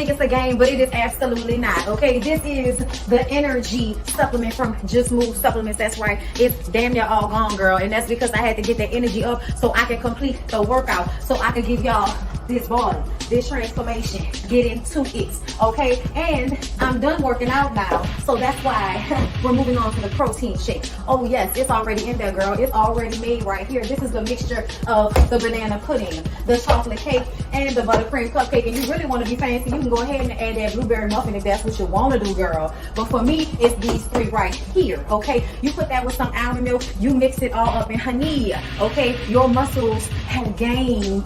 think it's a game, but it is absolutely not, okay? This is the energy supplement from Just Move Supplements. That's right. It's damn near all gone, girl. And that's because I had to get that energy up so I can complete the workout, so I can give y'all this body, this transformation, get into it, okay? And I'm done working out now, so that's why we're moving on to the protein shake. Oh yes, it's already in there, girl. It's already made right here. This is the mixture of the banana pudding, the chocolate cake, and the buttercream cupcake. And you really want to be fancy, you can go ahead and add that blueberry muffin if that's what you want to do, girl. But for me, it's these three right here, okay? You put that with some almond milk, you mix it all up, and honey, okay, your muscles have gained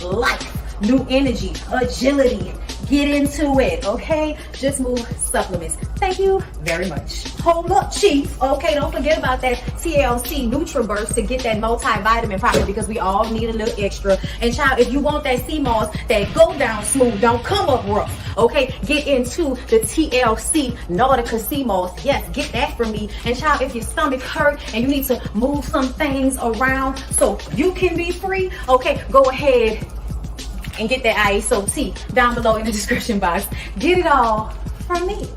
life. New energy, agility, get into it, okay? Just Move Supplements. Thank you very much. Hold up, Chief. Okay, don't forget about that TLC NutriBurst to get that multivitamin probably, because we all need a little extra. And child, if you want that sea moss that go down smooth, don't come up rough, okay? Get into the TLC Nautica sea moss. Yes, get that from me. And child, if your stomach hurt and you need to move some things around so you can be free, okay, go ahead and get that ISOT down below in the description box. Get it all from me.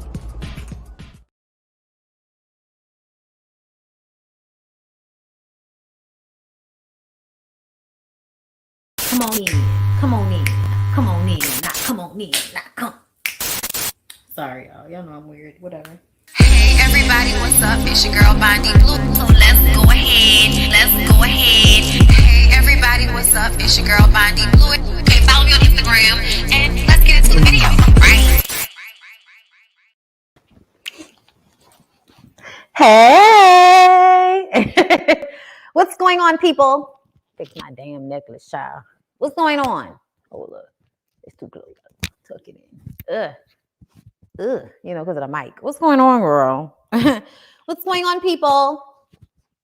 Come on in, come on in, come on in, not come on in, not come. Sorry, y'all know I'm weird, whatever. Hey everybody, what's up? It's your girl BondyBlue. So let's go ahead. Hey everybody, what's up? It's your girl BondyBlue. Okay, follow me on Instagram and let's get into the video, right? Hey! What's going on, people? Fix my damn necklace, child. What's going on? Oh, look. It's too close. Tuck it in. Ugh. You know, because of the mic. What's going on, girl? What's going on, people?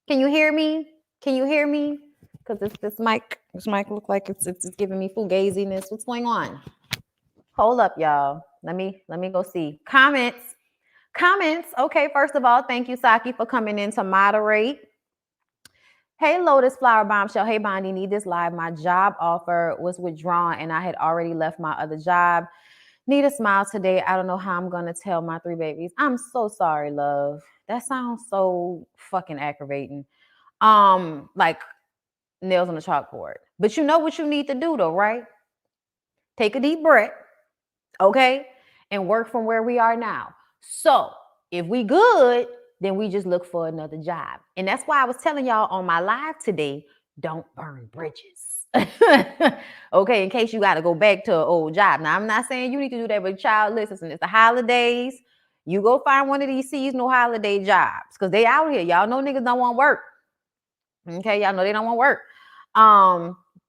Can you hear me? Can you hear me? Because this mic look like it's giving me fugaziness. What's going on? Hold up, y'all. Let me go see. Comments. Okay, first of all, thank you, Saki, for coming in to moderate. Hey, Lotus Flower Bombshell. Hey, Bondi, need this live. My job offer was withdrawn and I had already left my other job. Need a smile today. I don't know how I'm going to tell my 3 babies. I'm so sorry, love. That sounds so fucking aggravating. Like nails on the chalkboard. But you know what you need to do though, right? Take a deep breath, okay? And work from where we are now. So if we good, then we just look for another job. And that's why I was telling y'all on my live today, don't burn bridges. Okay, in case you got to go back to an old job. Now, I'm not saying you need to do that, but child, listen, it's the holidays. You go find one of these seasonal holiday jobs because they out here. Y'all know niggas don't want work. Okay, y'all know they don't want work.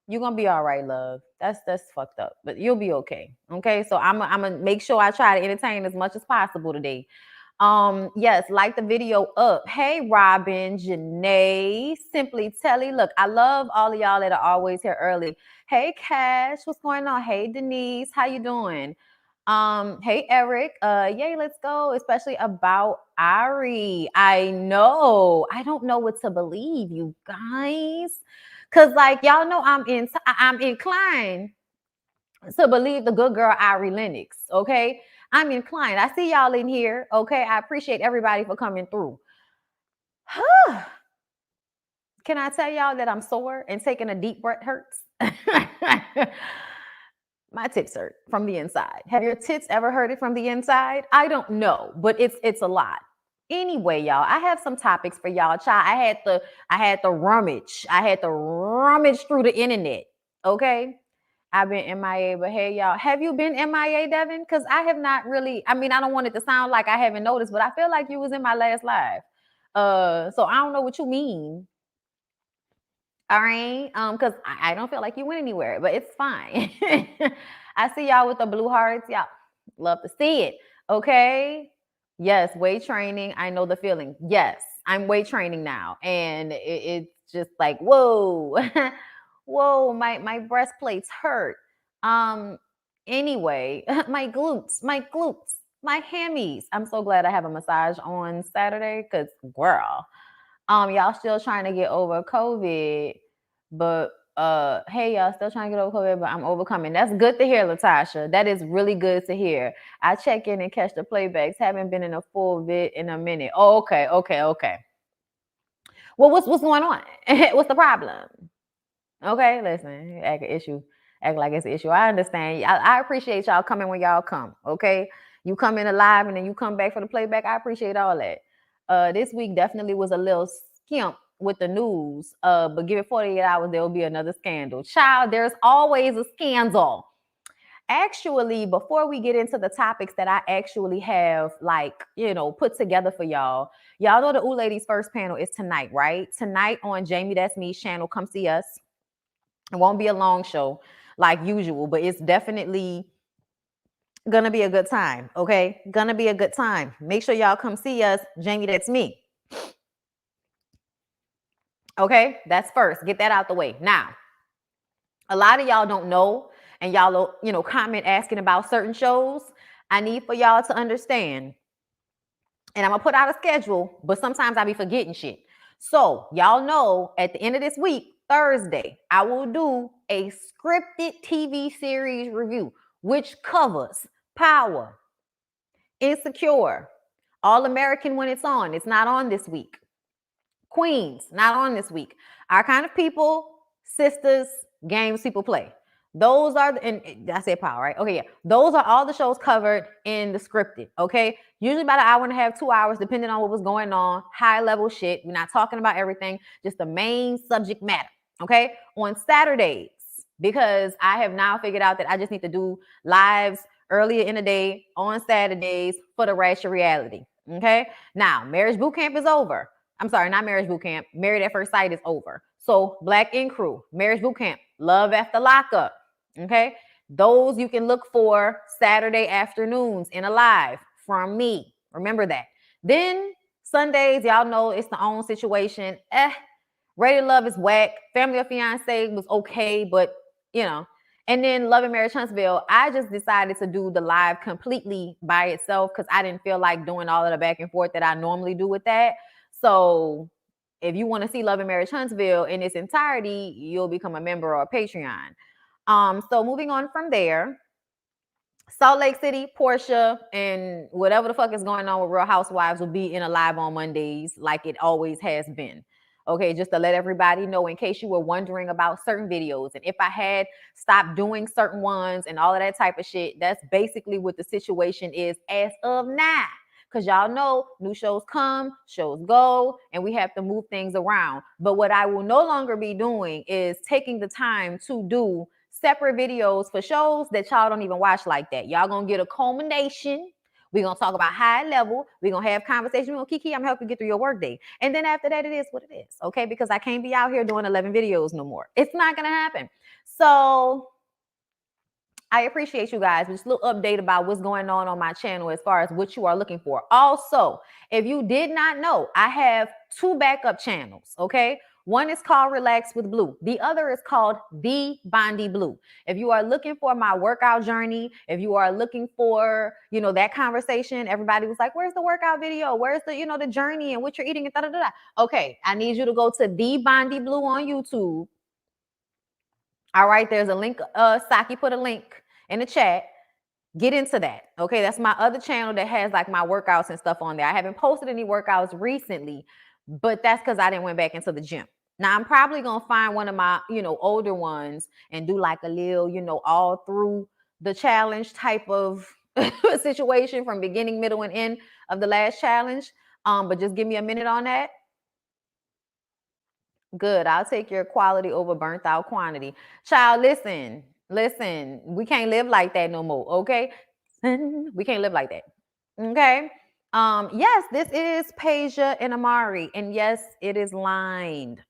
You're gonna be all right, love. That's fucked up, but you'll be okay. Okay, so I'm gonna make sure I try to entertain as much as possible today. Yes, like the video up. Hey, Robin, Janae, Simply Telly. Look, I love all of y'all that are always here early. Hey, Cash, what's going on? Hey, Denise, how you doing? Hey, Eric, yay, let's go, especially about Irie. I know, I don't know what to believe, you guys, because like y'all know I'm inclined to believe the good girl Irie Linux, okay? I'm inclined. I see y'all in here, okay? I appreciate everybody for coming through. Can I tell y'all that I'm sore and taking a deep breath hurts? My tits hurt from the inside. Have your tits ever hurt it from the inside? I don't know, but it's a lot. Anyway, y'all, I have some topics for y'all. Child, I had to rummage. I had to rummage through the internet. Okay. I've been MIA, but hey, y'all, have you been MIA, Devin? Because I have not really. I mean, I don't want it to sound like I haven't noticed, but I feel like you was in my last live. So I don't know what you mean. All right, because I don't feel like you went anywhere, but it's fine. I see y'all with the blue hearts. Y'all love to see it. Okay. Yes, weight training. I know the feeling. Yes, I'm weight training now, and it's just like whoa, whoa. My breastplates hurt. Anyway, my glutes, my hammies. I'm so glad I have a massage on Saturday, because girl. Y'all still trying to get over COVID, but Hey y'all, still trying to get over COVID, but I'm overcoming. That's good to hear, Latasha. That is really good to hear. I check in and catch the playbacks. Haven't been in a full vid in a minute. Oh, okay. Well, what's going on? What's the problem? Okay, listen, act like it's an issue. I understand. I appreciate y'all coming when y'all come. Okay, you come in alive and then you come back for the playback. I appreciate all that. This week definitely was a little skimp with the news. But give it 48 hours, there will be another scandal. Child, there's always a scandal. Actually, before we get into the topics that I actually have, put together for y'all know the Ooh Ladies first panel is tonight, right? Tonight on Jamie That's Me's channel. Come see us. It won't be a long show like usual, but it's definitely gonna be a good time. Okay, gonna be a good time. Make sure y'all come see us. Jamie That's Me. Okay, that's first. Get that out the way. Now, a lot of y'all don't know, and y'all, comment asking about certain shows. I need for y'all to understand, and I'm gonna put out a schedule, but sometimes I be forgetting shit. So y'all know at the end of this week, Thursday, I will do a scripted TV series review, which covers Power, Insecure, All American when it's on. It's not on this week. Queens, not on this week. Our Kind of People, Sisters, Games People Play. Those are, and I said Power, right? Okay, yeah. Those are all the shows covered in the scripted, okay? Usually about an hour and a half, 2 hours, depending on what was going on. High level shit. We're not talking about everything, just the main subject matter, okay? On Saturdays, because I have now figured out that I just need to do lives earlier in the day on Saturdays for the Rash of Reality, okay? Now, Marriage Boot Camp is over. I'm sorry, not Marriage Boot Camp. Married at First Sight is over. So Black Ink Crew, Marriage Boot Camp, Love After Lockup. Okay, those you can look for Saturday afternoons in a live from me. Remember that. Then Sundays, y'all know it's the own situation. Ready to Love is whack. Family of Fiance was okay, but And then Love and Marriage Huntsville, I just decided to do the live completely by itself because I didn't feel like doing all of the back and forth that I normally do with that. So if you want to see Love and Marriage Huntsville in its entirety, you'll become a member or a Patreon. So moving on from there, Salt Lake City, Porsha, and whatever the fuck is going on with Real Housewives will be in a live on Mondays like it always has been. Okay, just to let everybody know in case you were wondering about certain videos and if I had stopped doing certain ones and all of that type of shit, that's basically what the situation is as of now. Because y'all know new shows come, shows go, and we have to move things around. But what I will no longer be doing is taking the time to do separate videos for shows that y'all don't even watch like that. Y'all gonna get a culmination. We're gonna talk about high level. We're gonna have conversation. We're gonna Kiki, I'm helping you get through your workday. And then after that, it is what it is. Okay, because I can't be out here doing 11 videos no more. It's not gonna happen. So I appreciate you guys. Just a little update about what's going on my channel as far as what you are looking for. Also, if you did not know, I have 2 backup channels, okay? One is called Relax with Blue. The other is called The BondyBlue. If you are looking for my workout journey, if you are looking for, that conversation, everybody was like, where's the workout video? Where's the, the journey and what you're eating and da-da-da-da. Okay, I need you to go to The BondyBlue on YouTube. All right, there's a link. Saki put a link in the chat. Get into that. Okay, that's my other channel that has like my workouts and stuff on there. I haven't posted any workouts recently, but that's because I didn't went back into the gym. Now I'm probably gonna find one of my, older ones and do like a little, all through the challenge type of situation from beginning, middle, and end of the last challenge. But just give me a minute on that. Good. I'll take your quality over burnt out quantity. Child, listen. We can't live like that no more. Okay. We can't live like that. Okay. Yes, this is Peja and Amari. And yes, it is lined.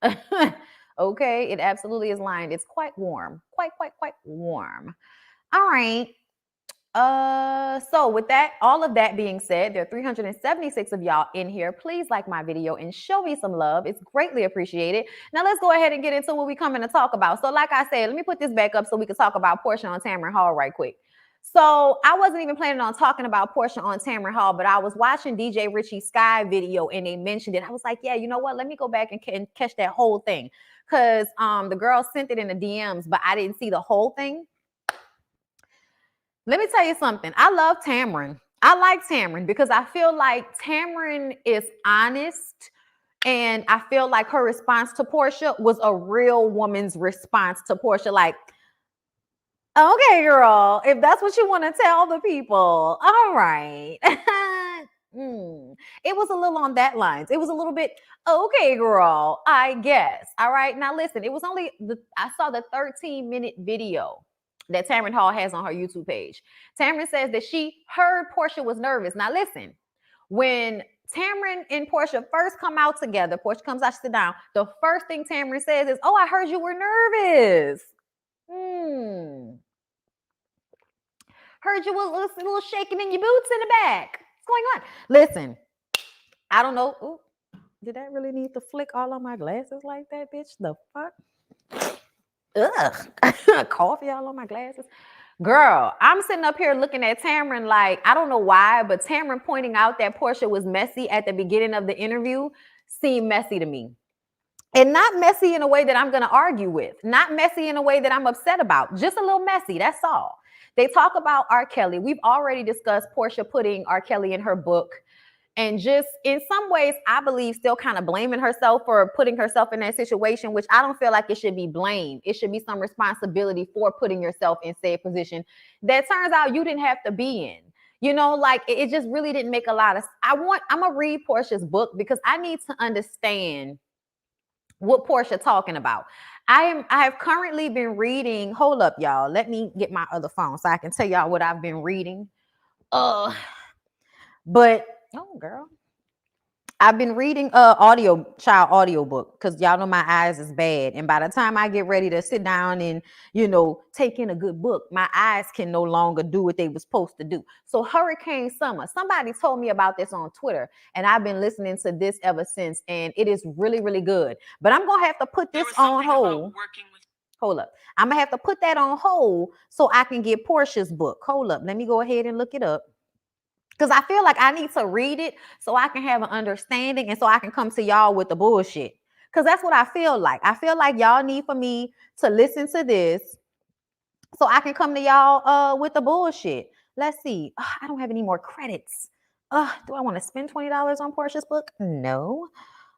Okay. It absolutely is lined. It's quite warm. Quite warm. All right. So with that, all of that being said, there are 376 of y'all in here. Please like my video and show me some love. It's greatly appreciated. Now let's go ahead and get into what we coming to talk about. So like I said, let me put this back up so we can talk about Porsha on Tamron Hall right quick. So I wasn't even planning on talking about Porsha on Tamron Hall, but I was watching DJ Richie Sky video and they mentioned it. I was like, yeah, you know what? Let me go back and catch that whole thing. because the girl sent it in the DMs, but I didn't see the whole thing. Let me tell you something. I love Tamron. I like Tamron because I feel like Tamron is honest, and I feel like her response to Porsha was a real woman's response to Porsha. Like, okay, girl, if that's what you want to tell the people, all right. It was a little on that lines. It was a little bit, okay, girl, I guess. All right. Now listen, it was only I saw the 13-minute video that Tamron Hall has on her YouTube page. Tamron says that she heard Porsha was nervous. Now listen, when Tamron and Porsha first come out together, Porsha comes out, sit down. The first thing Tamron says is, "Oh, I heard you were nervous. Heard you was a little shaking in your boots in the back. What's going on?" Listen, I don't know. Ooh, did that really need to flick all on my glasses like that, bitch? The fuck? Ugh. Coffee all on my glasses. Girl, I'm sitting up here looking at Tamron like, I don't know why, but Tamron pointing out that Porsha was messy at the beginning of the interview seemed messy to me. And not messy in a way that I'm going to argue with. Not messy in a way that I'm upset about. Just a little messy, that's all. They talk about R. Kelly. We've already discussed Porsha putting R. Kelly in her book. And just in some ways, I believe still kind of blaming herself for putting herself in that situation, which I don't feel like it should be blame. It should be some responsibility for putting yourself in said position that turns out you didn't have to be in. You know, like it just really didn't make a lot of. I'm gonna read Porsha's book because I need to understand what Porsha talking about. I have currently been reading. Hold up, y'all. Let me get my other phone so I can tell y'all what I've been reading. But oh, girl, I've been reading child audio book because y'all know my eyes is bad, and by the time I get ready to sit down and take in a good book, my eyes can no longer do what they were supposed to do. So Hurricane Summer, somebody told me about this on Twitter, and I've been listening to this ever since, and it is really, really good. But I'm gonna have to put this on hold. Hold up, I'm gonna have to put that on hold so I can get Porsha's book. Hold up, let me go ahead and look it up. Because I feel like I need to read it so I can have an understanding and so I can come to y'all with the bullshit. Because that's what I feel like. I feel like y'all need for me to listen to this so I can come to y'all with the bullshit. Let's see. I don't have any more credits. Do I want to spend $20 on Porsha's book? No.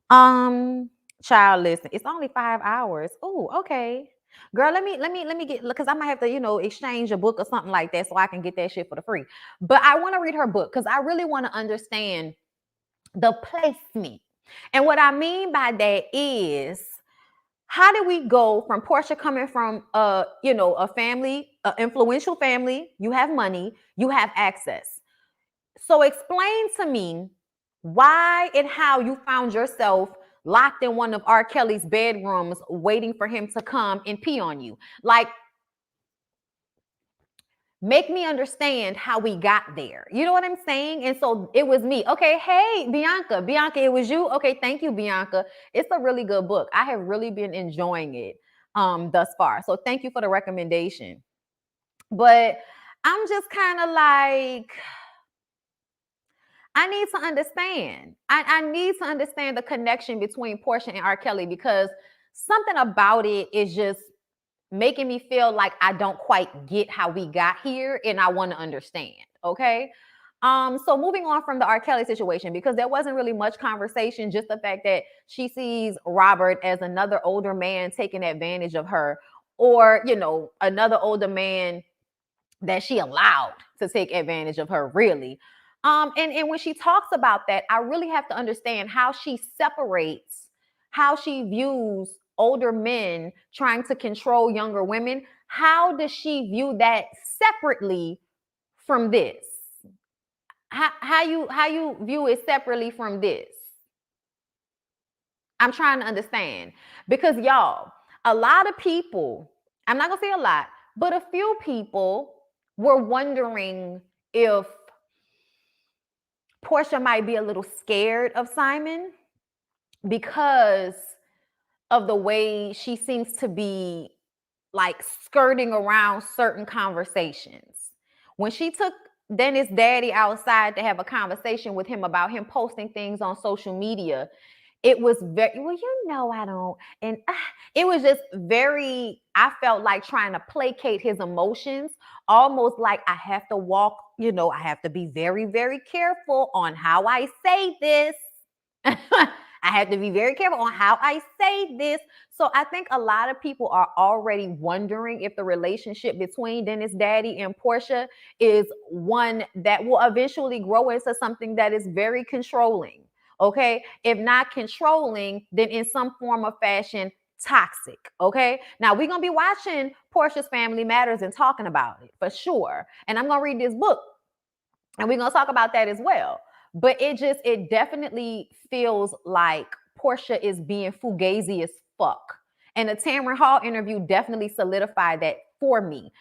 Child, listen. It's only 5 hours. Oh, okay. Girl, let me get, because I might have to, exchange a book or something like that so I can get that shit for the free. But I want to read her book because I really want to understand the placement. And what I mean by that is, how did we go from Porsha coming from a family, an influential family, you have money, you have access. So explain to me why and how you found yourself locked in one of R. Kelly's bedrooms waiting for him to come and pee on you. Like, make me understand how we got there. You know what I'm saying? And so it was me. Okay, hey, Bianca, it was you. Okay, thank you, Bianca. It's a really good book. I have really been enjoying it thus far. So thank you for the recommendation. But I'm just kind of like, I need to understand. I need to understand the connection between Porsha and R. Kelly, because something about it is just making me feel like I don't quite get how we got here, and I want to understand. Okay. So moving on from the R. Kelly situation, because there wasn't really much conversation, just the fact that she sees Robert as another older man taking advantage of her, or another older man that she allowed to take advantage of her, really. And when she talks about that, I really have to understand how she separates, how she views older men trying to control younger women. How does she view that separately from this? How you view it separately from this? I'm trying to understand, because y'all, a lot of people, I'm not gonna say a lot, but a few people were wondering if Porsha might be a little scared of Simon because of the way she seems to be like skirting around certain conversations. When she took Dennis' daddy outside to have a conversation with him about him posting things on social media, it was very, well, I don't. And it was just very, I felt like trying to placate his emotions, almost like I have to walk, I have to be very, very careful on how I say this. I have to be very careful on how I say this. So I think a lot of people are already wondering if the relationship between Dennis Daddy and Porsha is one that will eventually grow into something that is very controlling. Okay. If not controlling, then in some form of fashion, toxic. Okay. Now we're going to be watching Porsha's Family Matters and talking about it for sure. And I'm going to read this book and we're going to talk about that as well. But it definitely feels like Porsha is being fugazi as fuck. And the Tamron Hall interview definitely solidified that for me.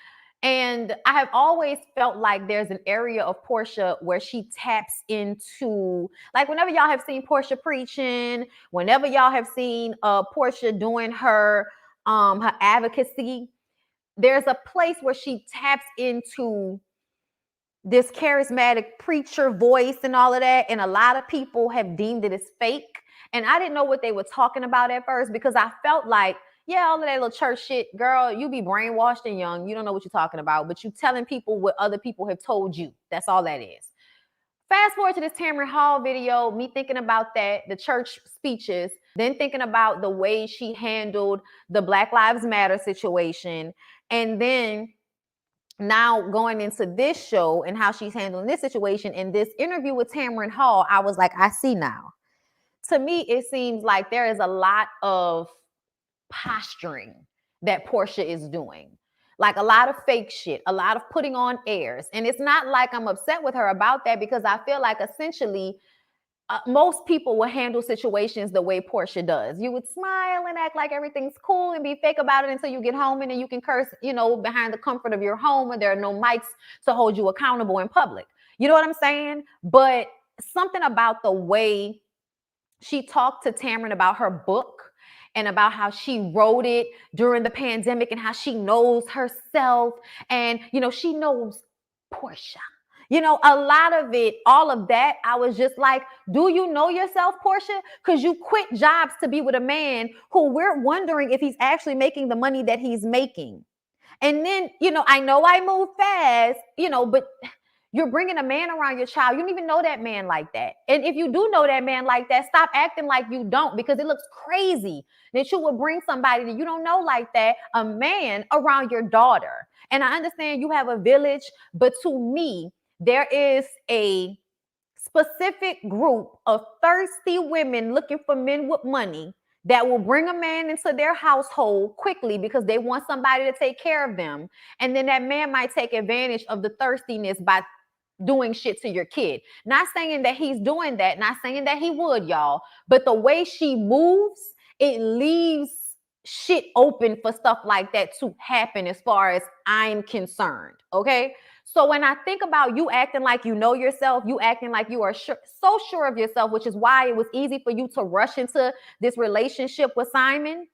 And I have always felt like there's an area of Porsha where she taps into, like whenever y'all have seen Porsha preaching, whenever y'all have seen Porsha doing her advocacy, there's a place where she taps into this charismatic preacher voice and all of that. And a lot of people have deemed it as fake. And I didn't know what they were talking about at first because I felt like, yeah, all of that little church shit, girl, you be brainwashed and young. You don't know what you're talking about, but you telling people what other people have told you. That's all that is. Fast forward to this Tamron Hall video, me thinking about that, the church speeches, then thinking about the way she handled the Black Lives Matter situation. And then now going into this show and how she's handling this situation in this interview with Tamron Hall, I was like, I see now. To me, it seems like there is a lot of posturing that Porsha is doing. Like a lot of fake shit, a lot of putting on airs. And it's not like I'm upset with her about that because I feel like essentially most people will handle situations the way Porsha does. You would smile and act like everything's cool and be fake about it until you get home, and then you can curse, behind the comfort of your home when there are no mics to hold you accountable in public. You know what I'm saying? But something about the way she talked to Tamron about her book and about how she wrote it during the pandemic and how she knows herself and, she knows Porsha. A lot of it, all of that, I was just like, do you know yourself, Porsha? Because you quit jobs to be with a man who we're wondering if he's actually making the money that he's making. And then, I know I move fast, but you're bringing a man around your child. You don't even know that man like that. And if you do know that man like that, stop acting like you don't, because it looks crazy that you would bring somebody that you don't know like that, a man, around your daughter. And I understand you have a village, but to me, there is a specific group of thirsty women looking for men with money that will bring a man into their household quickly because they want somebody to take care of them. And then that man might take advantage of the thirstiness by doing shit to your kid. Not saying that he's doing that, not saying that he would, y'all, but the way she moves, it leaves shit open for stuff like that to happen as far as I'm concerned, okay? So when I think about you acting like you know yourself, you acting like you are so sure of yourself, which is why it was easy for you to rush into this relationship with Simon,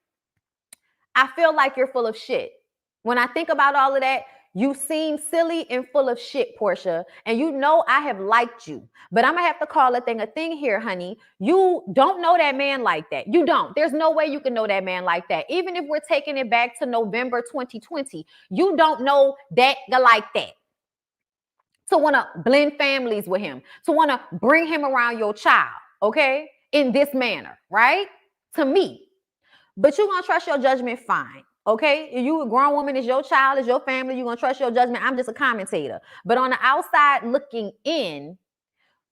I feel like you're full of shit. When I think about all of that, you seem silly and full of shit, Porsha. And I have liked you. But I'm going to have to call a thing here, honey. You don't know that man like that. You don't. There's no way you can know that man like that. Even if we're taking it back to November 2020, you don't know that like that. To want to blend families with him, to want to bring him around your child, okay? In this manner, right? To me. But you're going to trust your judgment, fine. Okay, if you a grown woman, is your child, is your family, you're gonna trust your judgment. I'm just a commentator. But on the outside looking in,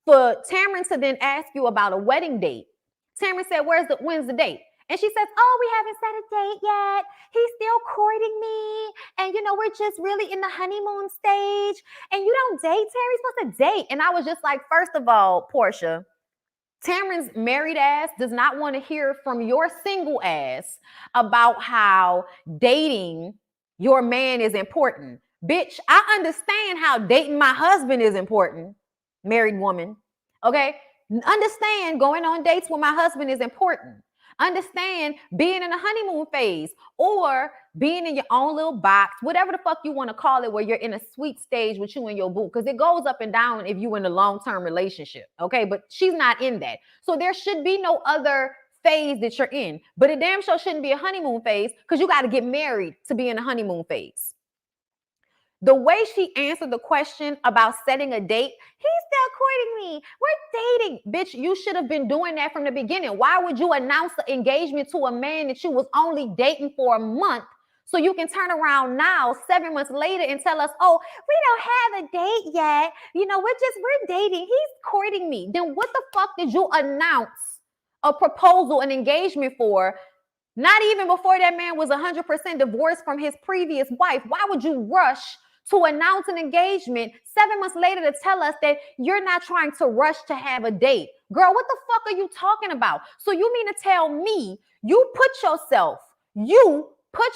for Tamron to then ask you about a wedding date, Tamron said, when's the date? And she says, oh, we haven't set a date yet. He's still courting me. And we're just really in the honeymoon stage. And you don't date, Terry, you're supposed to date. And I was just like, first of all, Porsha, Tamron's married ass does not want to hear from your single ass about how dating your man is important. Bitch, I understand how dating my husband is important, married woman. Okay? Understand going on dates with my husband is important. Understand being in a honeymoon phase or being in your own little box, whatever the fuck you want to call it, where you're in a sweet stage with you and your boo, because it goes up and down if you're in a long-term relationship, okay? But she's not in that. So there should be no other phase that you're in. But it damn sure shouldn't be a honeymoon phase because you got to get married to be in a honeymoon phase. The way she answered the question about setting a date, he's still courting me. We're dating. Bitch, you should have been doing that from the beginning. Why would you announce the engagement to a man that you was only dating for a month so you can turn around now 7 months later and tell us, oh, we don't have a date yet. You know, we're dating. He's courting me. Then what the fuck did you announce a proposal, an engagement for? Not even before that man was 100% divorced from his previous wife. Why would you rush to announce an engagement 7 months later to tell us that you're not trying to rush to have a date? Girl, what the fuck are you talking about? So you mean to tell me you put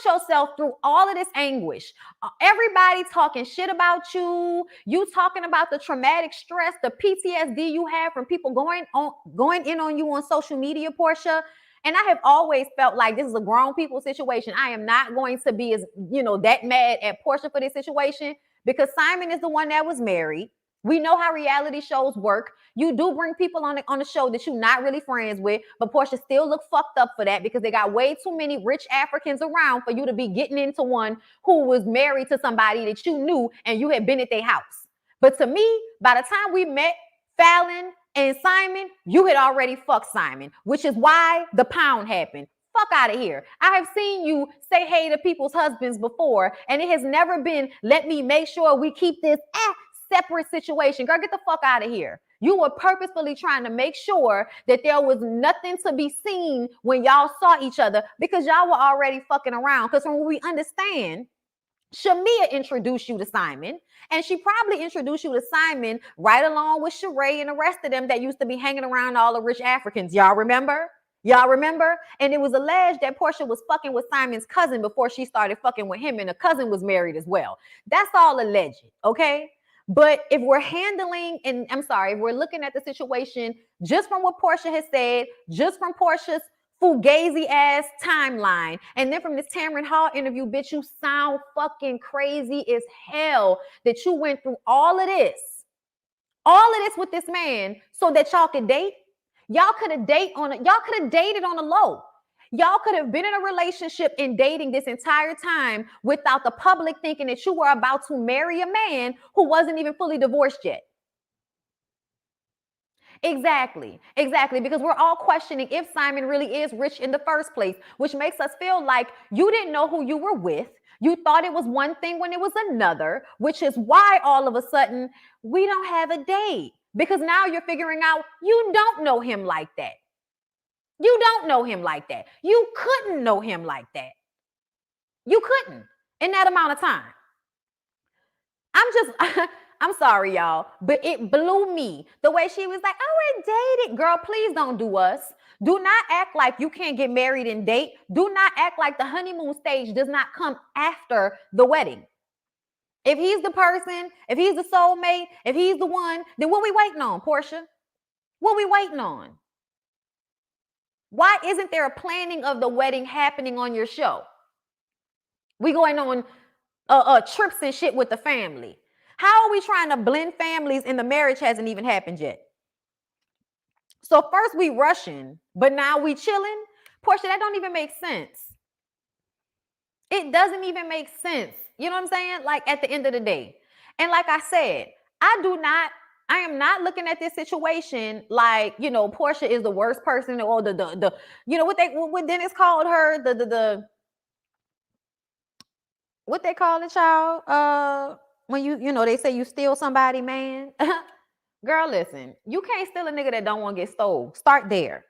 yourself through all of this anguish. Everybody talking shit about you. You talking about the traumatic stress, the PTSD you have from people going in on you on social media, Porsha. And I have always felt like this is a grown people situation. I am not going to be that mad at Porsha for this situation because Simon is the one that was married. We know how reality shows work. You do bring people on the show that you're not really friends with, but Porsha still look fucked up for that because they got way too many rich Africans around for you to be getting into one who was married to somebody that you knew and you had been at their house. But to me, by the time we met Fallon and Simon, you had already fucked Simon, which is why the pound happened. Fuck out of here. I have seen you say hey to people's husbands before, and it has never been, let me make sure we keep this separate situation. Girl, get the fuck out of here. You were purposefully trying to make sure that there was nothing to be seen when y'all saw each other because y'all were already fucking around. Because from what we understand, Shamia introduced you to Simon, and she probably introduced you to Simon right along with Sheree and the rest of them that used to be hanging around all the rich Africans. Y'all remember? And it was alleged that Porsha was fucking with Simon's cousin before she started fucking with him, and the cousin was married as well. That's all alleged, okay? But if we're if we're looking at the situation just from what Porsha has said, just from Porsha's fugazi ass timeline, and then from this Tamron Hall interview, bitch, you sound fucking crazy as hell that you went through all of this with this man so that y'all could date. Y'all could have dated on a low. Y'all could have been in a relationship and dating this entire time without the public thinking that you were about to marry a man who wasn't even fully divorced yet. Exactly. Because we're all questioning if Simon really is rich in the first place, which makes us feel like you didn't know who you were with. You thought it was one thing when it was another, which is why all of a sudden we don't have a date. Because now you're figuring out you don't know him like that. You don't know him like that. You couldn't know him like that. You couldn't in that amount of time. I'm sorry, y'all, but it blew me the way she was like, oh, we're dating. Girl, please don't do us. Do not act like you can't get married and date. Do not act like the honeymoon stage does not come after the wedding. If he's the person, if he's the soulmate, if he's the one, then what we waiting on, Porsha? What we waiting on? Why isn't there a planning of the wedding happening on your show? We going on trips and shit with the family. How are we trying to blend families and the marriage hasn't even happened yet? So first we rushing, but now we chilling? Porsha, that don't even make sense. It doesn't even make sense. You know what I'm saying? Like at the end of the day. And like I said, I am not looking at this situation like, Porsha is the worst person or the what Dennis called her, what they call it, child? When they say you steal somebody, man. Girl, listen, you can't steal a nigga that don't want to get stole. Start there.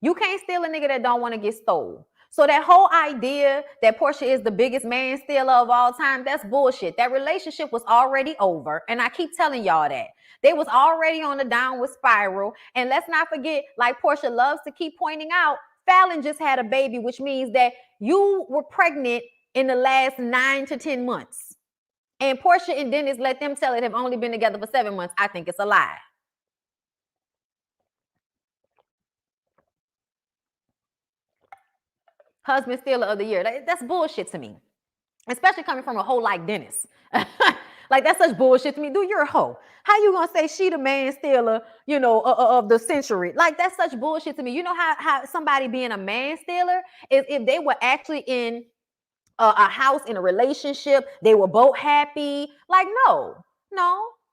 You can't steal a nigga that don't want to get stole. So that whole idea that Porsha is the biggest man stealer of all time, that's bullshit. That relationship was already over. And I keep telling y'all that. They was already on the downward spiral. And let's not forget, like Porsha loves to keep pointing out, Fallon just had a baby, which means that you were pregnant in the last 9 to 10 months. And Porsha and Dennis let them tell it have only been together for 7 months. I think it's a lie. Husband stealer of the year. That's bullshit to me. Especially coming from a hoe like Dennis. Like, that's such bullshit to me. Dude, you're a hoe. How you gonna say she the man stealer, of the century? Like, that's such bullshit to me. You know how somebody being a man stealer is if they were actually in a house, in a relationship, they were both happy. Like, no.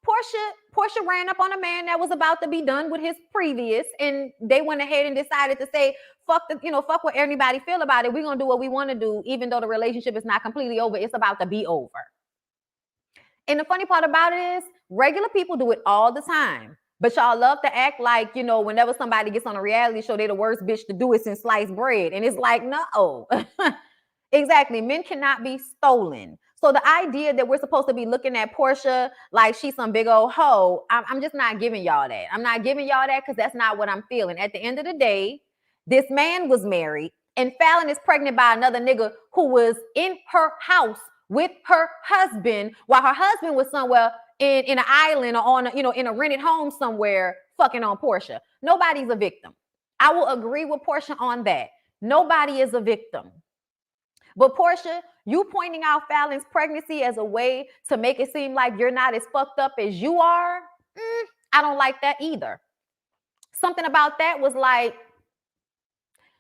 Porsha ran up on a man that was about to be done with his previous, and they went ahead and decided to say, fuck what anybody feel about it. We're gonna do what we want to do, even though the relationship is not completely over. It's about to be over. And the funny part about it is, regular people do it all the time. But y'all love to act like, whenever somebody gets on a reality show, they're the worst bitch to do it since sliced bread. And it's like, no. Exactly. Men cannot be stolen. So the idea that we're supposed to be looking at Porsha like she's some big old hoe, I'm just not giving y'all that. I'm not giving y'all that because that's not what I'm feeling. At the end of the day, this man was married, and Fallon is pregnant by another nigga who was in her house with her husband while her husband was somewhere in an island or on in a rented home somewhere fucking on Porsha. Nobody's a victim. I will agree with Porsha on that. Nobody is a victim. But Porsha, you pointing out Fallon's pregnancy as a way to make it seem like you're not as fucked up as you are, I don't like that either. Something about that was like,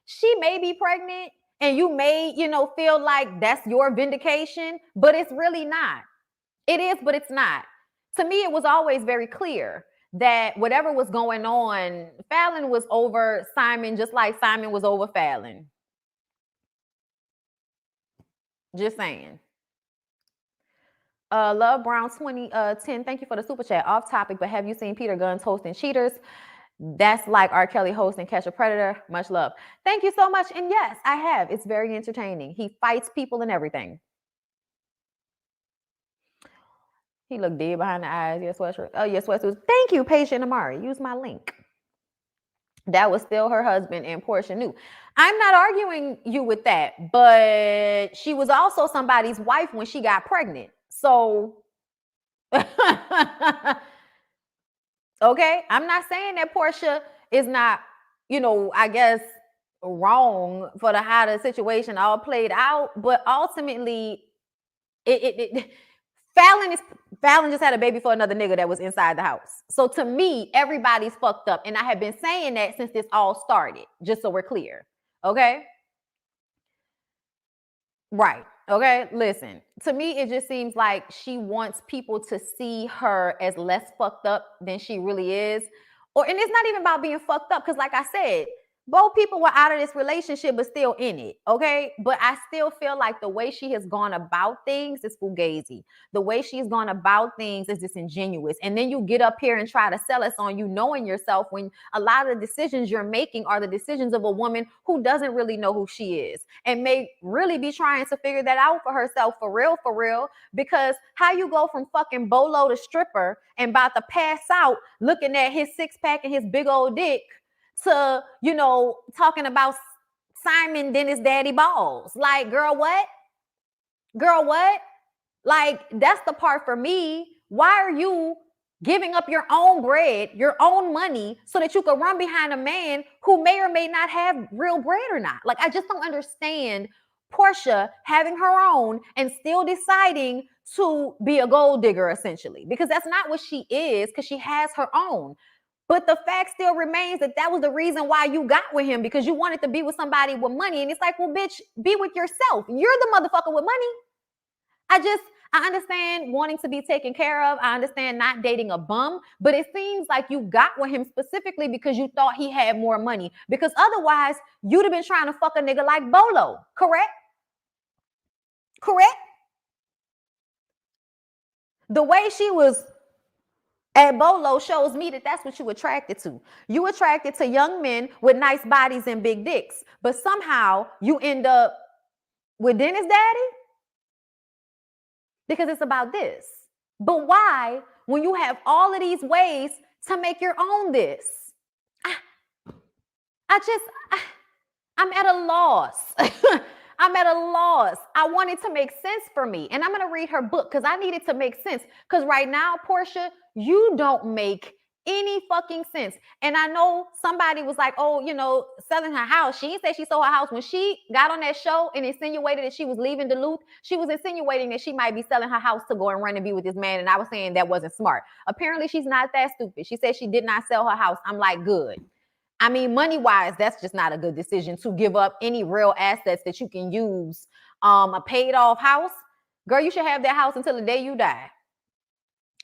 she may be pregnant and you may, feel like that's your vindication, but it's really not. It is, but it's not. To me, it was always very clear that whatever was going on, Fallon was over Simon just like Simon was over Fallon. Just saying. Love Brown 2010. Thank you for the super chat. Off topic, but have you seen Peter Gunn hosting Cheaters? That's like R. Kelly hosting Catch a Predator. Much love. Thank you so much. And yes, I have. It's very entertaining. He fights people and everything. He looked dead behind the eyes. Yes, Westwood. Oh, yes, Westwood. Thank you, Peja Amari. Use my link. That was still her husband, and Porsha knew. I'm not arguing you with that, but she was also somebody's wife when she got pregnant. So, okay, I'm not saying that Porsha is not, I guess, wrong for how the situation all played out, but ultimately, Fallon just had a baby for another nigga that was inside the house. So to me, everybody's fucked up. And I have been saying that since this all started, just so we're clear. Okay? Right. Okay? Listen, to me, it just seems like she wants people to see her as less fucked up than she really is. And it's not even about being fucked up, because like I said, both people were out of this relationship but still in it, okay? But I still feel like the way she has gone about things is fugazi. The way she's gone about things is disingenuous. And then you get up here and try to sell us on you knowing yourself, when a lot of the decisions you're making are the decisions of a woman who doesn't really know who she is and may really be trying to figure that out for herself for real, because how you go from fucking bolo to stripper and about to pass out looking at his six-pack and his big old dick to, talking about Simon Dennis Daddy Balls. Like, girl, what? Like, that's the part for me. Why are you giving up your own bread, your own money, so that you can run behind a man who may or may not have real bread or not? Like, I just don't understand Porsha having her own and still deciding to be a gold digger, essentially, because that's not what she is, because she has her own. But the fact still remains that was the reason why you got with him, because you wanted to be with somebody with money. And it's like, well, bitch, be with yourself. You're the motherfucker with money. I understand wanting to be taken care of. I understand not dating a bum, but it seems like you got with him specifically because you thought he had more money, because otherwise you'd have been trying to fuck a nigga like Bolo. Correct? The way she was at Bolo shows me that that's what you attracted to. You attracted to young men with nice bodies and big dicks, but somehow you end up with Dennis Daddy because it's about this. But why, when you have all of these ways to make your own this? I'm at a loss. I'm at a loss. I want it to make sense for me. And I'm going to read her book because I need it to make sense. Because right now, Porsha, you don't make any fucking sense. And I know somebody was like, oh, you know, selling her house. She didn't say she sold her house. When she got on that show and insinuated that she was leaving Duluth, she was insinuating that she might be selling her house to go and run and be with this man. And I was saying that wasn't smart. Apparently, she's not that stupid. She said she did not sell her house. I'm like, good. I mean, money-wise, that's just not a good decision to give up any real assets that you can use. A paid-off house, girl, you should have that house until the day you die.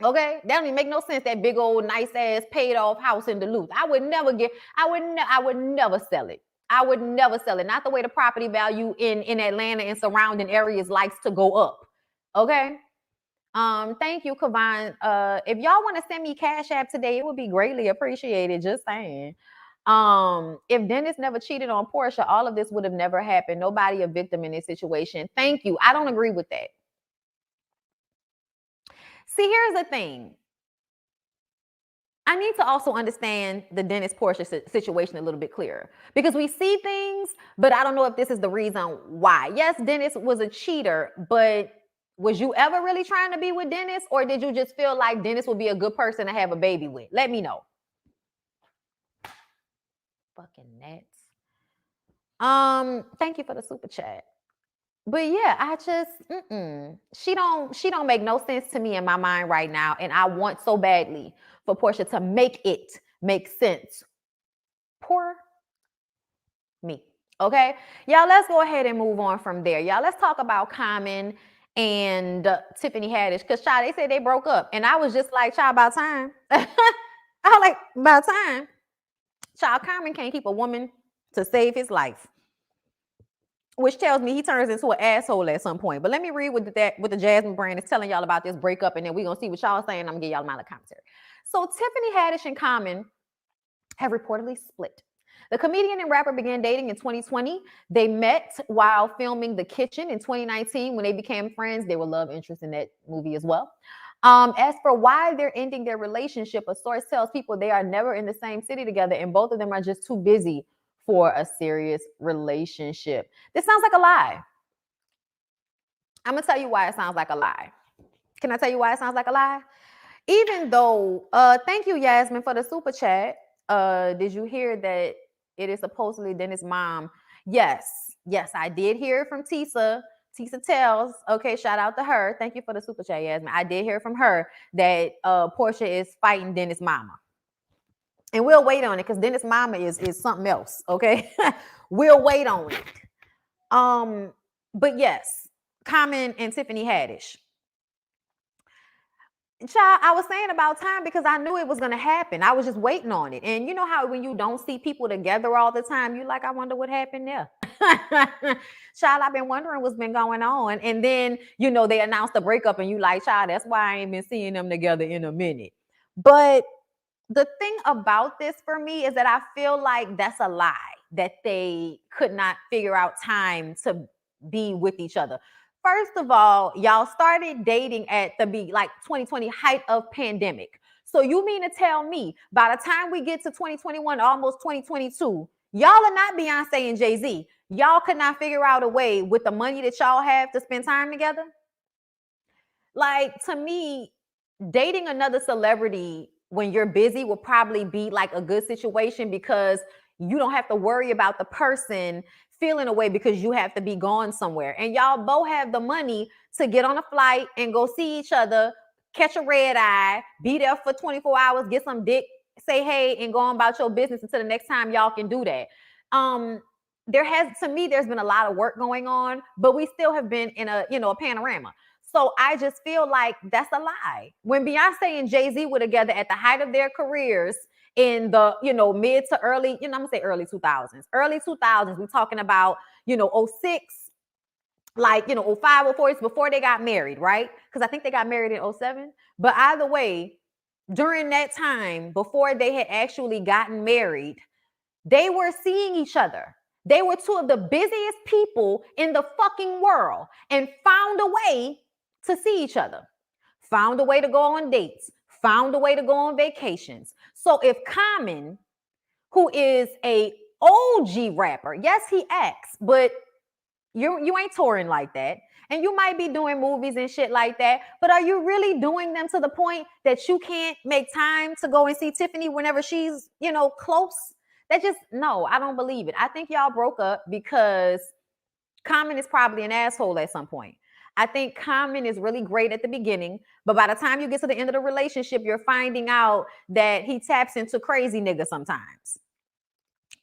Okay, that don't even make no sense. That big old nice ass paid off house in Duluth. I would never sell it. I would never sell it. Not the way the property value in Atlanta and surrounding areas likes to go up. Okay. Thank you, Kavan. If y'all want to send me Cash App today, it would be greatly appreciated. Just saying. If Dennis never cheated on Porsha, all of this would have never happened. Nobody a victim in this situation. Thank you. I don't agree with that. See, here's the thing. I need to also understand the Dennis Porsha situation a little bit clearer, because we see things, but I don't know if this is the reason why. Yes, Dennis was a cheater, but was you ever really trying to be with Dennis, or did you just feel like Dennis would be a good person to have a baby with? Let me know. Fucking Nets. Thank you for the super chat. But yeah, I just, she don't make no sense to me in my mind right now. And I want so badly for Porsha to make it make sense. Poor me. Okay. Y'all, let's go ahead and move on from there. Y'all, let's talk about Common and Tiffany Haddish. Because, child, they said they broke up. And I was just like, child, about time. I was like, about time. Child, Common can't keep a woman to save his life, which tells me he turns into an asshole at some point. But let me read what the Jasmine brand is telling y'all about this breakup, and then we're going to see what y'all saying. I'm going to give y'all my commentary. So Tiffany Haddish and Common have reportedly split. The comedian and rapper began dating in 2020. They met while filming The Kitchen in 2019. When they became friends, they were love interests in that movie as well. As for why they're ending their relationship, a source tells people they are never in the same city together, and both of them are just too busy for a serious relationship. This sounds like a lie. I'm going to tell you why it sounds like a lie. Can I tell you why it sounds like a lie? Even though, thank you, Yasmin, for the super chat. Did you hear that it is supposedly Dennis' mom? Yes, I did hear from Tisa. Tisa tells, okay, shout out to her. Thank you for the super chat, Yasmin. I did hear from her that Porsha is fighting Dennis' mama. And we'll wait on it, because Dennis' mama is something else, okay? We'll wait on it. But yes, Common and Tiffany Haddish. Child, I was saying about time because I knew it was going to happen. I was just waiting on it. And you know how when you don't see people together all the time, you like, I wonder what happened there. Child, I've been wondering what's been going on. And then, you know, they announced the breakup and you like, child, that's why I ain't been seeing them together in a minute. But the thing about this for me is that I feel like that's a lie, that they could not figure out time to be with each other. First of all, y'all started dating at the 2020 height of pandemic. So you mean to tell me by the time we get to 2021, almost 2022, y'all are not Beyonce and Jay-Z. Y'all could not figure out a way with the money that y'all have to spend time together? Like, to me, dating another celebrity when you're busy will probably be like a good situation, because you don't have to worry about the person feeling away because you have to be gone somewhere. And y'all both have the money to get on a flight and go see each other, catch a red eye, be there for 24 hours, get some dick, say hey, and go on about your business until the next time y'all can do that. There's been a lot of work going on, but we still have been in a panorama. So I just feel like that's a lie. When Beyonce and Jay-Z were together at the height of their careers in the, mid to early, I'm gonna say early 2000s. Early 2000s, we're talking about, 06, 05, 04, it's before they got married, right? Because I think they got married in 07. But either way, during that time, before they had actually gotten married, they were seeing each other. They were two of the busiest people in the fucking world and found a way to see each other, found a way to go on dates, found a way to go on vacations. So if Common, who is a OG rapper, yes, he acts, but You ain't touring like that. And you might be doing movies and shit like that, but are you really doing them to the point that you can't make time to go and see Tiffany whenever she's, close? That just, no, I don't believe it. I think y'all broke up because Common is probably an asshole at some point. I think Common is really great at the beginning, but by the time you get to the end of the relationship, you're finding out that he taps into crazy niggas sometimes.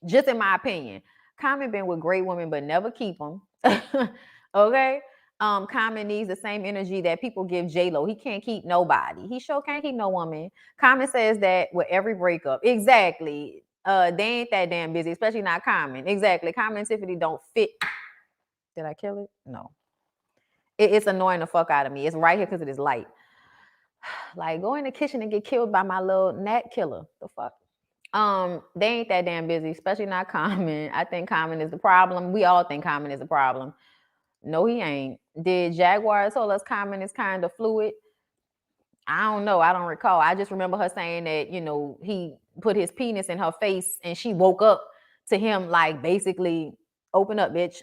Just in my opinion. Common been with great women, but never keep them. Okay? Common needs the same energy that people give J-Lo. He can't keep nobody. He sure can't keep no woman. Common says that with every breakup. Exactly. They ain't that damn busy, especially not Common. Exactly. Common and Tiffany don't fit. Did I kill it? No. It's annoying the fuck out of me. It's right here because it is light. Like, go in the kitchen and get killed by my little gnat killer. The fuck? They ain't that damn busy, especially not Common. I think Common is the problem. We all think Common is the problem. No, he ain't. Did Jaguar tell us Common is kind of fluid? I don't know. I don't recall. I just remember her saying that, he put his penis in her face and she woke up to him like basically, open up, bitch.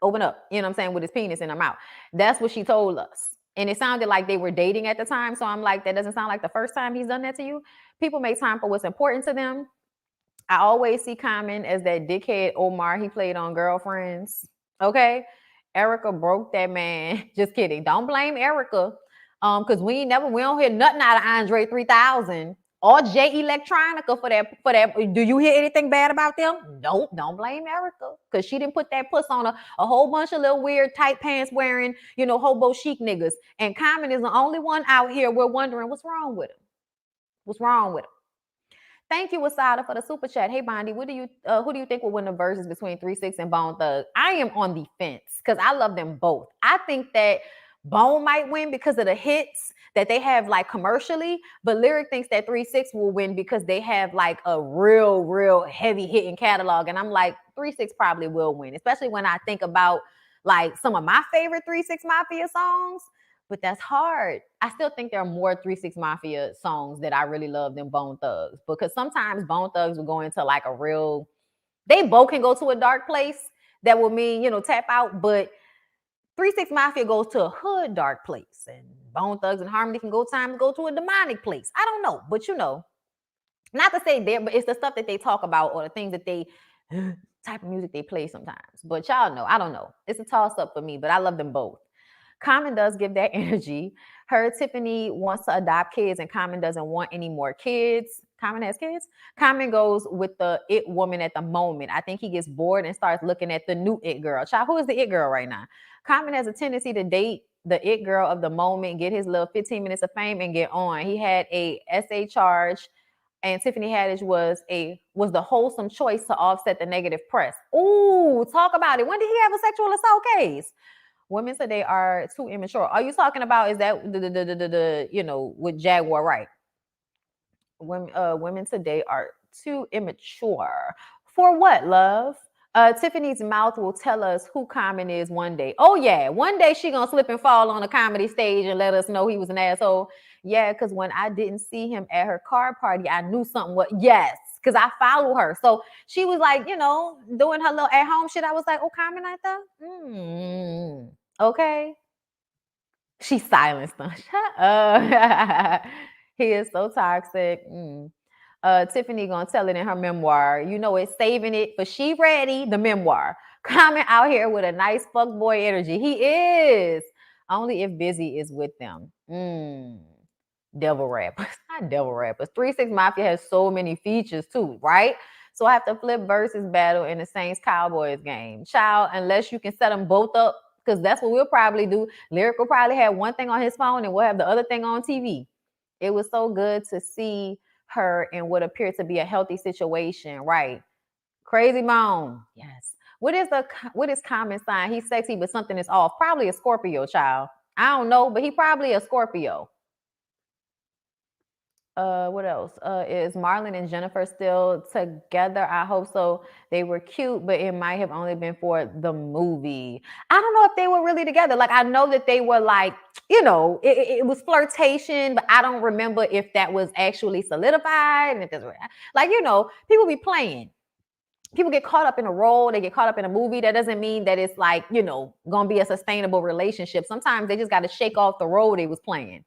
Open up. You know what I'm saying? With his penis in her mouth. That's what she told us. And it sounded like they were dating at the time. So I'm like, that doesn't sound like the first time he's done that to you. People make time for what's important to them. I always see Common as that dickhead Omar he played on Girlfriends. Okay? Erica broke that man. Just kidding. Don't blame Erica. Because we don't hear nothing out of Andre 3000 or J Electronica for that. Do you hear anything bad about them? Don't blame Erica. Because she didn't put that puss on a whole bunch of little weird tight pants wearing, hobo chic niggas. And Common is the only one out here we're wondering what's wrong with him. What's wrong with him? Thank you, Wasada, for the super chat. Hey, Bondi, who do you think will win the verses between 3 6 and Bone Thug? I am on the fence because I love them both. I think that Bone might win because of the hits that they have like commercially, but Lyric thinks that 3 6 will win because they have like a real heavy hitting catalog. And I'm like, 3 6 probably will win, especially when I think about like some of my favorite 3 6 Mafia songs. But that's hard. I still think there are more 3 6 Mafia songs that I really love than Bone Thugs, because sometimes Bone Thugs will go into like they both can go to a dark place that will mean, tap out, but 3 6 Mafia goes to a hood dark place, and Bone Thugs and Harmony can go to a demonic place. I don't know, but not to say there, but it's the stuff that they talk about or the things that they type of music they play sometimes. But y'all know, I don't know. It's a toss up for me, but I love them both. Common does give that energy. Tiffany wants to adopt kids and Common doesn't want any more kids. Common has kids. Common goes with the it woman at the moment. I think he gets bored and starts looking at the new it girl. Child, who is the it girl right now? Common has a tendency to date the it girl of the moment, get his little 15 minutes of fame and get on. He had a SA charge, and Tiffany Haddish was the wholesome choice to offset the negative press. Ooh, talk about it. When did he have a sexual assault case? Women today are too immature. Are you talking about, is that the with Jaguar, right? Women today are too immature. For what, love? Tiffany's mouth will tell us who Common is one day. Oh yeah, one day she gonna slip and fall on a comedy stage and let us know he was an asshole. Yeah, because when I didn't see him at her car party, I knew something was, yes, because I follow her. So she was like, doing her little at home shit. I was like, oh, Common like that? Okay. She silenced him. Shut up. He is so toxic. Tiffany gonna tell it in her memoir. It's saving it for She Ready, the memoir. Common out here with a nice fuckboy energy. He is. Only if Busy is with them. Devil rappers. Not devil rappers. 3 6 Mafia has so many features too, right? So I have to flip versus battle in the Saints Cowboys game. Child, unless you can set them both up, because that's what we'll probably do. Lyric will probably have one thing on his phone and we'll have the other thing on TV. It was so good to see her in what appeared to be a healthy situation, right? Crazy Bone. Yes. What is Common sign? He's sexy, but something is off. Probably a Scorpio, child. I don't know, but he probably a Scorpio. What else? Is Marlon and Jennifer still together? I hope so. They were cute, but it might have only been for the movie. I don't know if they were really together. Like, I know that they were like, it was flirtation, but I don't remember if that was actually solidified. And like, people be playing. people get caught up in a role, they get caught up in a movie. That doesn't mean that it's like, gonna be a sustainable relationship. Sometimes they just got to shake off the role they was playing.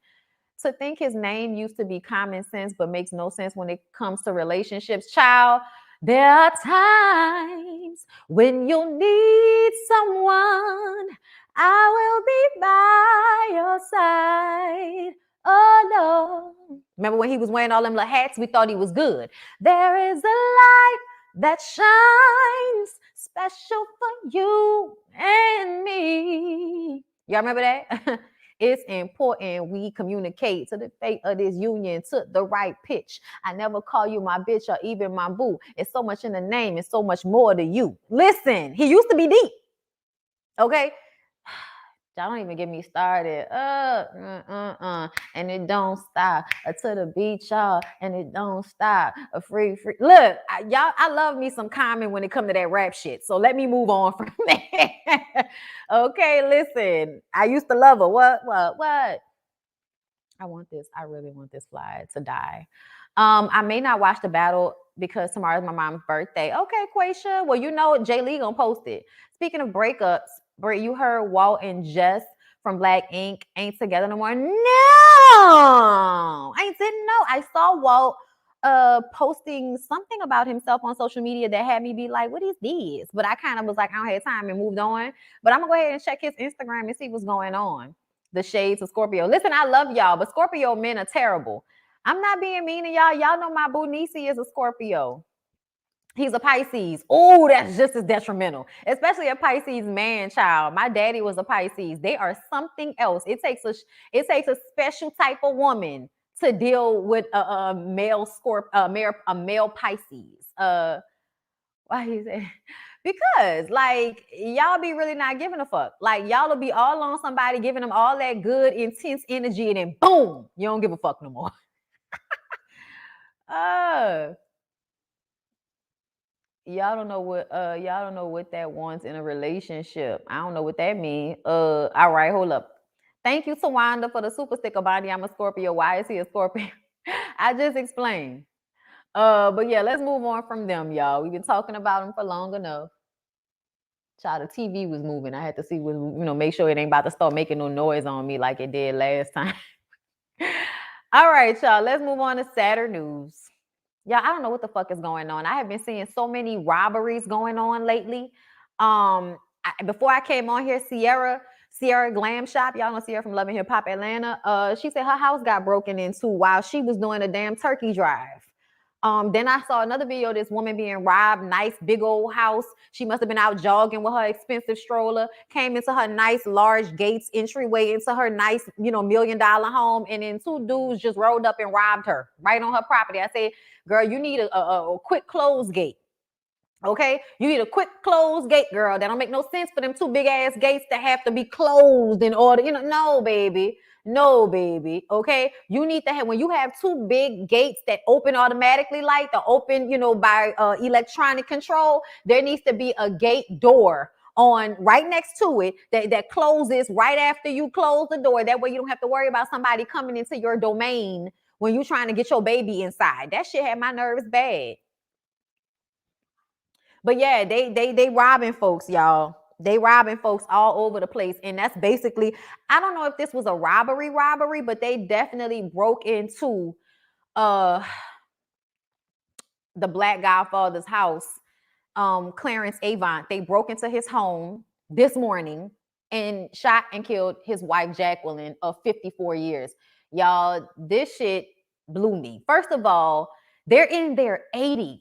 To think his name used to be common sense, but makes no sense when it comes to relationships. Child, there are times when you'll need someone. I will be by your side. Oh no. Remember when he was wearing all them little hats? We thought he was good. There is a light that shines special for you and me. Y'all remember that? It's important we communicate to the fate of this union to the right pitch. I never call you my bitch or even my boo. It's so much in the name. It's so much more to you. Listen, he used to be deep. Okay? Y'all don't even get me started. And it don't stop. To the beach, y'all, and it don't stop. A free. Look, y'all, I love me some Common when it come to that rap shit. So let me move on from that. Okay, listen. I used to love her. What? I want this. I really want this fly to die. I may not watch the battle because tomorrow is my mom's birthday. Okay, Quaisha. Well, Jay Lee gonna post it. Speaking of breakups, Brit, you heard Walt and Jess from Black Ink ain't together no more. No, I didn't know. I saw Walt posting something about himself on social media that had me be like, what is this? But I kind of was like, I don't have time and moved on. But I'm gonna go ahead and check his Instagram and see what's going on. The shades of Scorpio. Listen, I love y'all, but Scorpio men are terrible. I'm not being mean to y'all. Y'all know my boo Nisi is a Scorpio. He's a Pisces. Oh, that's just as detrimental, especially a Pisces man child. My daddy was a Pisces. They are something else. It takes a special type of woman to deal with a male Pisces. Why he say? Because like y'all be really not giving a fuck. Like y'all will be all on somebody, giving them all that good, intense energy, and then boom, you don't give a fuck no more. Y'all don't know what that wants in a relationship. I don't know what that means. All right, hold up. Thank you, Tawanda, for the super sticker body. I'm a Scorpio. Why is he a Scorpio? I just explained. But yeah, let's move on from them, y'all. We've been talking about them for long enough. Child, the TV was moving. I had to see make sure it ain't about to start making no noise on me like it did last time. All right, y'all. Let's move on to sadder news. Yeah, I don't know what the fuck is going on. I have been seeing so many robberies going on lately. Before I came on here, Sierra Glam Shop, y'all know Sierra from Love and Hip Hop Atlanta. She said her house got broken into while she was doing a damn turkey drive. Then I saw another video of this woman being robbed, nice big old house. She must have been out jogging with her expensive stroller, came into her nice large gates entryway into her nice, $1 million home. And then two dudes just rolled up and robbed her right on her property. I said, girl, you need a quick close gate. Okay, you need a quick close gate, girl. That don't make no sense for them two big ass gates to have to be closed in order. No, baby. Okay, you need to have, when you have two big gates that open automatically, like the open, by electronic control, there needs to be a gate door on right next to it that closes right after you close the door. That way you don't have to worry about somebody coming into your domain when you're trying to get your baby inside. That shit had my nerves bad. But yeah, they robbing folks, y'all. They robbing folks all over the place. And that's basically, I don't know if this was a robbery, but they definitely broke into the Black Godfather's house, Clarence Avant. They broke into his home this morning and shot and killed his wife, Jacqueline, of 54 years. Y'all, this shit blew me. First of all, they're in their 80s.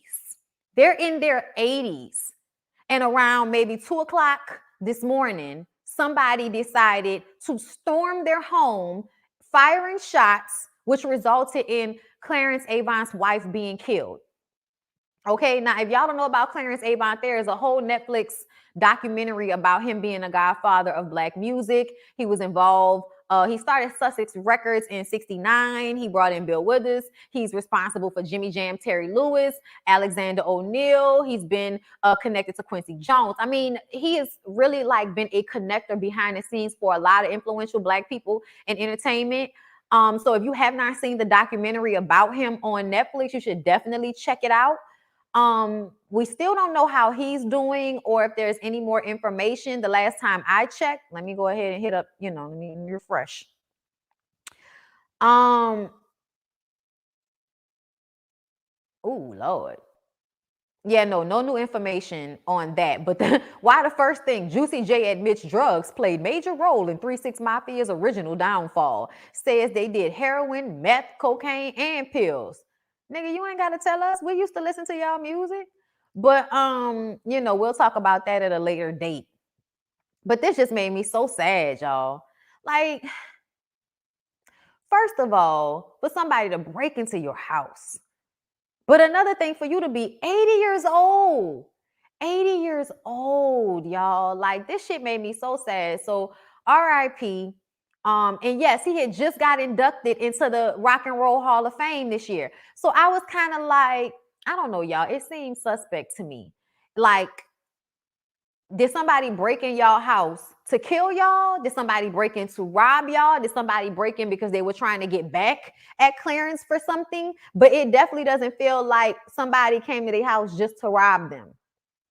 And around maybe 2:00 this morning, somebody decided to storm their home, firing shots, which resulted in Clarence Avant's wife being killed. Okay, now if y'all don't know about Clarence Avant, there is a whole Netflix documentary about him being a godfather of Black music. He was involved. He started Sussex Records in '69. He brought in Bill Withers. He's responsible for Jimmy Jam, Terry Lewis, Alexander O'Neal. He's been connected to Quincy Jones. I mean, he has really been a connector behind the scenes for a lot of influential Black people in entertainment. So if you have not seen the documentary about him on Netflix, you should definitely check it out. We still don't know how he's doing or if there's any more information. The last time I checked, let me go ahead and hit up, let me refresh. Oh Lord. Yeah, no new information on that. But why the first thing? Juicy J admits drugs played major role in 3 6 Mafia's original downfall. Says they did heroin, meth, cocaine, and pills. Nigga, you ain't gotta tell us. We used to listen to y'all music. But we'll talk about that at a later date. But this just made me so sad, y'all. Like, first of all, for somebody to break into your house. But another thing, for you to be 80 years old. 80 years old, y'all. Like, this shit made me so sad. So, RIP. And yes, he had just got inducted into the Rock and Roll Hall of Fame this year. So I was kind of like, I don't know, y'all. It seems suspect to me. Like, did somebody break in y'all house to kill y'all? Did somebody break in to rob y'all? Did somebody break in because they were trying to get back at Clarence for something? But it definitely doesn't feel like somebody came to their house just to rob them.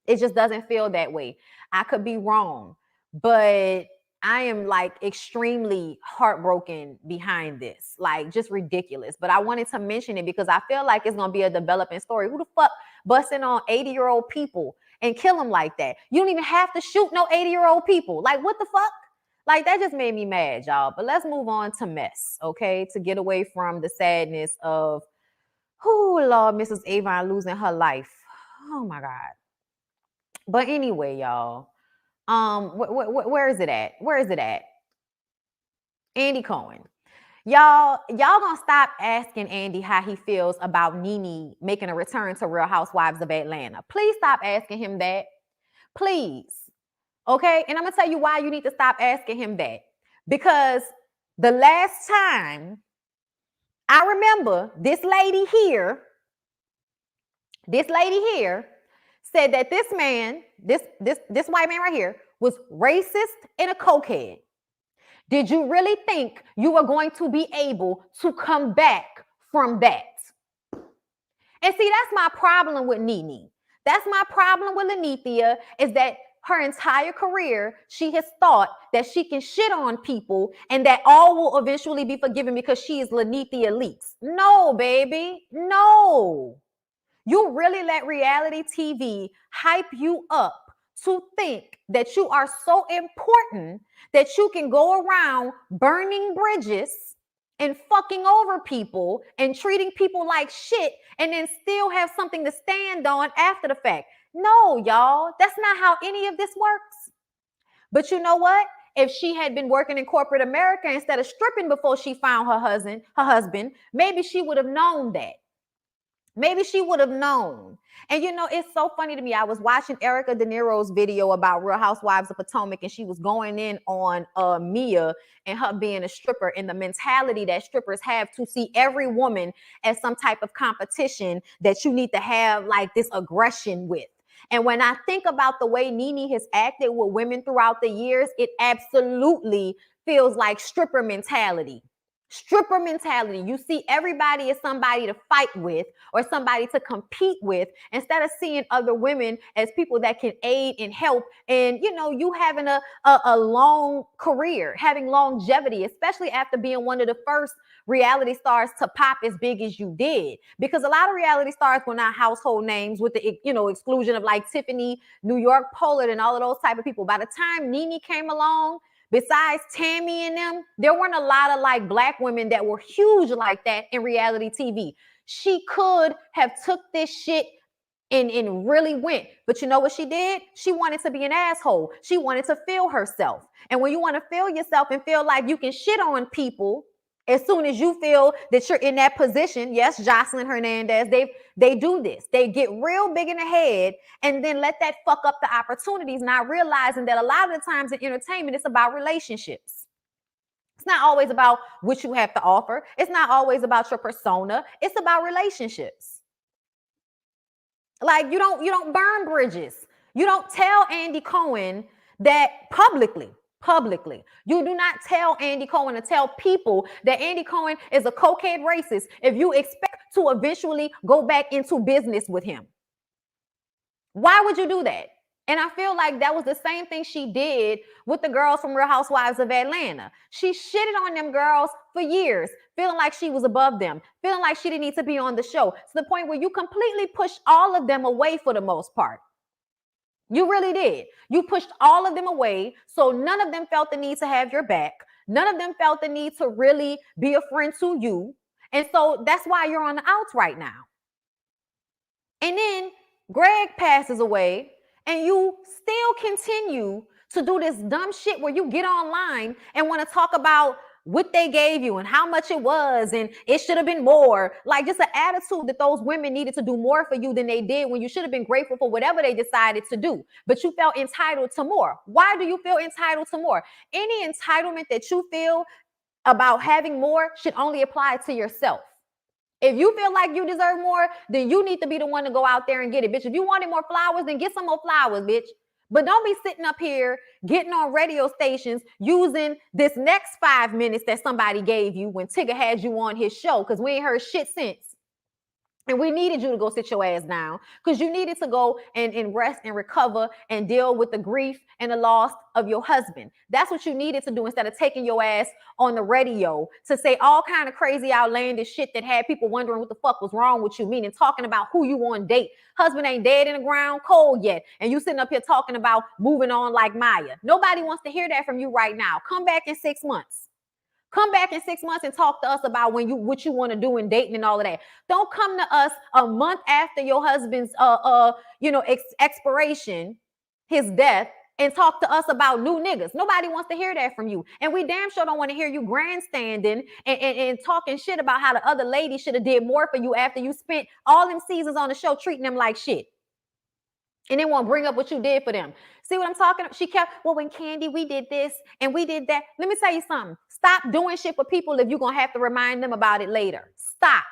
It just doesn't feel that way. I could be wrong, but I am like extremely heartbroken behind this. Like, just ridiculous. But I wanted to mention it because I feel like it's going to be a developing story. Who the fuck busting on 80-year-old people and kill them like that? You don't even have to shoot no 80-year-old people. Like, what the fuck? Like, that just made me mad, y'all. But let's move on to mess, okay? To get away from the sadness of, oh, Lord, Mrs. Avon losing her life. Oh, my God. But anyway, y'all, where is it at? Where is it at? Andy Cohen. Y'all gonna stop asking Andy how he feels about Nene making a return to Real Housewives of Atlanta. Please stop asking him that. Please. Okay? And I'm gonna tell you why you need to stop asking him that. Because the last time I remember this lady here said that this man, this white man right here, was racist and a cokehead. Did you really think you were going to be able to come back from that? And see, that's my problem with Nene. That's my problem with Lenithia, is that her entire career, she has thought that she can shit on people and that all will eventually be forgiven because she is Lenithia Leaks. No, baby, no. You really let reality TV hype you up to think that you are so important that you can go around burning bridges and fucking over people and treating people like shit and then still have something to stand on after the fact. No, y'all, that's not how any of this works. But you know what? If she had been working in corporate America instead of stripping before she found her husband, maybe she would have known that. Maybe she would have known. And it's so funny to me. I was watching Erica De Niro's video about Real Housewives of Potomac, and she was going in on Mia and her being a stripper and the mentality that strippers have to see every woman as some type of competition that you need to have like this aggression with. And when I think about the way Nene has acted with women throughout the years, it absolutely feels like stripper mentality. Stripper mentality. You see everybody as somebody to fight with or somebody to compete with instead of seeing other women as people that can aid and help. And, you having a long career, having longevity, especially after being one of the first reality stars to pop as big as you did. Because a lot of reality stars were not household names with the, exclusion of like Tiffany, New York Pollard, and all of those type of people. By the time Nene came along, besides Tammy and them, there weren't a lot of like black women that were huge like that in reality TV. She could have took this shit and really went. But you know what she did? She wanted to be an asshole. She wanted to feel herself. And when you want to feel yourself and feel like you can shit on people, as soon as you feel that you're in that position, yes, Jocelyn Hernandez, they do this. They get real big in the head and then let that fuck up the opportunities, not realizing that a lot of the times in entertainment, it's about relationships. It's not always about what you have to offer. It's not always about your persona. It's about relationships. Like, you don't burn bridges. You don't tell Andy Cohen that publicly. You do not tell Andy Cohen to tell people that Andy Cohen is a cokehead racist if you expect to eventually go back into business with him. Why would you do that? And I feel like that was the same thing she did with the girls from Real Housewives of Atlanta. She shitted on them girls for years, feeling like she was above them, feeling like she didn't need to be on the show, to the point where you completely pushed all of them away for the most part. You really did. You pushed all of them away, so none of them felt the need to have your back. None of them felt the need to really be a friend to you. And so that's why you're on the outs right now. And then Greg passes away, and you still continue to do this dumb shit where you get online and want to talk about what they gave you and how much it was and it should have been more. Like, just an attitude that those women needed to do more for you than they did, when you should have been grateful for whatever they decided to do. But you felt entitled to more. Why do you feel entitled to more? Any entitlement that you feel about having more should only apply to yourself. If you feel like you deserve more, then you need to be the one to go out there and get it, bitch. If you wanted more flowers, then get some more flowers, bitch. But don't be sitting up here getting on radio stations using this next 5 minutes that somebody gave you when Tigger had you on his show, because we ain't heard shit since. And we needed you to go sit your ass down, because you needed to go and rest and recover and deal with the grief and the loss of your husband. That's what you needed to do, instead of taking your ass on the radio to say all kind of crazy, outlandish shit that had people wondering what the fuck was wrong with you, meaning talking about who you on date. Husband ain't dead in the ground, cold yet. And you sitting up here talking about moving on like Maya. Nobody wants to hear that from you right now. Come back in 6 months. Come back in 6 months and talk to us about what you want to do in dating and all of that. Don't come to us a month after your husband's expiration, his death, and talk to us about new niggas. Nobody wants to hear that from you. And we damn sure don't want to hear you grandstanding and talking shit about how the other lady should have did more for you after you spent all them seasons on the show treating them like shit. And then won't bring up what you did for them. See what I'm talking about? She kept, well, when Candy, we did this and we did that. Let me tell you something. Stop doing shit for people if you're going to have to remind them about it later. Stop.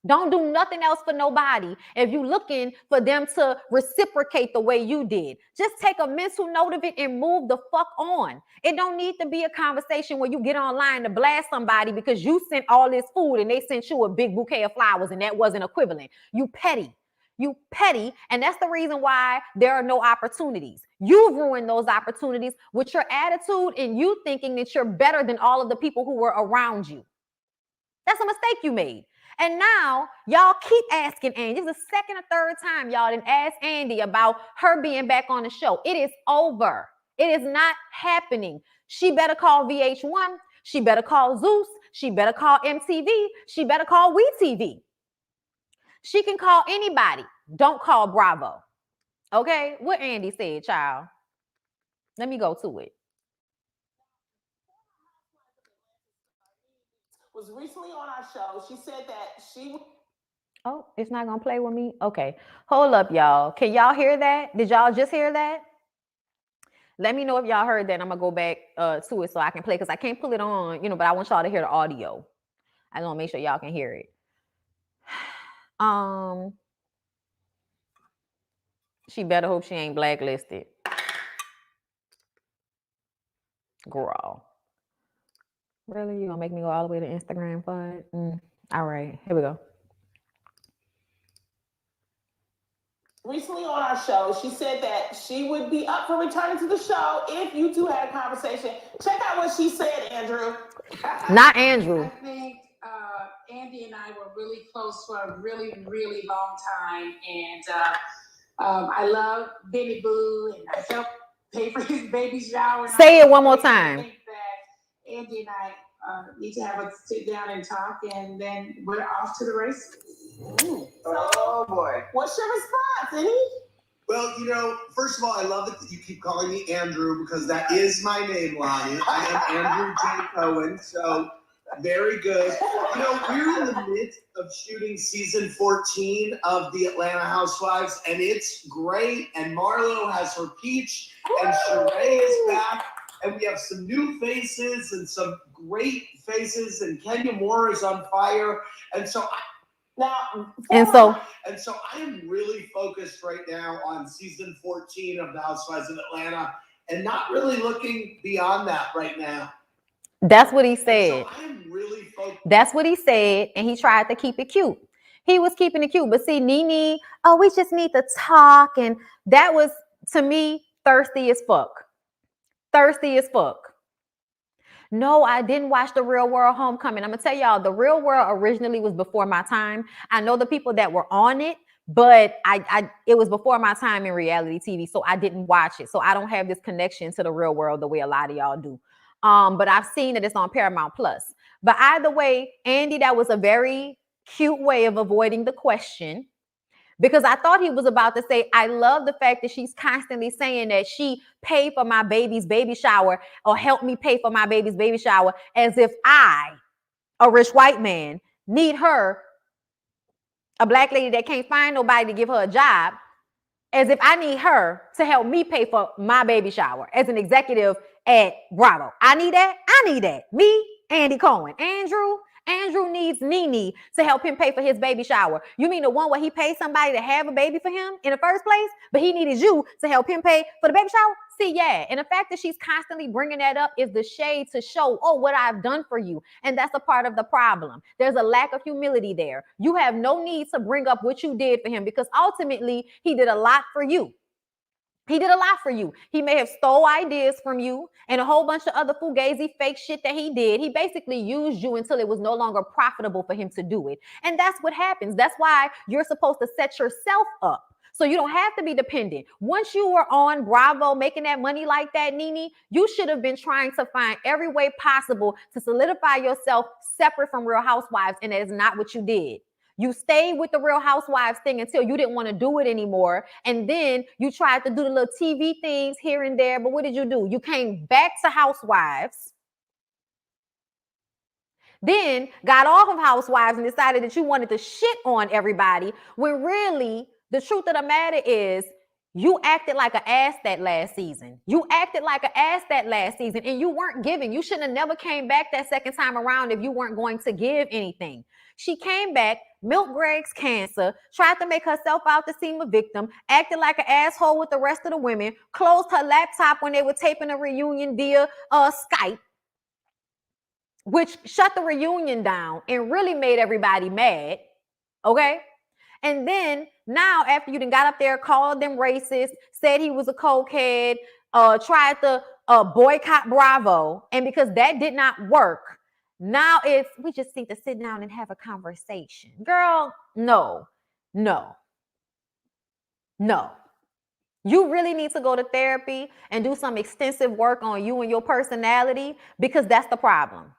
Don't do nothing else for nobody if you're looking for them to reciprocate the way you did. Just take a mental note of it and move the fuck on. It don't need to be a conversation where you get online to blast somebody because you sent all this food and they sent you a big bouquet of flowers and that wasn't equivalent. You petty. You petty, and that's the reason why there are no opportunities. You've ruined those opportunities with your attitude and you thinking that you're better than all of the people who were around you. That's a mistake you made. And now y'all keep asking Andy. This is the second or third time y'all didn't ask Andy about her being back on the show. It is over. It is not happening. She better call VH1. She better call Zeus. She better call MTV. She better call WeTV. She can call anybody. Don't call Bravo. Okay? What Andy said, child. Let me go to it. Was recently on our show. She said that she... Oh, it's not going to play with me? Okay. Hold up, y'all. Can y'all hear that? Did y'all just hear that? Let me know if y'all heard that. I'm going to go back to it so I can play, because I can't pull it on, but I want y'all to hear the audio. I want to make sure y'all can hear it. She better hope she ain't blacklisted. Girl. Really? You gonna make me go all the way to Instagram for it? All right, here we go. Recently on our show, she said that she would be up for returning to the show if you two had a conversation. Check out what she said, Andrew. Not Andrew. I think Andy and I were really close for a really, really long time. And I love BondyBlue, and I helped pay for his baby shower. Say it one more time. I think that Andy and I need to have a sit down and talk, and then we're off to the races. Oh boy. What's your response, Nene? Well, first of all, I love it that you keep calling me Andrew, because that is my name, Lonnie. I am Andrew J. Cohen, so very good. We're in the midst of shooting season 14 of the Atlanta Housewives, and it's great. And Marlo has her peach, and Sheree is back, and we have some new faces and some great faces, and Kenya Moore is on fire. And so I am really focused right now on season 14 of the Housewives of Atlanta, and not really looking beyond that right now. That's what he said. So I am really focused. That's what he said, and he tried to keep it cute. He was keeping it cute. But see, Nene, oh, we just need to talk. And that was, to me, thirsty as fuck. Thirsty as fuck. No, I didn't watch The Real World Homecoming. I'm going to tell y'all, The Real World originally was before my time. I know the people that were on it, but it was before my time in reality TV, so I didn't watch it. So I don't have this connection to the real world the way a lot of y'all do. But I've seen that it's on Paramount Plus. But either way, Andy, that was a very cute way of avoiding the question, because I thought he was about to say, I love the fact that she's constantly saying that she paid for my baby's baby shower or helped me pay for my baby's baby shower, as if I, a rich white man, need her, a black lady that can't find nobody to give her a job, as if I need her to help me pay for my baby shower as an executive at Bravo. I need that. I need that. Me, Andy Cohen. Andrew needs Nene to help him pay for his baby shower. You mean the one where he paid somebody to have a baby for him in the first place, but he needed you to help him pay for the baby shower? See, yeah. And the fact that she's constantly bringing that up is the shade to show, oh, what I've done for you. And that's a part of the problem. There's a lack of humility there. You have no need to bring up what you did for him, because ultimately he did a lot for you. He did a lot for you. He may have stole ideas from you and a whole bunch of other fugazi fake shit that he did. He basically used you until it was no longer profitable for him to do it. And that's what happens. That's why you're supposed to set yourself up so you don't have to be dependent. Once you were on Bravo making that money like that, Nene, you should have been trying to find every way possible to solidify yourself separate from Real Housewives, and that is not what you did. You stayed with the Real Housewives thing until you didn't want to do it anymore. And then you tried to do the little TV things here and there. But what did you do? You came back to Housewives, then got off of Housewives and decided that you wanted to shit on everybody, when really the truth of the matter is you acted like an ass that last season. You acted like an ass that last season, and you weren't giving. You shouldn't have never came back that second time around if you weren't going to give anything. She came back, milked Greg's cancer, tried to make herself out to seem a victim, acted like an asshole with the rest of the women, closed her laptop when they were taping a reunion via Skype, which shut the reunion down and really made everybody mad, okay? And then now, after you done got up there, called them racist, said he was a cokehead, tried to boycott Bravo, and because that did not work, now it's, we just need to sit down and have a conversation. Girl, no. You really need to go to therapy and do some extensive work on you and your personality, because that's the problem.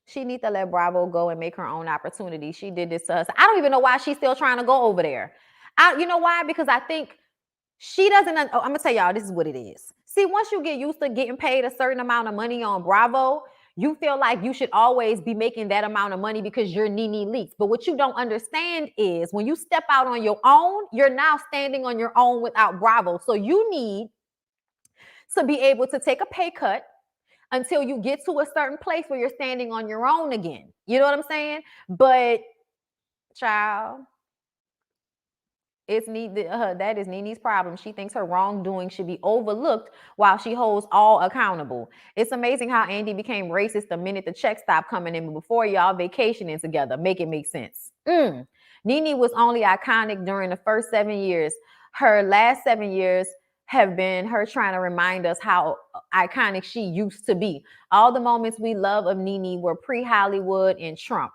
She needs to let Bravo go and make her own opportunity. She did this to us. I don't even know why she's still trying to go over there. You know why? Because I think she doesn't. I'm going to tell y'all, this is what it is. See, once you get used to getting paid a certain amount of money on Bravo, you feel like you should always be making that amount of money because you're Nene Leakes. But what you don't understand is when you step out on your own, you're now standing on your own without Bravo. So you need to be able to take a pay cut until you get to a certain place where you're standing on your own again. You know what I'm saying? But, child, that is Nene's problem. She thinks her wrongdoing should be overlooked while she holds all accountable. It's amazing how Andy became racist the minute the check stopped coming in, before y'all vacationing together. Make it make sense. Nene was only iconic during the first 7 years. Her last 7 years have been her trying to remind us how iconic she used to be. All the moments we love of Nene were pre-Hollywood and Trump.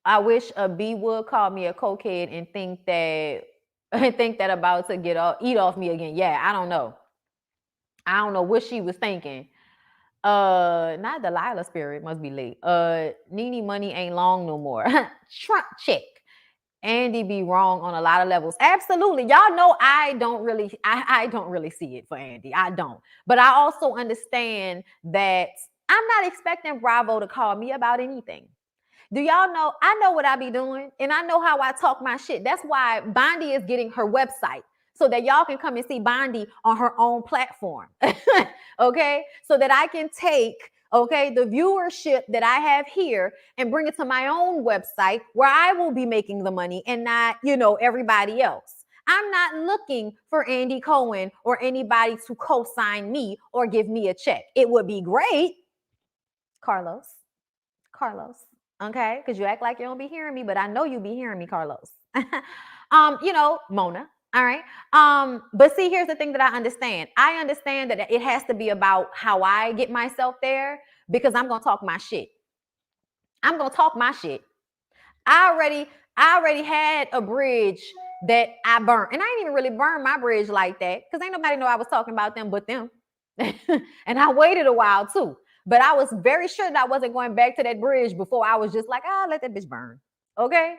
I wish a B would call me a cokehead and think that about to eat off me again. Yeah, I don't know. I don't know what she was thinking. Not Delilah spirit, must be late. Nene money ain't long no more. Trump check. Andy be wrong on a lot of levels. Absolutely. Y'all know I don't really see it for Andy. I don't. But I also understand that I'm not expecting Bravo to call me about anything. Do y'all know? I know what I be doing, and I know how I talk my shit. That's why Bondi is getting her website, so that y'all can come and see Bondi on her own platform. Okay? So that I can take the viewership that I have here and bring it to my own website where I will be making the money and not, everybody else. I'm not looking for Andy Cohen or anybody to co-sign me or give me a check. It would be great. Carlos. Okay, because you act like you don't be hearing me, but I know you be hearing me, Carlos. Mona. All right. But see, here's the thing that I understand. I understand that it has to be about how I get myself there because I'm gonna talk my shit. I'm gonna talk my shit. I already had a bridge that I burnt, and I didn't even really burn my bridge like that because ain't nobody know I was talking about them but them. And I waited a while too. But I was very sure that I wasn't going back to that bridge before I was just like, let that bitch burn. Okay.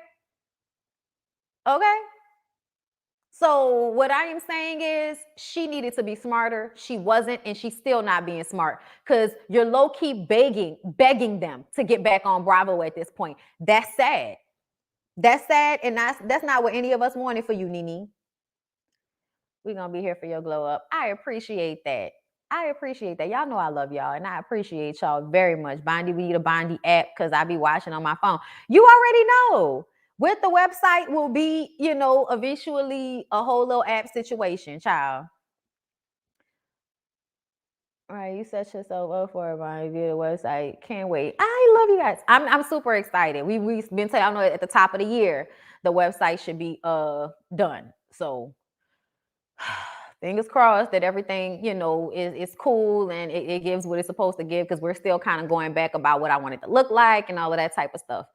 Okay. So what I am saying is she needed to be smarter. She wasn't, and she's still not being smart because you're low-key begging them to get back on Bravo at this point. That's sad. That's sad, and that's not what any of us wanted for you, Nene. We're gonna be here for your glow up. I appreciate that. I appreciate that. Y'all know I love y'all, and I appreciate y'all very much. Bondy, we need a Bondy app because I be watching on my phone. You already know. With the website will be, eventually a whole little app situation, child. All right, you set yourself up for it, Bonnie. View the website. Can't wait. I love you guys. I'm super excited. We've been telling, I know at the top of the year the website should be done. So fingers crossed that everything, is cool and it gives what it's supposed to give because we're still kind of going back about what I want it to look like and all of that type of stuff.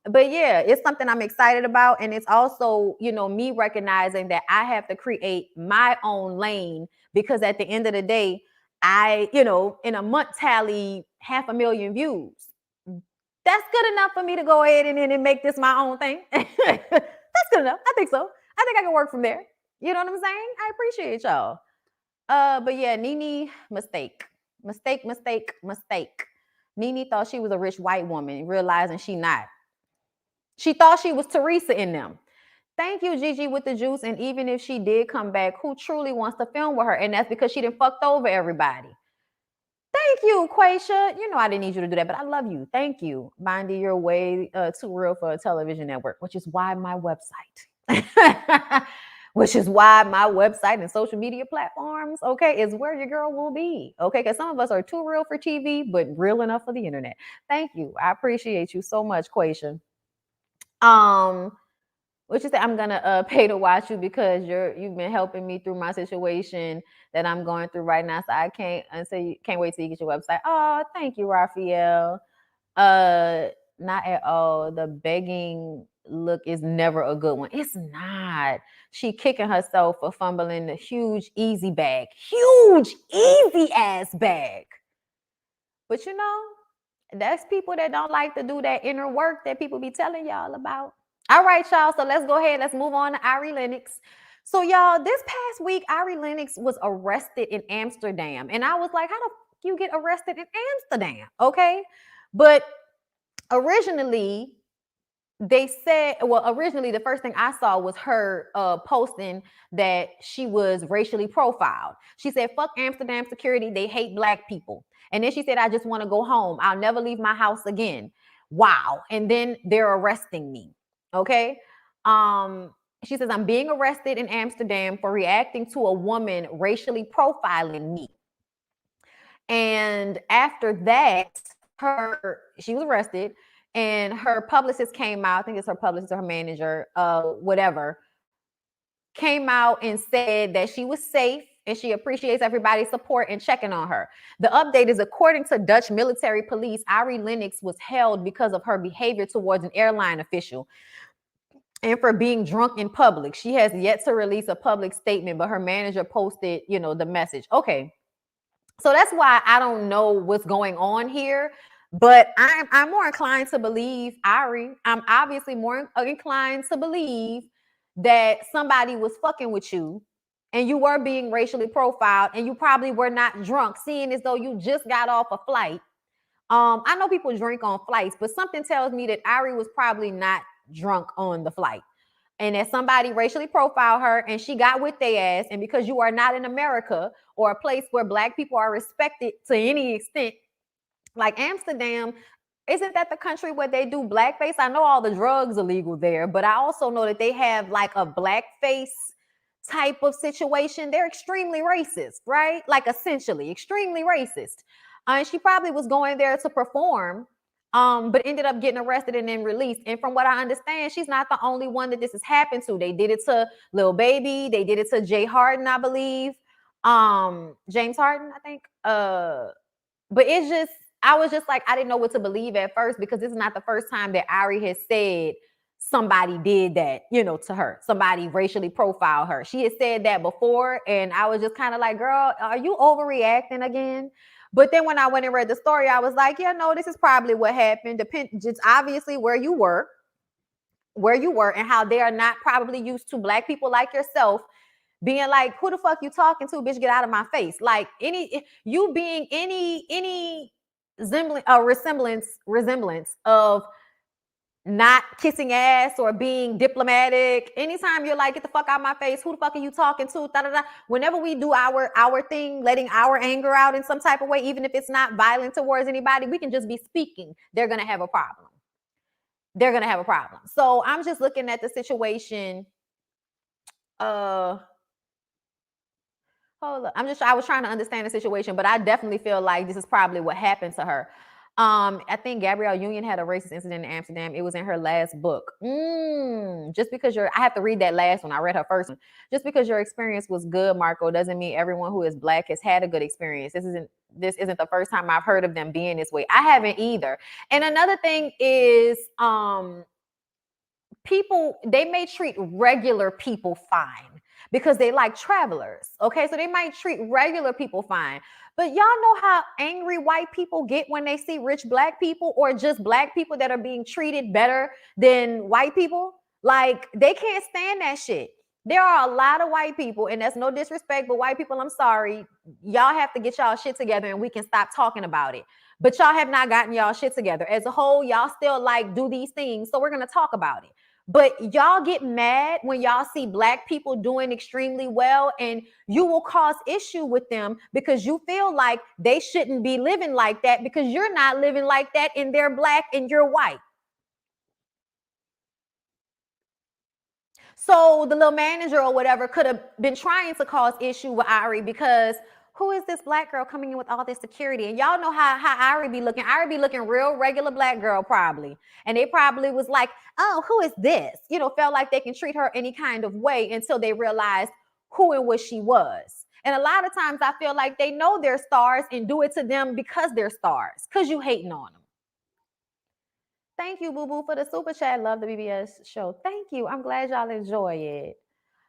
But yeah, it's something I'm excited about. And it's also, me recognizing that I have to create my own lane because at the end of the day, I, in a month tally 500,000 views. That's good enough for me to go ahead and make this my own thing. That's good enough. I think so. I think I can work from there. You know what I'm saying? I appreciate y'all. But yeah, Nene, mistake. Nene thought she was a rich white woman, realizing she not. She thought she was Teresa in them. Thank you, Gigi with the juice. And even if she did come back, who truly wants to film with her? And that's because she done fucked over everybody. Thank you, Quaisha. I didn't need you to do that, but I love you. Thank you. Bondy, you're way too real for a television network, which is why my website. Which is why my website and social media platforms, okay, is where your girl will be, okay? Because some of us are too real for TV, but real enough for the internet. Thank you. I appreciate you so much, Quaisha. What you say? I'm gonna pay to watch you because you've been helping me through my situation that I'm going through right now. So I can't wait till you get your website. Oh, thank you, Raphael. Not at all. The begging look is never a good one. It's not. She kicking herself for fumbling the huge easy bag. Huge easy ass bag. But that's people that don't like to do that inner work that people be telling y'all about. All right, y'all. So let's go ahead. Let's move on to Irie Linux. So y'all, this past week, Irie Linux was arrested in Amsterdam. And I was like, how the fuck you get arrested in Amsterdam? Okay. But originally, the first thing I saw was her posting that she was racially profiled. She said, fuck Amsterdam security. They hate Black people. And then she said, I just want to go home. I'll never leave my house again. Wow. And then they're arresting me. Okay. She says, I'm being arrested in Amsterdam for reacting to a woman racially profiling me. And after that, she was arrested. And her publicist came out, I think it's her publicist or her manager, whatever, came out and said that she was safe and she appreciates everybody's support and checking on her. The update is, according to Dutch military police, Irie Linux was held because of her behavior towards an airline official and for being drunk in public. She has yet to release a public statement, but her manager posted, the message. Okay. So that's why I don't know what's going on here. But I'm more inclined to believe Irie. I'm obviously more inclined to believe that somebody was fucking with you and you were being racially profiled and you probably were not drunk, seeing as though you just got off a flight. I know people drink on flights, but something tells me that Irie was probably not drunk on the flight. And that somebody racially profiled her and she got with their ass. And because you are not in America or a place where Black people are respected to any extent, like Amsterdam, isn't that the country where they do blackface? I know all the drugs are legal there, but I also know that they have like a blackface type of situation. They're extremely racist, right? Like essentially extremely racist. And she probably was going there to perform. but ended up getting arrested and then released. And from what I understand, she's not the only one that this has happened to. They did it to Lil Baby. They did it to Jay Harden, I believe. James Harden, I think. But it's just, I was just like, I didn't know what to believe at first, because this is not the first time that Irie has said somebody did that, you know, to her. Somebody racially profiled her. She had said that before, and I was just kind of like, girl, are you overreacting again? But then when I went and read the story, I was like, yeah, no, this is probably what happened. Just obviously where you were, and how they are not probably used to Black people like yourself being like, who the fuck you talking to, bitch? Get out of my face. Like you being any resemblance of not kissing ass or being diplomatic. Anytime you're like, get the fuck out of my face, who the fuck are you talking to? Da, da, da. Whenever we do our thing, letting our anger out in some type of way, even if it's not violent towards anybody, we can just be speaking. They're gonna have a problem. So I'm just looking at the situation. Hold up. I was trying to understand the situation, but I definitely feel like this is probably what happened to her. I think Gabrielle Union had a racist incident in Amsterdam. It was in her last book. Just because I have to read that last one. I read her first one. Just because your experience was good, Marco, doesn't mean everyone who is Black has had a good experience. This isn't the first time I've heard of them being this way. I haven't either. And another thing is, people, they may treat regular people fine because they like travelers. Okay, so they might treat regular people fine. But y'all know how angry white people get when they see rich Black people, or just Black people that are being treated better than white people. Like, they can't stand that shit. There are a lot of white people, and that's no disrespect, but white people, I'm sorry, y'all have to get y'all shit together and we can stop talking about it. But y'all have not gotten y'all shit together. As a whole, y'all still like do these things, so we're gonna talk about it. But y'all get mad when y'all see Black people doing extremely well, and you will cause issue with them because you feel like they shouldn't be living like that because you're not living like that and they're Black and you're white. So the little manager or whatever could have been trying to cause issue with Irie because who is this Black girl coming in with all this security? And y'all know how Irie be looking. Irie be looking real regular Black girl probably. And they probably was like, oh, who is this? You know, felt like they can treat her any kind of way until they realized who and what she was. And a lot of times I feel like they know they're stars and do it to them because they're stars, because you hating on them. Thank you, Boo Boo, for the super chat. Love the BBS show. Thank you. I'm glad y'all enjoy it.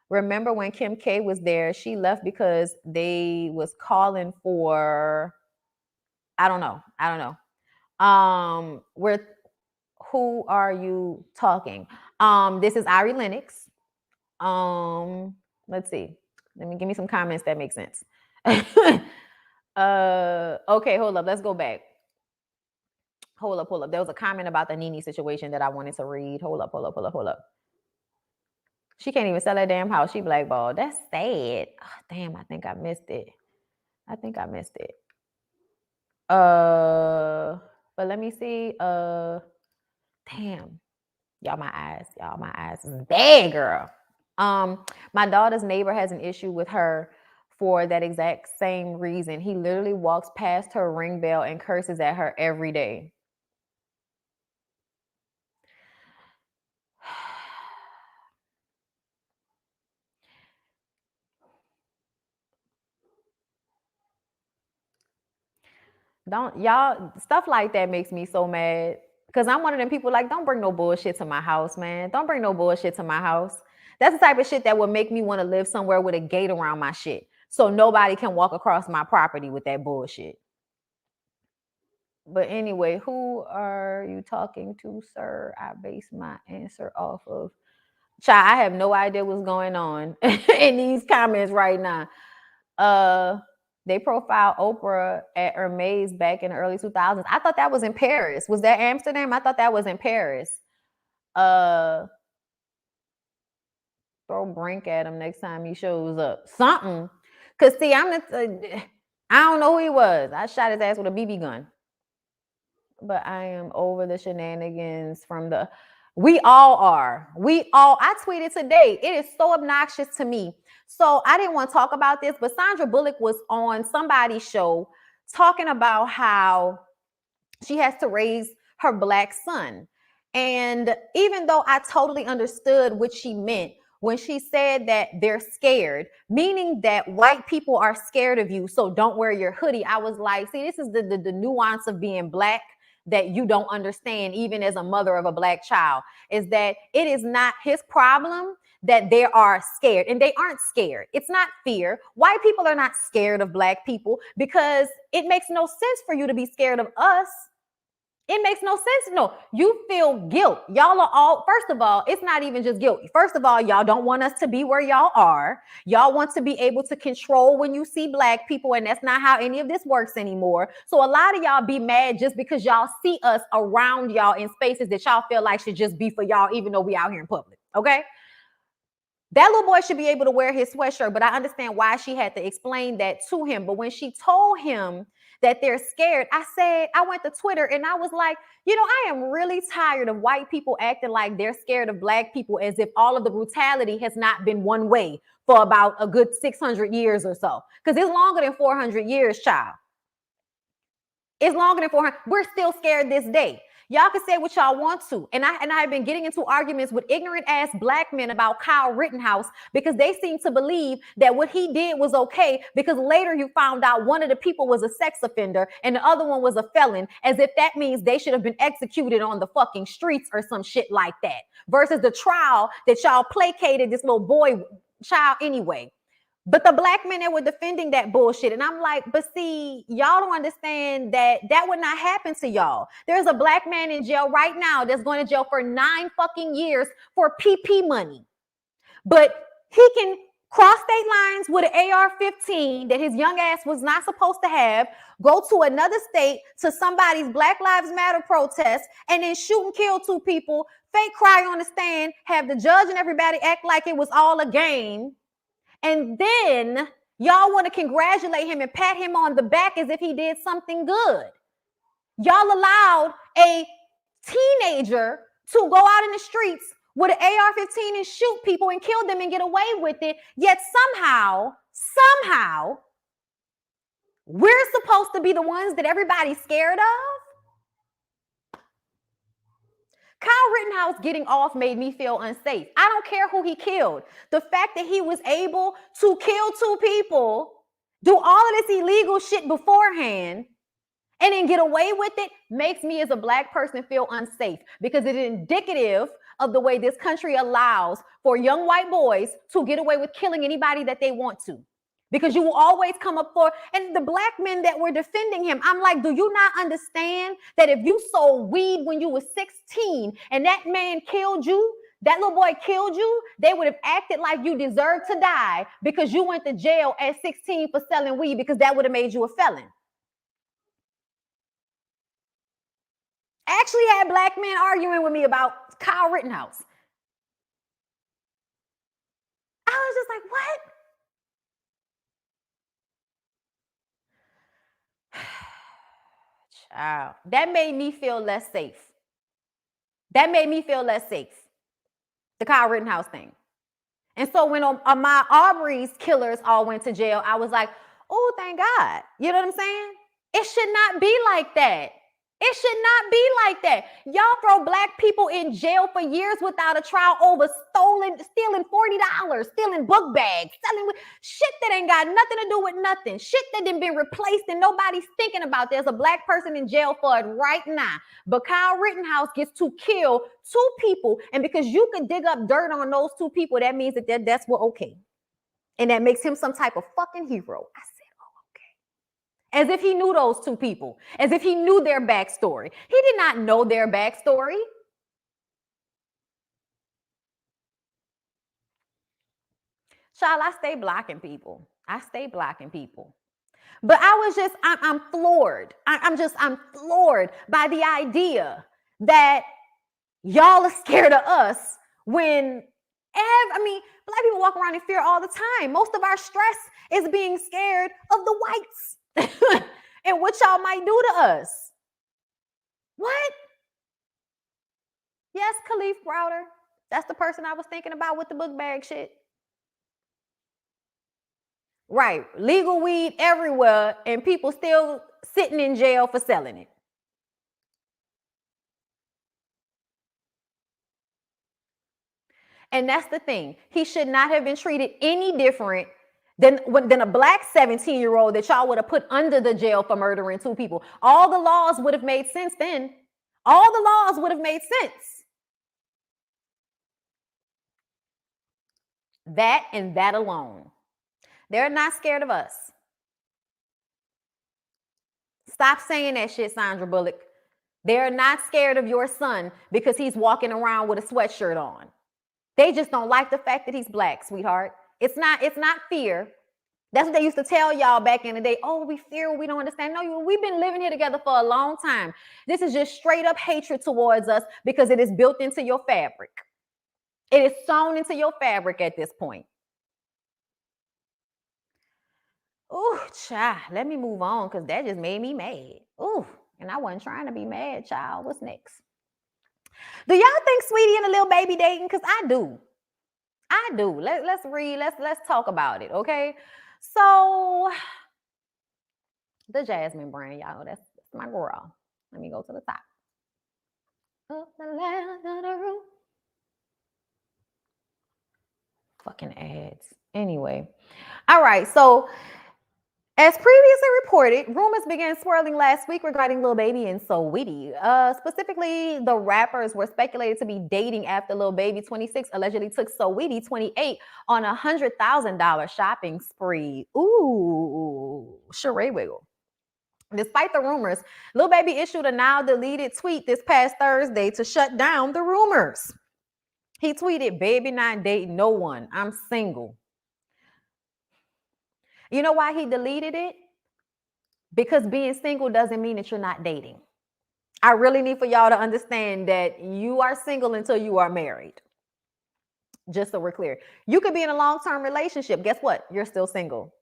Remember when Kim K was there, she left because they was calling for, I don't know. Who are you talking? This is Irie Linux. Let's see. Give me some comments that make sense. Okay, hold up. Let's go back. Hold up. There was a comment about the Nene situation that I wanted to read. Hold up. She can't even sell that damn house. She blackballed. That's sad. Oh, damn, I think I missed it. But let me see. Damn. Y'all, my eyes is bad, girl. My daughter's neighbor has an issue with her for that exact same reason. He literally walks past her ring bell and curses at her every day. Don't y'all, stuff like that makes me so mad because I'm one of them people like, don't bring no bullshit to my house, man. Don't bring no bullshit to my house. That's the type of shit that would make me want to live somewhere with a gate around my shit so nobody can walk across my property with that bullshit. But anyway, who are you talking to, sir? I base my answer off of. Child, I have no idea what's going on in these comments right now. They profiled Oprah at Hermes back in the early 2000s. I thought that was in Paris. Was that Amsterdam? I thought that was in Paris. Throw Brink at him next time he shows up. Something. Because, see, I don't know who he was. I shot his ass with a BB gun. But I am over the shenanigans from the... We all are. I tweeted today. It is so obnoxious to me. So I didn't want to talk about this, but Sandra Bullock was on somebody's show talking about how she has to raise her black son. And even though I totally understood what she meant when she said that they're scared, meaning that white people are scared of you, so don't wear your hoodie, I was like, see, this is the nuance of being black that you don't understand, even as a mother of a black child, is that it is not his problem that they are scared, and they aren't scared. It's not fear. White people are not scared of black people because it makes no sense for you to be scared of us. It makes no sense. No, you feel guilt. Y'all are all, first of all, it's not even just guilt. First of all, y'all don't want us to be where y'all are. Y'all want to be able to control when you see black people, and that's not how any of this works anymore. So a lot of y'all be mad just because y'all see us around y'all in spaces that y'all feel like should just be for y'all, even though we out here in public, okay? That little boy should be able to wear his sweatshirt, but I understand why she had to explain that to him. But when she told him that they're scared, I went to Twitter and I was like, you know, I am really tired of white people acting like they're scared of black people as if all of the brutality has not been one way for about a good 600 years or so. Because it's longer than 400 years, child. It's longer than 400. We're still scared this day. Y'all can say what y'all want to. And I have been getting into arguments with ignorant ass black men about Kyle Rittenhouse because they seem to believe that what he did was okay because later you found out one of the people was a sex offender and the other one was a felon, as if that means they should have been executed on the fucking streets or some shit like that, versus the trial that y'all placated this little boy child anyway. But the black men that were defending that bullshit. And I'm like, but see, y'all don't understand that that would not happen to y'all. There's a black man in jail right now that's going to jail for 9 fucking years for PP money. But he can cross state lines with an AR-15 that his young ass was not supposed to have, go to another state to somebody's Black Lives Matter protest, and then shoot and kill 2 people, fake cry on the stand, have the judge and everybody act like it was all a game. And then y'all want to congratulate him and pat him on the back as if he did something good. Y'all allowed a teenager to go out in the streets with an AR-15 and shoot people and kill them and get away with it. Yet somehow, we're supposed to be the ones that everybody's scared of. Kyle Rittenhouse getting off made me feel unsafe. I don't care who he killed. The fact that he was able to kill 2 people, do all of this illegal shit beforehand, and then get away with it makes me as a black person feel unsafe because it is indicative of the way this country allows for young white boys to get away with killing anybody that they want to. Because you will always come up for, and the black men that were defending him, I'm like, do you not understand that if you sold weed when you were 16 and that man killed you, that little boy killed you, they would have acted like you deserved to die because you went to jail at 16 for selling weed because that would have made you a felon. I actually had black men arguing with me about Kyle Rittenhouse. I was just like, what? Child, that made me feel less safe. That made me feel less safe. The Kyle Rittenhouse thing. And so when my Aubrey's killers all went to jail, I was like, oh, thank God. You know what I'm saying? It should not be like that. It should not be like that. Y'all throw black people in jail for years without a trial over stealing $40, stealing book bags, selling shit that ain't got nothing to do with nothing. Shit that done been replaced and nobody's thinking about. There's a black person in jail for it right now. But Kyle Rittenhouse gets to kill 2 people. And because you could dig up dirt on those 2 people, that means that that's what okay. And that makes him some type of fucking hero. I said, as if he knew those 2 people, as if he knew their backstory. He did not know their backstory. Child, I stay blocking people. But I'm floored. I'm floored by the idea that y'all are scared of us when, black people walk around in fear all the time. Most of our stress is being scared of the whites. And what y'all might do to us. What? Yes, Khalif Browder. That's the person I was thinking about with the book bag shit. Right. Legal weed everywhere and people still sitting in jail for selling it. And that's the thing. He should not have been treated any different than a black 17-year-old that y'all would have put under the jail for murdering 2 people. All the laws would have made sense then. All the laws would have made sense. That and that alone. They're not scared of us. Stop saying that shit, Sandra Bullock. They're not scared of your son because he's walking around with a sweatshirt on. They just don't like the fact that he's black, sweetheart. It's not fear. That's what they used to tell y'all back in the day. Oh, we fear, we don't understand. No, we've been living here together for a long time. This is just straight up hatred towards us because it is built into your fabric. It is sewn into your fabric at this point. Ooh, child, let me move on because that just made me mad. Ooh, and I wasn't trying to be mad, child. What's next? Do y'all think Saweetie and the little baby dating? Because I do. I do. Let's read. Let's talk about it, okay? So, the Jasmine brand, y'all. That's my girl. Let me go to the top. Up the ladder of the roof. Fucking ads. Anyway. All right, so as previously reported, rumors began swirling last week regarding Lil Baby and Saweetie. Specifically, the rappers were speculated to be dating after Lil Baby, 26, allegedly took Saweetie, 28, on a $100,000 shopping spree. Ooh, charade wiggle. Despite the rumors, Lil Baby issued a now deleted tweet this past Thursday to shut down the rumors. He tweeted, "Baby not dating no one. I'm single." You know why he deleted it? Because being single doesn't mean that you're not dating. I really need for y'all to understand that you are single until you are married. Just so we're clear. You could be in a long-term relationship. Guess what? You're still single.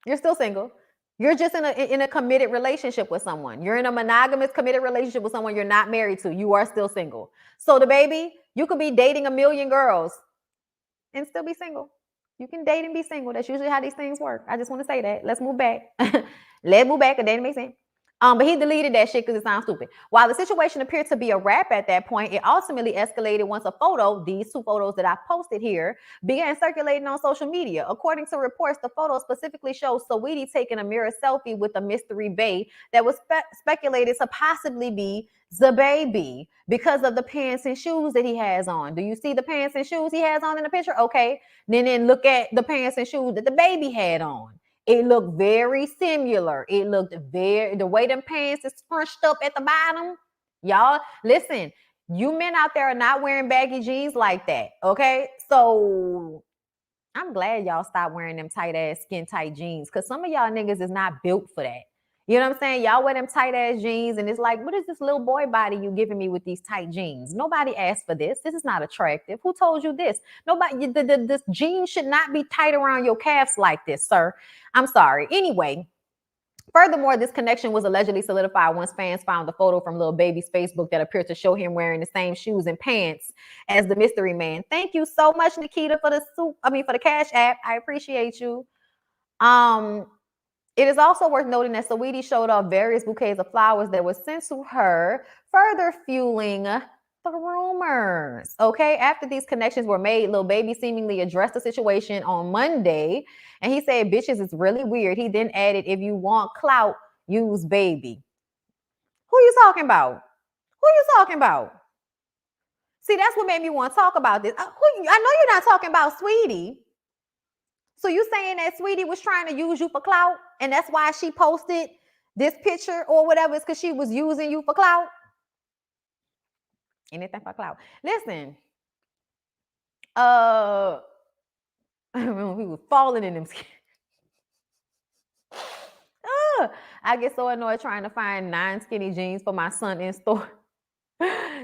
You're still single. You're just in a committed relationship with someone. You're in a monogamous committed relationship with someone you're not married to. You are still single. So the baby, you could be dating a million girls and still be single. You can date and be single. That's usually how these things work. I just want to say that. Let's move back. Let's move back. It didn't make sense. But he deleted that shit because it sounds stupid. While the situation appeared to be a wrap at that point, it ultimately escalated once a photo, these 2 photos that I posted here, began circulating on social media. According to reports, the photo specifically shows Saweetie taking a mirror selfie with a mystery bae that was speculated to possibly be the baby because of the pants and shoes that he has on. Do you see the pants and shoes he has on in the picture? Okay. Then look at the pants and shoes that the baby had on. It looked very similar. It looked the way them pants is scrunched up at the bottom. Y'all, listen, you men out there are not wearing baggy jeans like that, okay? So I'm glad y'all stopped wearing them tight-ass, skin-tight jeans because some of y'all niggas is not built for that. You know what I'm saying? Y'all wear them tight-ass jeans and it's like, what is this little boy body you giving me with these tight jeans? Nobody asked for this. This is not attractive. Who told you this? Nobody, this jeans should not be tight around your calves like this, sir. I'm sorry. Anyway, furthermore, this connection was allegedly solidified once fans found the photo from Lil Baby's Facebook that appeared to show him wearing the same shoes and pants as the mystery man. Thank you so much, Nikita, for the Cash App. I appreciate you. It is also worth noting that Saweetie showed off various bouquets of flowers that were sent to her, further fueling the rumors. Okay, after these connections were made, Lil Baby seemingly addressed the situation on Monday, and he said, "Bitches, it's really weird." He then added, "If you want clout, use baby." Who you talking about? Who you talking about? See, that's what made me want to talk about this. I know you're not talking about Saweetie. So you saying that Saweetie was trying to use you for clout, and that's why she posted this picture or whatever? It's because she was using you for clout? Anything for clout. Listen, I remember we were falling in them. I get so annoyed trying to find 9 skinny jeans for my son in store.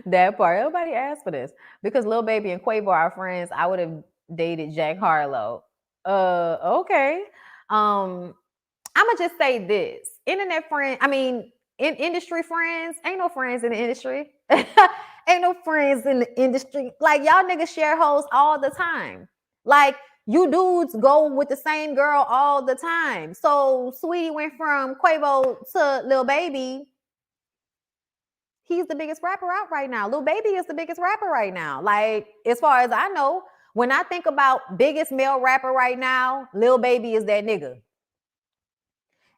That part. Everybody asked for this. Because Lil Baby and Quavo are friends, I would have dated Jack Harlow. Okay. I'ma just say this. Internet friends, in industry friends, ain't no friends in the industry. Ain't no friends in the industry. Like, y'all niggas share hoes all the time. Like, you dudes go with the same girl all the time. So Saweetie went from Quavo to Lil Baby. He's the biggest rapper out right now. Lil Baby is the biggest rapper right now. Like, as far as I know, when I think about biggest male rapper right now, Lil Baby is that nigga.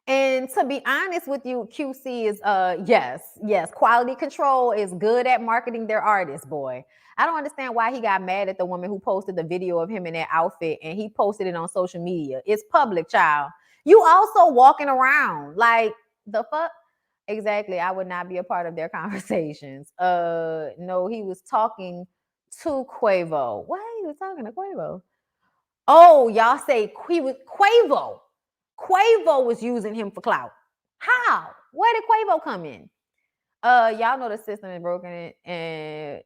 And to be honest with you, QC is yes, quality control is good at marketing their artists, boy. I don't understand why he got mad at the woman who posted the video of him in that outfit and he posted it on social media. It's public, child. You also walking around like the fuck? Exactly. I would not be a part of their conversations. No, he was talking to Quavo. Why he was talking to Quavo? Oh, y'all say he was Quavo. Quavo was using him for clout. How? Where did Quavo come in? Y'all know the system is broken and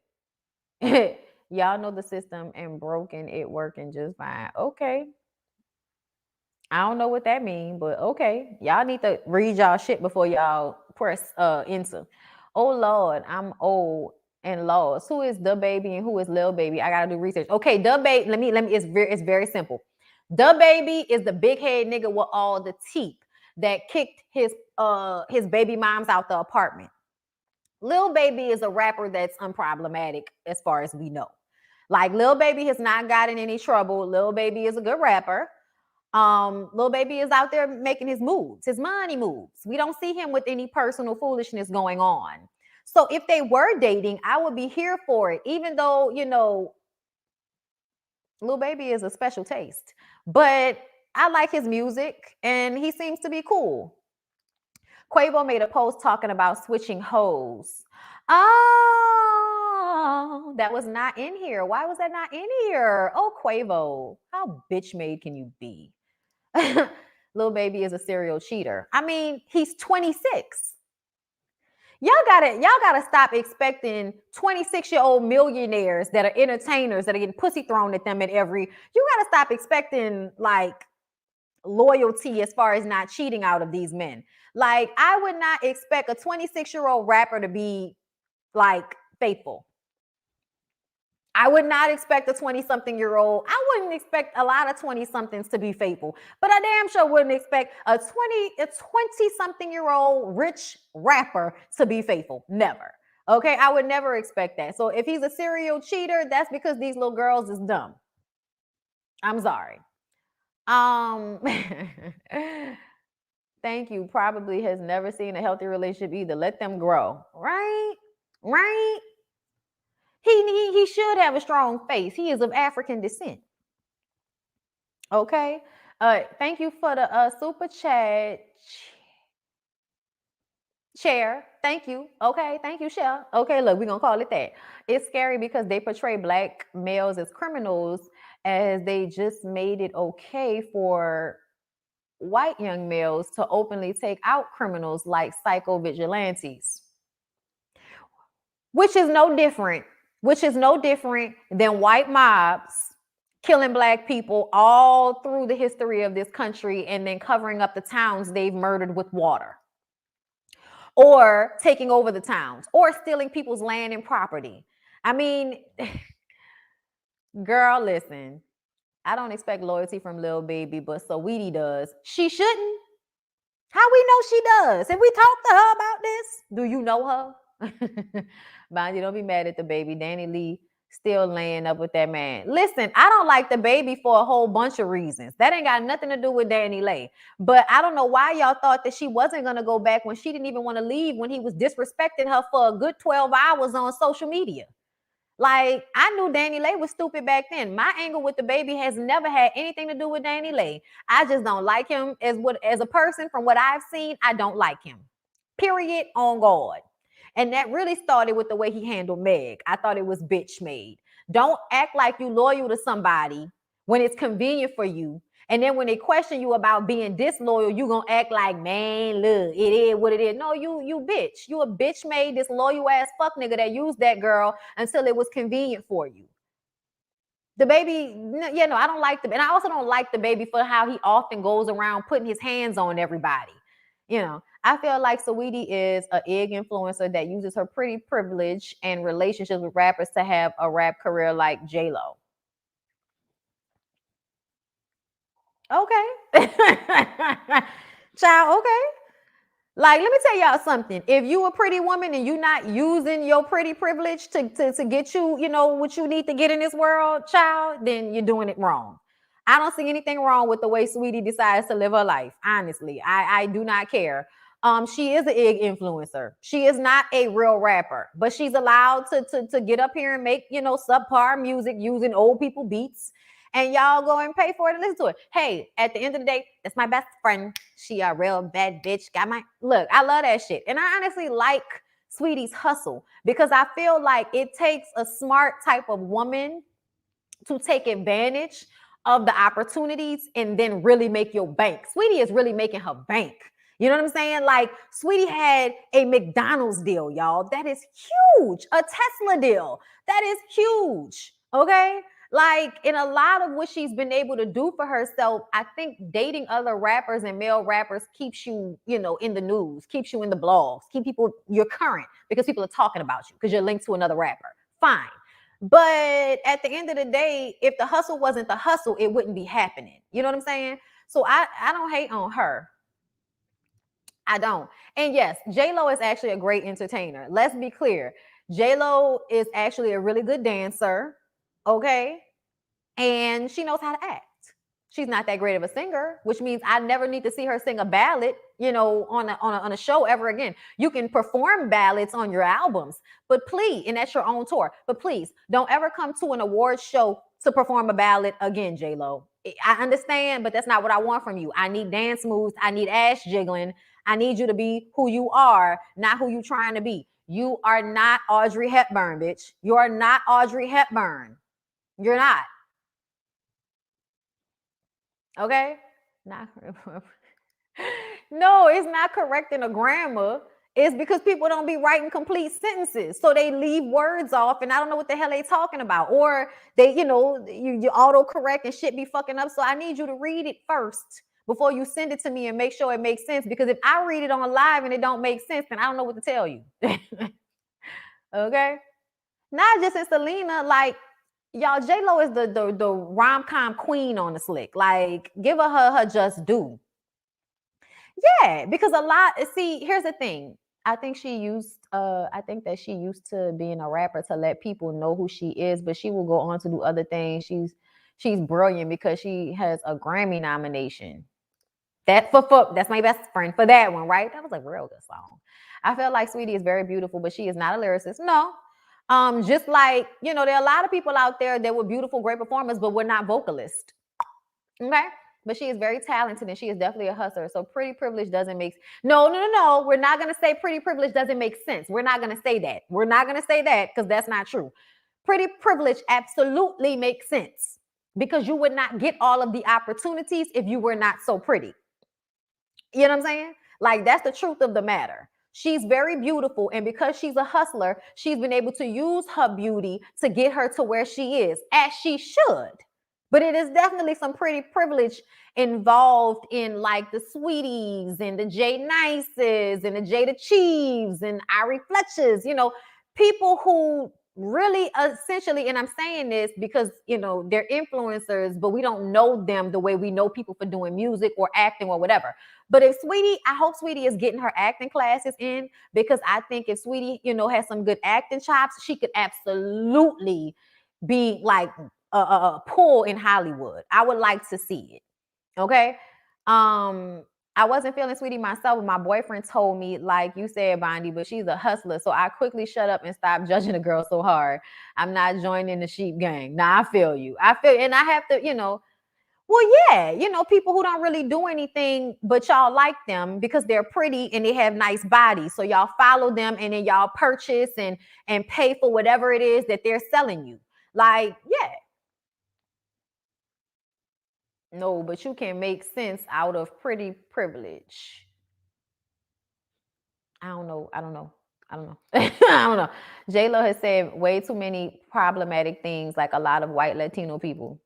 y'all know the system and broken it working just fine. Okay. I don't know what that means, but okay. Y'all need to read y'all shit before y'all press enter. Oh Lord, I'm old and lost. Who is the baby and who is Lil Baby? I gotta do research. Okay, the baby. Let me. It's very simple. The baby is the big head nigga with all the teeth that kicked his baby moms out the apartment. Lil Baby is a rapper that's unproblematic as far as we know. Like Lil Baby has not gotten any trouble. Lil Baby is a good rapper. Lil Baby is out there making his moves, his money moves. We don't see him with any personal foolishness going on. So if they were dating, I would be here for it, even though, you know, Lil Baby is a special taste. But I like his music and he seems to be cool. Quavo made a post talking about switching hoes. Oh, that was not in here. Why was that not in here? Oh, Quavo, how bitch made can you be? Lil Baby is a serial cheater. I mean, he's 26. Y'all gotta stop expecting 26-year-old millionaires that are entertainers that are getting pussy thrown at them at every. You gotta stop expecting like loyalty as far as not cheating out of these men. Like, I would not expect a 26-year-old rapper to be like faithful. I would not expect a 20-something-year-old. I wouldn't expect a lot of 20-somethings to be faithful, but I damn sure wouldn't expect a 20-something-year-old rich rapper to be faithful. Never. Okay, I would never expect that. So if he's a serial cheater, that's because these little girls is dumb. I'm sorry. Thank you. Probably has never seen a healthy relationship either. Let them grow. Right? Right? He should have a strong face. He is of African descent. Okay. Thank you for the super chat. Chair. Thank you. Okay. Thank you, Cher. Okay, look, we're gonna call it that. It's scary because they portray black males as criminals as they just made it okay for white young males to openly take out criminals like psycho vigilantes. Which is no different than white mobs killing black people all through the history of this country and then covering up the towns they've murdered with water, or taking over the towns, or stealing people's land and property. I mean, girl, listen, I don't expect loyalty from Lil Baby, but Saweetie does. She shouldn't. How we know she does? Have we talked to her about this? Do you know her? Bondy, don't be mad at the baby. Danny Lee still laying up with that man. Listen, I don't like the baby for a whole bunch of reasons. That ain't got nothing to do with Danny Lay. But I don't know why y'all thought that she wasn't going to go back when she didn't even want to leave, when he was disrespecting her for a good 12 hours on social media. Like, I knew Danny Lay was stupid back then. My angle with the baby has never had anything to do with Danny Lay. I just don't like him as a person. From what I've seen, I don't like him. Period, on God. And that really started with the way he handled Meg. I thought it was bitch made. Don't act like you loyal to somebody when it's convenient for you. And then when they question you about being disloyal, you gonna act like, man, look, it is what it is. No, you bitch. You a bitch made disloyal ass fuck nigga that used that girl until it was convenient for you. The baby, you know, I don't like the, and I also don't like the baby for how he often goes around putting his hands on everybody. You know, I feel like Saweetie is an egg influencer that uses her pretty privilege and relationships with rappers to have a rap career like J-Lo. Okay. Child, okay. Like, let me tell y'all something. If you a pretty woman and you not using your pretty privilege to get you, you know, what you need to get in this world, child, then you're doing it wrong. I don't see anything wrong with the way Saweetie decides to live her life. Honestly, I do not care. She is an egg influencer. She is not a real rapper, but she's allowed to get up here and make, you know, subpar music using old people beats. And y'all go and pay for it and listen to it. Hey, at the end of the day, that's my best friend. She a real bad bitch. Got my look. I love that shit, and I honestly like Saweetie's hustle because I feel like it takes a smart type of woman to take advantage of the opportunities and then really make your bank. Saweetie is really making her bank. You know what I'm saying? Like, Saweetie had a McDonald's deal, y'all. That is huge. A Tesla deal. That is huge. Okay? Like, in a lot of what she's been able to do for herself, I think dating other rappers and male rappers keeps you, you know, in the news, keeps you in the blogs, keep people, you're current because people are talking about you because you're linked to another rapper. Fine. But at the end of the day, if the hustle wasn't the hustle, it wouldn't be happening. You know what I'm saying? So I don't hate on her. I don't. And yes, J-Lo is actually a great entertainer. Let's be clear. J-Lo is actually a really good dancer. Okay. And she knows how to act. She's not that great of a singer, which means I never need to see her sing a ballad, you know, on a show ever again. You can perform ballads on your albums, but please, and that's your own tour, but please don't ever come to an award show to perform a ballad again, J-Lo. I understand, but that's not what I want from you. I need dance moves. I need ass jiggling. I need you to be who you are, not who you trying to be. You are not Audrey Hepburn, bitch. You are not Audrey Hepburn. You're not. Okay? Not no, it's not correcting a grammar. It's because people don't be writing complete sentences. So they leave words off and I don't know what the hell they talking about. Or they, you know, you autocorrect and shit be fucking up. So I need you to read it first before you send it to me and make sure it makes sense. Because if I read it on live and it don't make sense, then I don't know what to tell you. Okay? Not just in Selena, like, y'all, J-Lo is the rom-com queen on the slick. Like, give her just due. Yeah, because a lot, see, here's the thing. I think that she used to being a rapper to let people know who she is, but she will go on to do other things. She's brilliant because she has a Grammy nomination. That's my best friend for that one, right? That was a real good song. I feel like Saweetie is very beautiful, but she is not a lyricist. No. Just like, you know, there are a lot of people out there that were beautiful, great performers, but were not vocalists. Okay? But she is very talented and she is definitely a hustler. So pretty privilege doesn't make no. We're not gonna say pretty privilege doesn't make sense. We're not gonna say that. We're not gonna say that because that's not true. Pretty privilege absolutely makes sense because you would not get all of the opportunities if you were not so pretty. You know what I'm saying? Like, that's the truth of the matter. She's very beautiful, and because she's a hustler, she's been able to use her beauty to get her to where she is, as she should. But it is definitely some pretty privilege involved in, like, the Saweeties and the Jay Nices and the Jada Cheeves and Irie Fletchers, you know, people who really essentially, and I'm saying this because, you know, they're influencers, but we don't know them the way we know people for doing music or acting or whatever. But if Saweetie, I hope Saweetie is getting her acting classes in, because I think if Saweetie, you know, has some good acting chops, she could absolutely be like a pull in Hollywood. I would like to see it. Okay. I wasn't feeling Saweetie myself, but my boyfriend told me, like you said, Bondi, but she's a hustler. So I quickly shut up and stopped judging the girl so hard. I'm not joining the sheep gang. Nah, I feel you. And I have to, you know, well, yeah, you know, people who don't really do anything, but y'all like them because they're pretty and they have nice bodies. So y'all follow them and then y'all purchase and pay for whatever it is that they're selling you. Like, yeah. No, but you can make sense out of pretty privilege. I don't know. I don't know. J-Lo has said way too many problematic things, like a lot of white Latino people.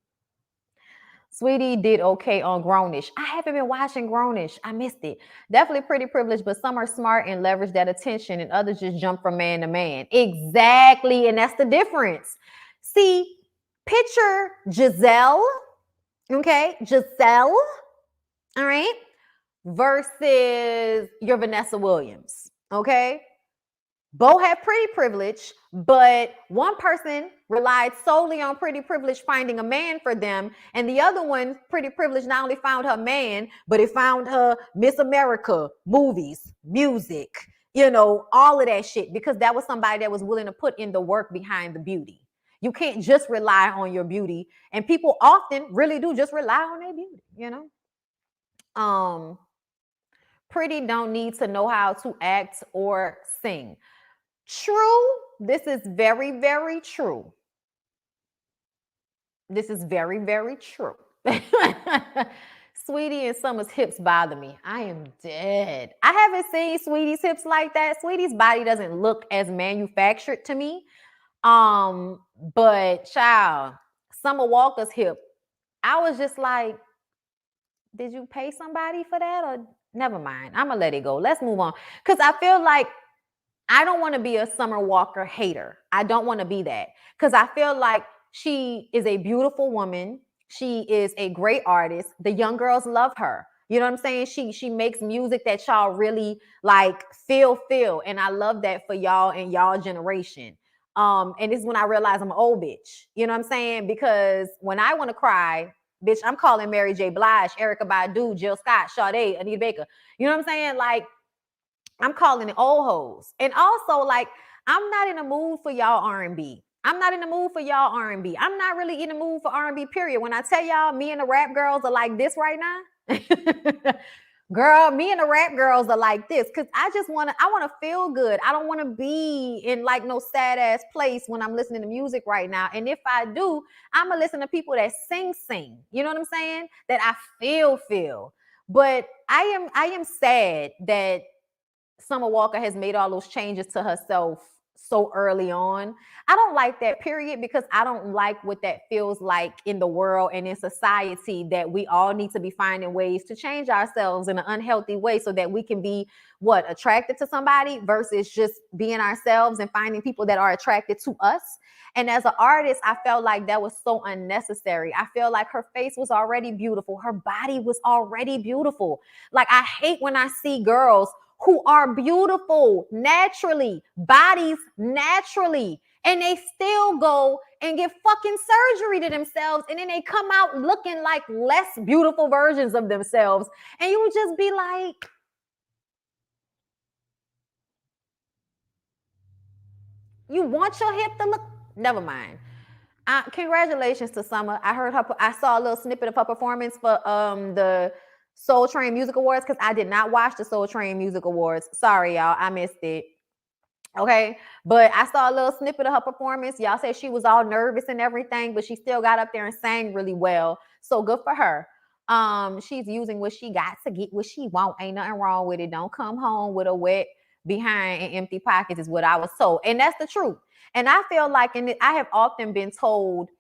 Saweetie did okay on Grownish. I haven't been watching Grownish. I missed it. Definitely pretty privileged, but some are smart and leverage that attention, and others just jump from man to man. Exactly, and that's the difference. See, picture Giselle. Okay, Giselle. All right. versus your Vanessa Williams, okay? Both have pretty privilege, but one person relied solely on pretty privilege finding a man for them, and the other one, pretty privilege, not only found her man, but it found her Miss America, movies, music, you know, all of that shit, because that was somebody that was willing to put in the work behind the beauty. You can't just rely on your beauty, and people often really do just rely on their beauty, you know? Pretty don't need to know how to act or sing. True. This is very, very true. This is very, very true. Saweetie and Summer's hips bother me. I am dead. I haven't seen Saweetie's hips like that. Saweetie's body doesn't look as manufactured to me. But child, Summer Walker's hip, I was just like, did you pay somebody for that? Or never mind. I'm gonna let it go. Let's move on. Because I feel like I don't want to be a Summer Walker hater. I don't want to be that, because I feel like she is a beautiful woman. She is a great artist. The young girls love her. You know what I'm saying? She makes music that y'all really like feel. And I love that for y'all and y'all generation. And this is when I realize I'm an old bitch. You know what I'm saying? Because when I want to cry, bitch, I'm calling Mary J. Blige, Erykah Badu, Jill Scott, Sade, Anita Baker. You know what I'm saying? Like, I'm calling it old hoes. And also, like, I'm not in the mood for y'all R&B. I'm not in the mood for y'all R&B. I'm not really in the mood for R&B, period. When I tell y'all, me and the rap girls are like this right now. Girl, me and the rap girls are like this, because I want to feel good. I don't want to be in like no sad ass place when I'm listening to music right now. And if I do, I'm going to listen to people that sing. You know what I'm saying? That I feel. But I am sad that Summer Walker has made all those changes to herself so early on. I don't like that, period, because I don't like what that feels like in the world and in society, that we all need to be finding ways to change ourselves in an unhealthy way so that we can be attracted to somebody versus just being ourselves and finding people that are attracted to us. And as an artist, I felt like that was so unnecessary. I feel like her face was already beautiful. Her body was already beautiful. Like, I hate when I see girls who are beautiful naturally, bodies naturally, and they still go and get fucking surgery to themselves, and then they come out looking like less beautiful versions of themselves. And you would just be like, you want your hip to look? Never mind. Congratulations to Summer. I saw a little snippet of her performance for the Soul Train Music Awards, because I did not watch the Soul Train Music Awards. Sorry, y'all. I missed it. Okay. But I saw a little snippet of her performance. Y'all said she was all nervous and everything, but she still got up there and sang really well. So good for her. She's using what she got to get what she want. Ain't nothing wrong with it. Don't come home with a wet behind and empty pockets is what I was told. And that's the truth. And I feel like, and I have often been told,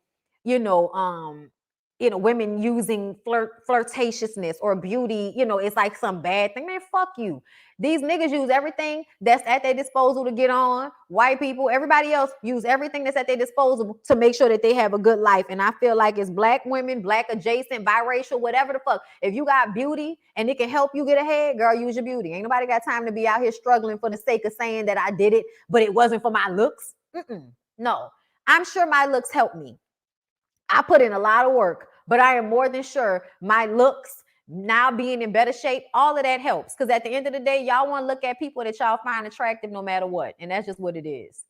women using flirtatiousness or beauty, it's like some bad thing. Man, fuck you. These niggas use everything that's at their disposal to get on. White people, everybody else use everything that's at their disposal to make sure that they have a good life. And I feel like it's black women, black adjacent, biracial, whatever the fuck. If you got beauty and it can help you get ahead, girl, use your beauty. Ain't nobody got time to be out here struggling for the sake of saying that I did it, but it wasn't for my looks. No, I'm sure my looks helped me. I put in a lot of work, but I am more than sure my looks, now being in better shape, all of that helps. Because at the end of the day, y'all want to look at people that y'all find attractive no matter what. And that's just what it is.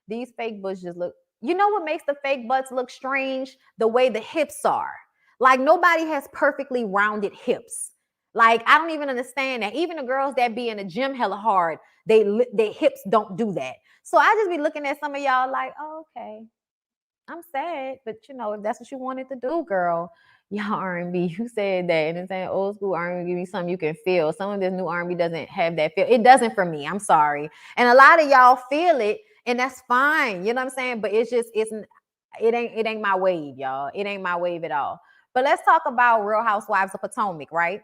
These fake butts just look, you know what makes the fake butts look strange? The way the hips are. Like, nobody has perfectly rounded hips. Like, I don't even understand that. Even the girls that be in the gym hella hard, their hips don't do that. So I just be looking at some of y'all like, oh, okay. I'm sad, but if that's what you wanted to do, girl, y'all R&B, you said that, and it's saying old school R&B, give me something you can feel. Some of this new R&B doesn't have that feel. It doesn't for me. I'm sorry, and a lot of y'all feel it, and that's fine. You know what I'm saying? But it ain't my wave, y'all. It ain't my wave at all. But let's talk about Real Housewives of Potomac, right?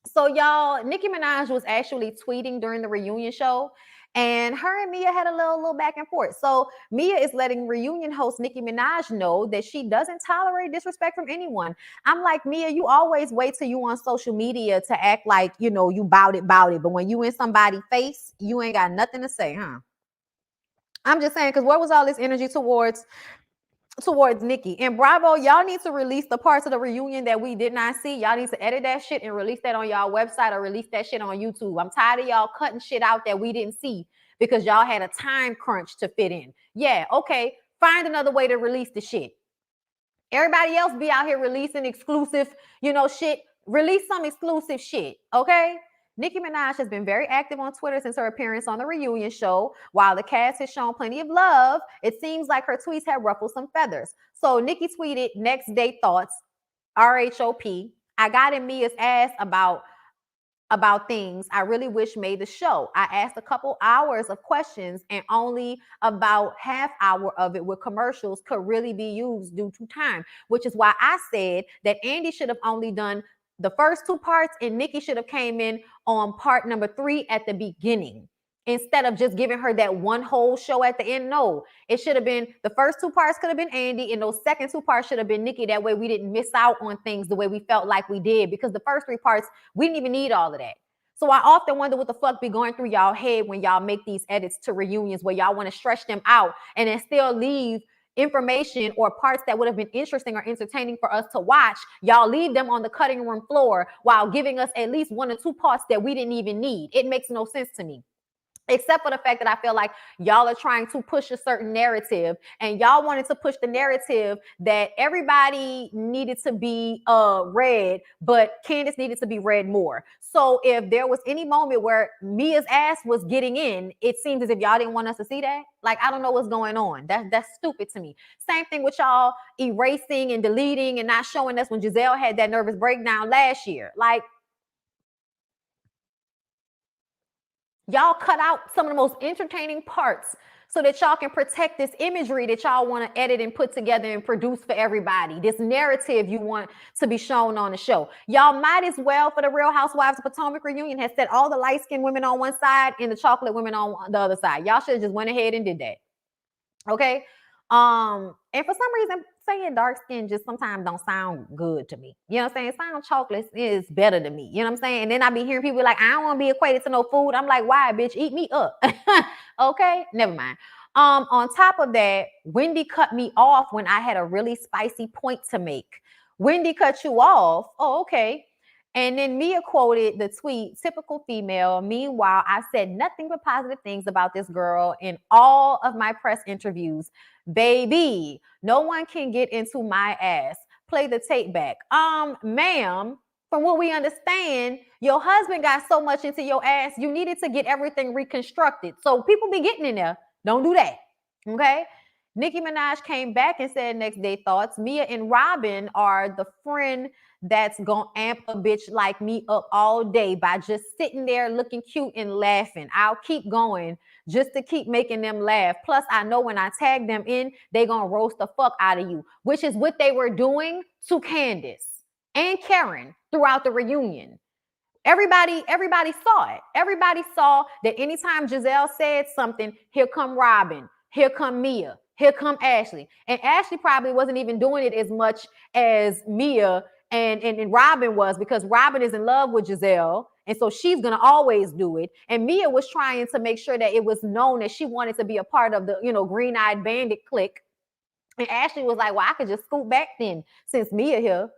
So y'all, Nicki Minaj was actually tweeting during the reunion show. And her and Mia had a little back and forth. So Mia is letting reunion host Nicki Minaj know that she doesn't tolerate disrespect from anyone. I'm like, Mia, you always wait till you on social media to act like, you know, you bout it. But when you in somebody's face, you ain't got nothing to say, huh? I'm just saying, because where was all this energy towards Nicki? And Bravo, y'all need to release the parts of the reunion that we did not see. Y'all need to edit that shit and release that on y'all website or release that shit on YouTube. I'm tired of y'all cutting shit out that we didn't see because y'all had a time crunch to fit in. Yeah, okay, find another way to release the shit. Everybody else be out here releasing exclusive, you know, shit. Release some exclusive shit, okay? Nicki Minaj has been very active on Twitter since her appearance on the reunion show. While the cast has shown plenty of love, it seems like her tweets have ruffled some feathers. So Nicki tweeted, next day thoughts, RHOP. I got in Mia's ass about things I really wish made the show. I asked a couple hours of questions and only about half hour of it with commercials could really be used due to time, which is why I said that Andy should have only done the first two parts and Nicki should have came in on part number 3 at the beginning instead of just giving her that one whole show at the end. No, it should have been the first two parts could have been Andy and those second two parts should have been Nicki. That way we didn't miss out on things the way we felt like we did, because the first 3 parts, we didn't even need all of that. So I often wonder what the fuck be going through y'all head when y'all make these edits to reunions where y'all want to stretch them out and then still leave information or parts that would have been interesting or entertaining for us to watch. Y'all leave them on the cutting room floor while giving us at least 1 or 2 parts that we didn't even need. It makes no sense to me. Except for the fact that I feel like y'all are trying to push a certain narrative and y'all wanted to push the narrative that everybody needed to be read, but Candace needed to be read more. So if there was any moment where Mia's ass was getting in, it seems as if y'all didn't want us to see that. Like, I don't know what's going on. That's stupid to me. Same thing with y'all erasing and deleting and not showing us when Giselle had that nervous breakdown last year. Like, y'all cut out some of the most entertaining parts so that y'all can protect this imagery that y'all want to edit and put together and produce for everybody. This narrative you want to be shown on the show. Y'all might as well, for the Real Housewives of Potomac reunion, have set all the light-skinned women on one side and the chocolate women on the other side. Y'all should have just went ahead and did that. Okay? And for some reason, saying dark skin just sometimes don't sound good to me. You know what I'm saying? Sound chocolate is better to me. You know what I'm saying? And then I be hearing people like, I don't want to be equated to no food. I'm like, why, bitch? Eat me up. Okay, never mind. On top of that, Wendy cut me off when I had a really spicy point to make. Wendy cut you off. Oh, okay. And then Mia quoted the tweet, typical female. Meanwhile, I said nothing but positive things about this girl in all of my press interviews. Baby, no one can get into my ass. Play the tape back. Ma'am, from what we understand, your husband got so much into your ass, you needed to get everything reconstructed. So people be getting in there. Don't do that. Okay? Nicki Minaj came back and said next day thoughts. Mia and Robin are the friend that's gonna amp a bitch like me up all day by just sitting there looking cute and laughing. I'll keep going just to keep making them laugh. Plus, I know when I tag them in, they gonna roast the fuck out of you, which is what they were doing to Candace and Karen throughout the reunion. Everybody saw it. Everybody saw that anytime Giselle said something, here come Robin, here come Mia, here come Ashley. And Ashley probably wasn't even doing it as much as Mia and Robin was, because Robin is in love with Giselle. And so she's going to always do it. And Mia was trying to make sure that it was known that she wanted to be a part of the, green-eyed bandit clique. And Ashley was like, well, I could just scoot back then since Mia here.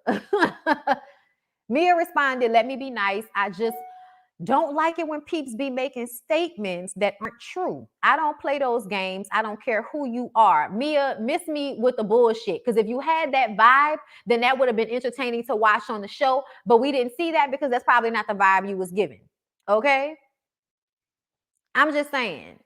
Mia responded, let me be nice. I just don't like it when peeps be making statements that aren't true. I don't play those games. I don't care who you are. Mia, miss me with the bullshit. Because if you had that vibe, then that would have been entertaining to watch on the show. But we didn't see that because that's probably not the vibe you was giving. Okay? I'm just saying.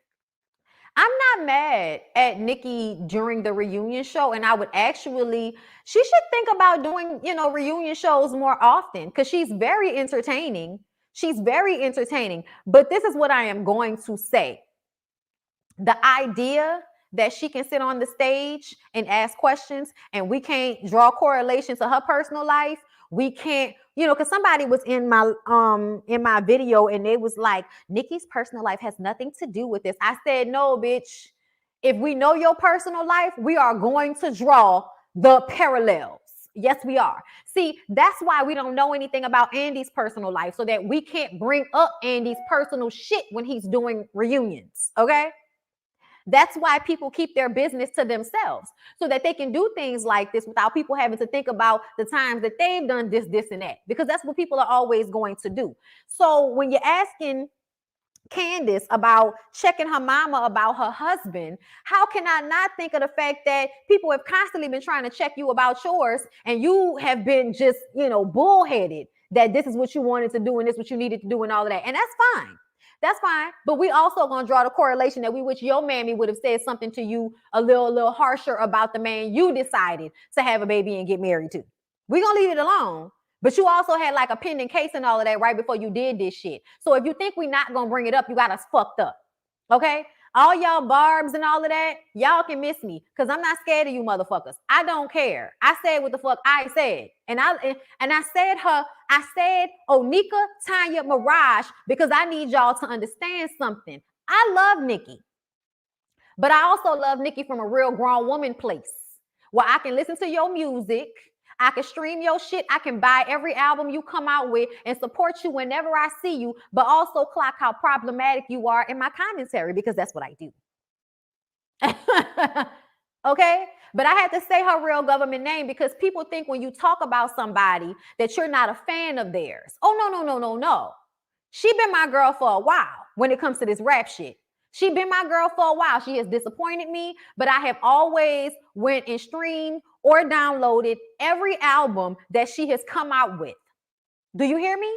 I'm not mad at Nicki during the reunion show, and I would actually, she should think about doing, reunion shows more often because she's very entertaining. She's very entertaining. But this is what I am going to say. The idea that she can sit on the stage and ask questions and we can't draw correlation to her personal life we can't, you know, because somebody was in my video and they was like, Nikki's personal life has nothing to do with this. I said, no, bitch. If we know your personal life, we are going to draw the parallels. Yes, we are. See, that's why we don't know anything about Andy's personal life, so that we can't bring up Andy's personal shit when he's doing reunions. Okay? That's why people keep their business to themselves, so that they can do things like this without people having to think about the times that they've done this, and that, because that's what people are always going to do. So when you're asking Candace about checking her mama about her husband, how can I not think of the fact that people have constantly been trying to check you about yours, and you have been just, you know, bullheaded that this is what you wanted to do and this is what you needed to do and all of that. And that's fine. That's fine. But we also gonna draw the correlation that we wish your mammy would have said something to you a little harsher about the man you decided to have a baby and get married to. We gonna leave it alone. But you also had like a pending case and all of that right before you did this shit. So if you think we're not going to bring it up, you got us fucked up. Okay? All y'all barbs and all of that, y'all can miss me, because I'm not scared of you motherfuckers. I don't care. I said what the fuck I said. And I said Onika, Tanya, Mirage, because I need y'all to understand something. I love Nikki. But I also love Nikki from a real grown woman place, where I can listen to your music, I can stream your shit, I can buy every album you come out with and support you whenever I see you, but also clock how problematic you are in my commentary, because that's what I do. Okay? But I had to say her real government name, because people think when you talk about somebody that you're not a fan of theirs. Oh, no. She been my girl for a while when it comes to this rap shit. She been my girl for a while. She has disappointed me, but I have always went and streamed or downloaded every album that she has come out with. Do you hear me?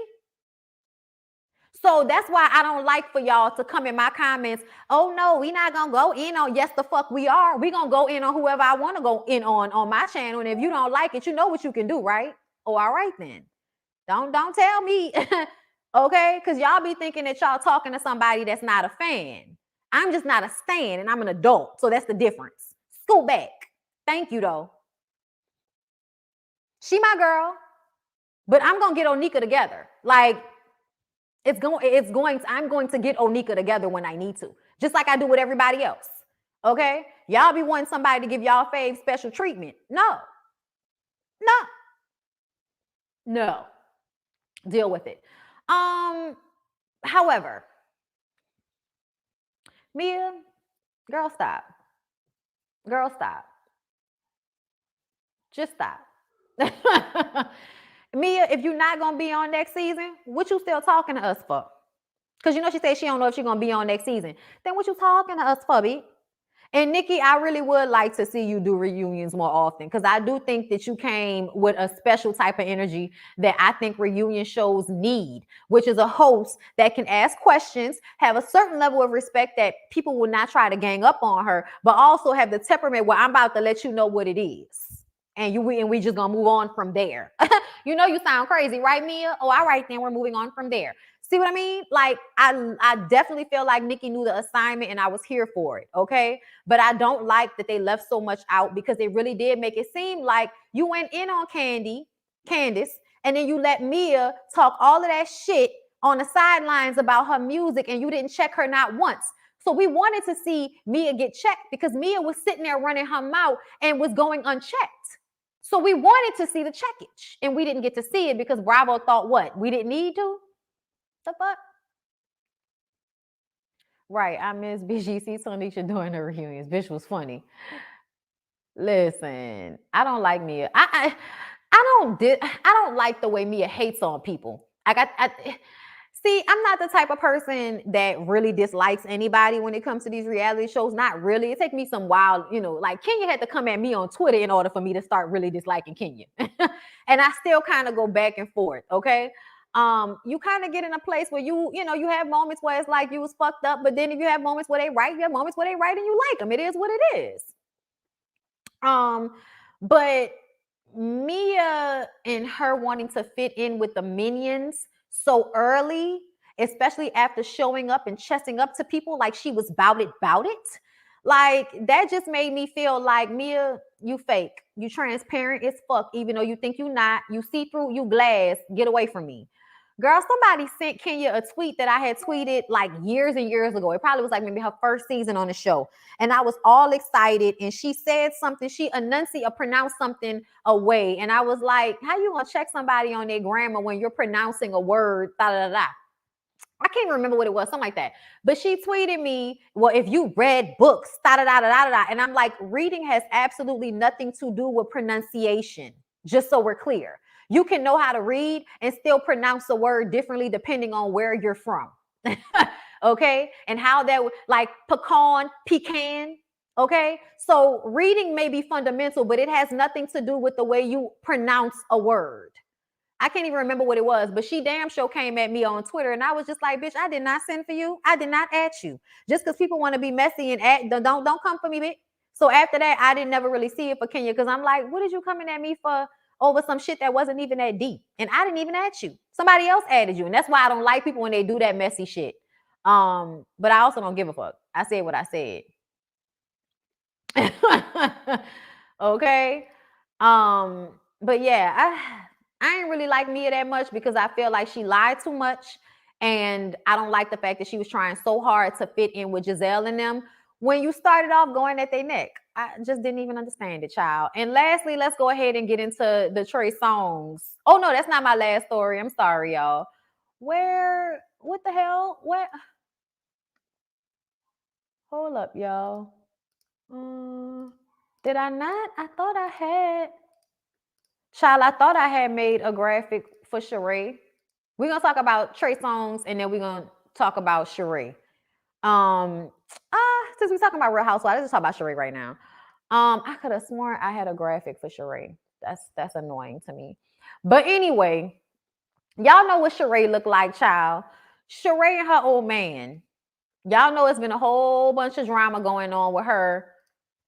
So that's why I don't like for y'all to come in my comments. Oh no, we not gonna go in on, yes the fuck we are. We gonna go in on whoever I want to go in on my channel. And if you don't like it, you know what you can do, right? Oh, all right then. Don't tell me. Okay? Because y'all be thinking that y'all talking to somebody that's not a fan. I'm just not a stan, and I'm an adult. So that's the difference. Scoot back. Thank you, though. She my girl, but I'm going to get Onika together. Like, I'm going to get Onika together when I need to, just like I do with everybody else. Okay? Y'all be wanting somebody to give y'all fave special treatment. No. Deal with it. However, Mia, girl, stop. Girl, stop. Just stop. Mia, if you're not going to be on next season, what you still talking to us for? Because you know she said she don't know if she's going to be on next season. Then what you talking to us for, B? And Nikki, I really would like to see you do reunions more often, because I do think that you came with a special type of energy that I think reunion shows need, which is a host that can ask questions, have a certain level of respect that people will not try to gang up on her, but also have the temperament where I'm about to let you know what it is. And we just gonna move on from there. You know you sound crazy, right, Mia? Oh, all right, then we're moving on from there. See what I mean? Like, I definitely feel like Nikki knew the assignment and I was here for it, okay? But I don't like that they left so much out, because they really did make it seem like you went in on Candace, and then you let Mia talk all of that shit on the sidelines about her music, and you didn't check her not once. So we wanted to see Mia get checked, because Mia was sitting there running her mouth and was going unchecked. So we wanted to see the checkage, and we didn't get to see it because Bravo thought what? We didn't need to? The fuck? Right, I miss BGC Sonisha doing her reunions. Bitch was funny. Listen, I don't like Mia. I don't like the way Mia hates on people. See, I'm not the type of person that really dislikes anybody when it comes to these reality shows. Not really. It takes me some wild, like Kenya had to come at me on Twitter in order for me to start really disliking Kenya. And I still kind of go back and forth, okay? You kind of get in a place where you have moments where it's like you was fucked up, but then if you have moments where they right, you have moments where they right and you like them. It is what it is. But Mia and her wanting to fit in with the minions so early, especially after showing up and chesting up to people like she was bout it. Like, that just made me feel like, Mia, you fake. You transparent as fuck, even though you think you not. You see through, you glass. Get away from me. Girl, somebody sent Kenya a tweet that I had tweeted like years and years ago. It probably was like maybe her first season on the show. And I was all excited. And she said something, she pronounced something away. And I was like, how you gonna check somebody on their grammar when you're pronouncing a word, da da da? I can't remember what it was, something like that. But she tweeted me, well, if you read books, da da da da da da. And I'm like, reading has absolutely nothing to do with pronunciation, just so we're clear. You can know how to read and still pronounce a word differently depending on where you're from. Okay? And how that, like pecan. Okay? So reading may be fundamental, but it has nothing to do with the way you pronounce a word. I can't even remember what it was, but she damn sure came at me on Twitter, and I was just like, bitch, I did not send for you. I did not at you. Just because people want to be messy and don't come for me, bitch. So after that, I didn't never really see it for Kenya, because I'm like, what is you coming at me for over some shit that wasn't even that deep? And I didn't even at you. Somebody else added you. And that's why I don't like people when they do that messy shit. But I also don't give a fuck. I said what I said. Okay. But yeah, I ain't really like Mia that much, because I feel like she lied too much. And I don't like the fact that she was trying so hard to fit in with Giselle and them when you started off going at their neck. I just didn't even understand it, child. And lastly, let's go ahead and get into the Trey Songz. Oh, no, that's not my last story. I'm sorry, y'all. What the hell? What? Hold up, y'all. Did I not? I thought I had. Child, I thought I had made a graphic for Sheree. We're going to talk about Trey Songz, and then we're going to talk about Sheree. Since we're talking about Real Housewives, let's just talk about Sheree right now. I could have sworn I had a graphic for Sheree. That's annoying to me. But anyway, y'all know what Sheree looked like, child. Sheree and her old man. Y'all know it's been a whole bunch of drama going on with her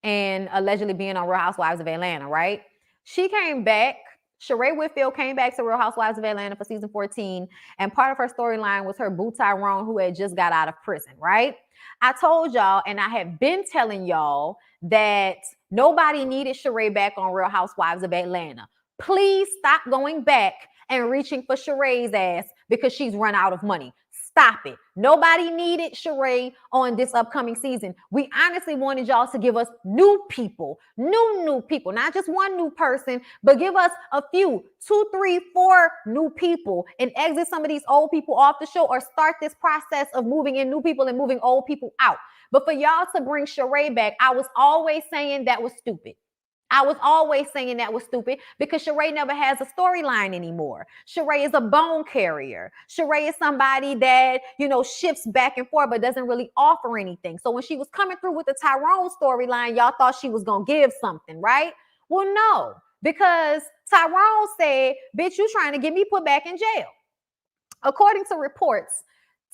and allegedly being on Real Housewives of Atlanta, right? She came back. Sheree Whitfield came back to Real Housewives of Atlanta for season 14. And part of her storyline was her boo Tyrone, who had just got out of prison, right? I told y'all, and I have been telling y'all, that nobody needed Sheree back on Real Housewives of Atlanta. Please stop going back and reaching for Sheree's ass because she's run out of money. Stop it. Nobody needed Sheree on this upcoming season. We honestly wanted y'all to give us new people, new people, not just one new person, but give us a few, 2, 3, 4 new people, and exit some of these old people off the show, or start this process of moving in new people and moving old people out. But for y'all to bring Sheree back, I was always saying that was stupid. I was always saying that was stupid, because Sheree never has a storyline anymore. Sheree is a bone carrier. Sheree is somebody that, shifts back and forth, but doesn't really offer anything. So when she was coming through with the Tyrone storyline, y'all thought she was going to give something, right? Well, no, because Tyrone said, bitch, you trying to get me put back in jail. According to reports,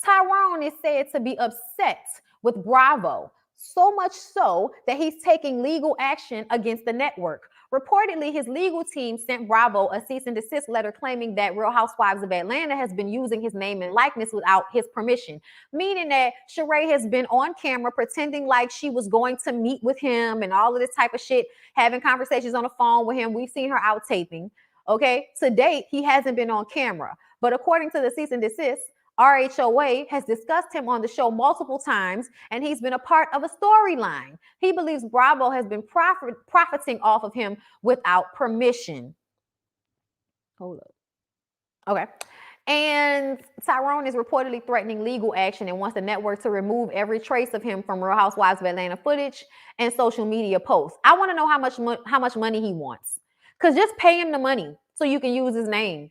Tyrone is said to be upset with Bravo, so much so that he's taking legal action against the network. Reportedly, his legal team sent Bravo a cease and desist letter claiming that Real Housewives of Atlanta has been using his name and likeness without his permission, meaning that Sheree has been on camera pretending like she was going to meet with him and all of this type of shit, having conversations on the phone with him. We've seen her out taping. Okay, to date, he hasn't been on camera. But according to the cease and desist, RHOA has discussed him on the show multiple times, and he's been a part of a storyline. He believes Bravo has been profiting off of him without permission. Hold up. Okay. And Tyrone is reportedly threatening legal action and wants the network to remove every trace of him from Real Housewives of Atlanta footage and social media posts. I want to know how much money he wants. Because just pay him the money so you can use his name.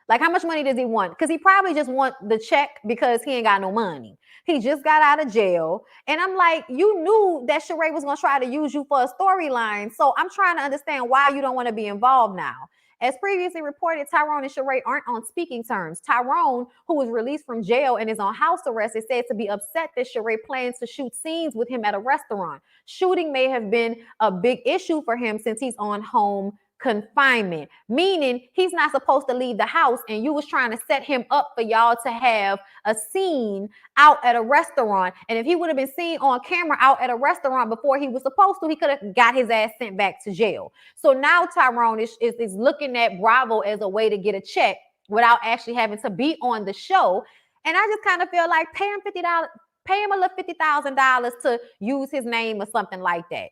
Like, how much money does he want? Because he probably just want the check because he ain't got no money. He just got out of jail. And I'm like, you knew that Sheree was going to try to use you for a storyline. So I'm trying to understand why you don't want to be involved now. As previously reported, Tyrone and Sheree aren't on speaking terms. Tyrone, who was released from jail and is on house arrest, is said to be upset that Sheree plans to shoot scenes with him at a restaurant. Shooting may have been a big issue for him since he's on home confinement, meaning he's not supposed to leave the house, and you was trying to set him up for y'all to have a scene out at a restaurant. And if he would have been seen on camera out at a restaurant before he was supposed to, he could have got his ass sent back to jail. So now Tamron is looking at Bravo as a way to get a check without actually having to be on the show. And I just kind of feel like pay him a little $50,000 to use his name or something like that,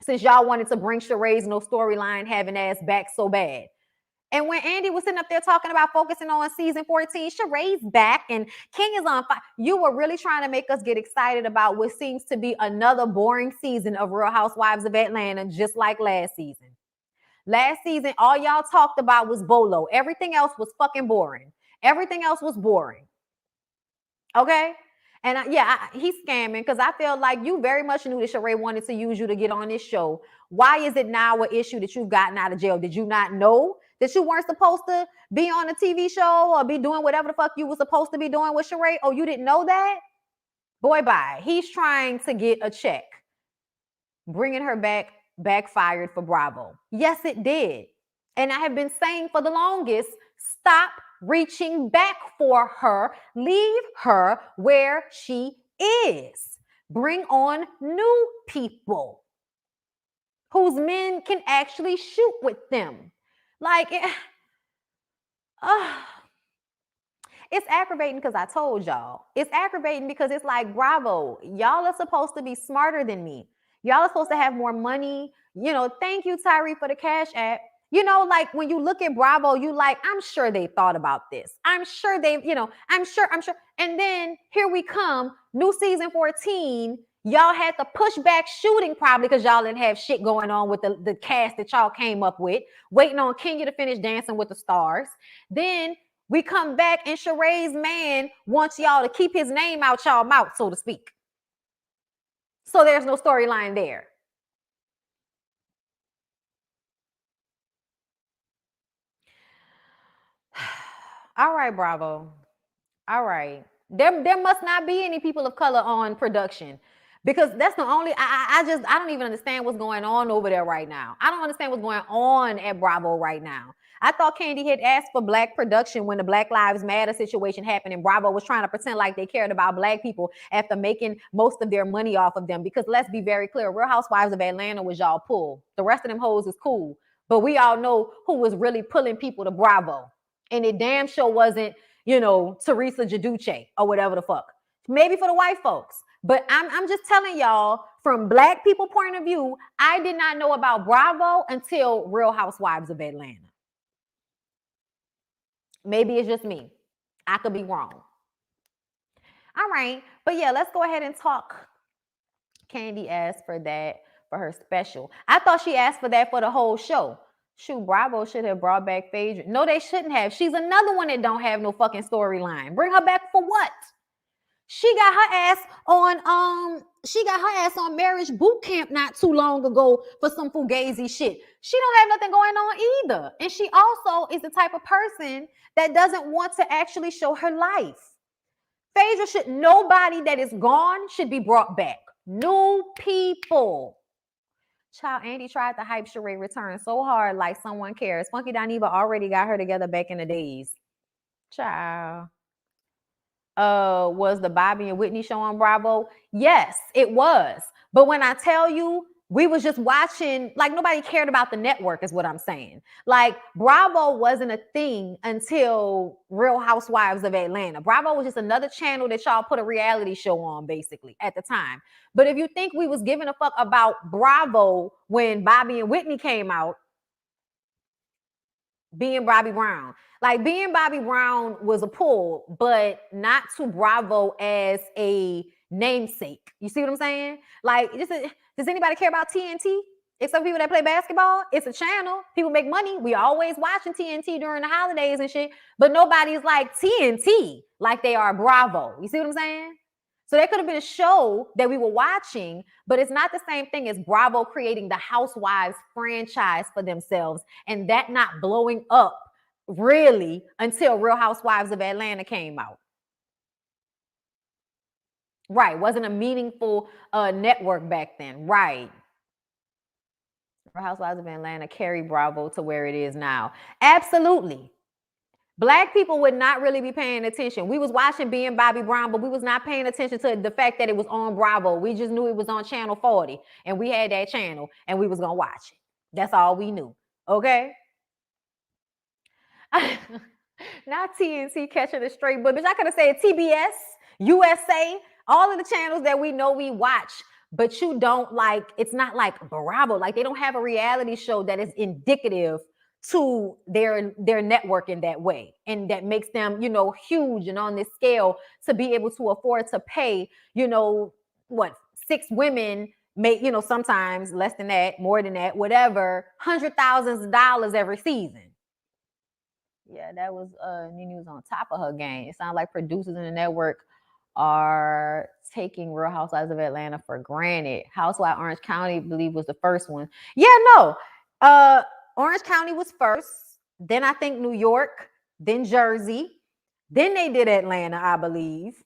since y'all wanted to bring Sheree's no storyline having ass back so bad. And when Andy was sitting up there talking about focusing on season 14, Sheree's back and King is on fire. You were really trying to make us get excited about what seems to be another boring season of Real Housewives of Atlanta, just like last season. Last season, all y'all talked about was Bolo. Everything else was fucking boring. Everything else was boring. Okay? And he's scamming, because I feel like you very much knew that Sheree wanted to use you to get on this show. Why is it now an issue that you've gotten out of jail? Did you not know that you weren't supposed to be on a TV show or be doing whatever the fuck you were supposed to be doing with Sheree? Oh, you didn't know that? Boy, bye. He's trying to get a check. Bringing her back backfired for Bravo. Yes, it did. And I have been saying for the longest, stop reaching back for her. Leave her where she is. Bring on new people whose men can actually shoot with them. Like, it's aggravating because I told y'all. It's aggravating because it's like, Bravo, y'all are supposed to be smarter than me. Y'all are supposed to have more money. You know, thank you, Tyree, for the Cash App. You know, like when you look at Bravo, you like, I'm sure they thought about this. I'm sure they've, I'm sure. And then here we come, new season 14. Y'all had to push back shooting probably because y'all didn't have shit going on with the cast that y'all came up with, waiting on Kenya to finish Dancing with the Stars. Then we come back and Sheree's man wants y'all to keep his name out y'all mouth, so to speak. So there's no storyline there. All right, Bravo. All right. There must not be any people of color on production, because that's the only, I don't even understand what's going on over there right now. I don't understand what's going on at Bravo right now. I thought Candy had asked for black production when the Black Lives Matter situation happened, and Bravo was trying to pretend like they cared about black people after making most of their money off of them. Because let's be very clear, Real Housewives of Atlanta was y'all pull. The rest of them hoes is cool. But we all know who was really pulling people to Bravo. And it damn sure wasn't, Teresa Giudice or whatever the fuck. Maybe for the white folks. But I'm just telling y'all, from black people point of view, I did not know about Bravo until Real Housewives of Atlanta. Maybe it's just me. I could be wrong. All right. But yeah, let's go ahead and talk. Candy asked for that for her special. I thought she asked for that for the whole show. Shoot, Bravo should have brought back Phaedra. No, they shouldn't have. She's another one that don't have no fucking storyline. Bring her back for what? She got her ass on marriage boot camp not too long ago for some fugazi shit. She don't have nothing going on either. And she also is the type of person that doesn't want to actually show her life. Phaedra nobody that is gone should be brought back. New people. Child, Andy tried to hype Sheree return so hard like someone cares. Funky Dineva already got her together back in the days. Child. Was the Bobby and Whitney show on Bravo? Yes, it was. But when I tell you, we was just watching, like nobody cared about the network is what I'm saying. Like Bravo wasn't a thing until Real Housewives of Atlanta. Bravo was just another channel that y'all put a reality show on basically at the time. But if you think we was giving a fuck about Bravo when Bobby and Whitney came out, being Bobby Brown. Like being Bobby Brown was a pull, but not to Bravo as a namesake. You see what I'm saying? Like, does anybody care about TNT? Except people that play basketball? It's a channel. People make money. We always watching TNT during the holidays and shit, but nobody's like TNT like they are Bravo. You see what I'm saying? So there could have been a show that we were watching, but it's not the same thing as Bravo creating the Housewives franchise for themselves and that not blowing up really until Real Housewives of Atlanta came out. Right. Wasn't a meaningful network back then. Right. Real Housewives of Atlanta carry Bravo to where it is now. Absolutely. Black people would not really be paying attention. We was watching Being Bobby Brown, but we was not paying attention to the fact that it was on Bravo. We just knew it was on Channel 40, and we had that channel, and we was gonna watch it. That's all we knew. Okay. Not TNT catching a straight, but bitch, I could have said TBS, USA, all of the channels that we know we watch. But you don't like. It's not like Bravo. Like they don't have a reality show that is indicative to their network in that way, and that makes them, huge and on this scale to be able to afford to pay, what 6 women make, sometimes less than that, more than that, whatever, $100,000 every season. Yeah, that was Nene was on top of her game. It sounds like producers in the network are taking Real Housewives of Atlanta for granted. Housewives Orange County, I believe, was the first one. Yeah, no. Orange County was first. Then I think New York, then Jersey. Then they did Atlanta, I believe.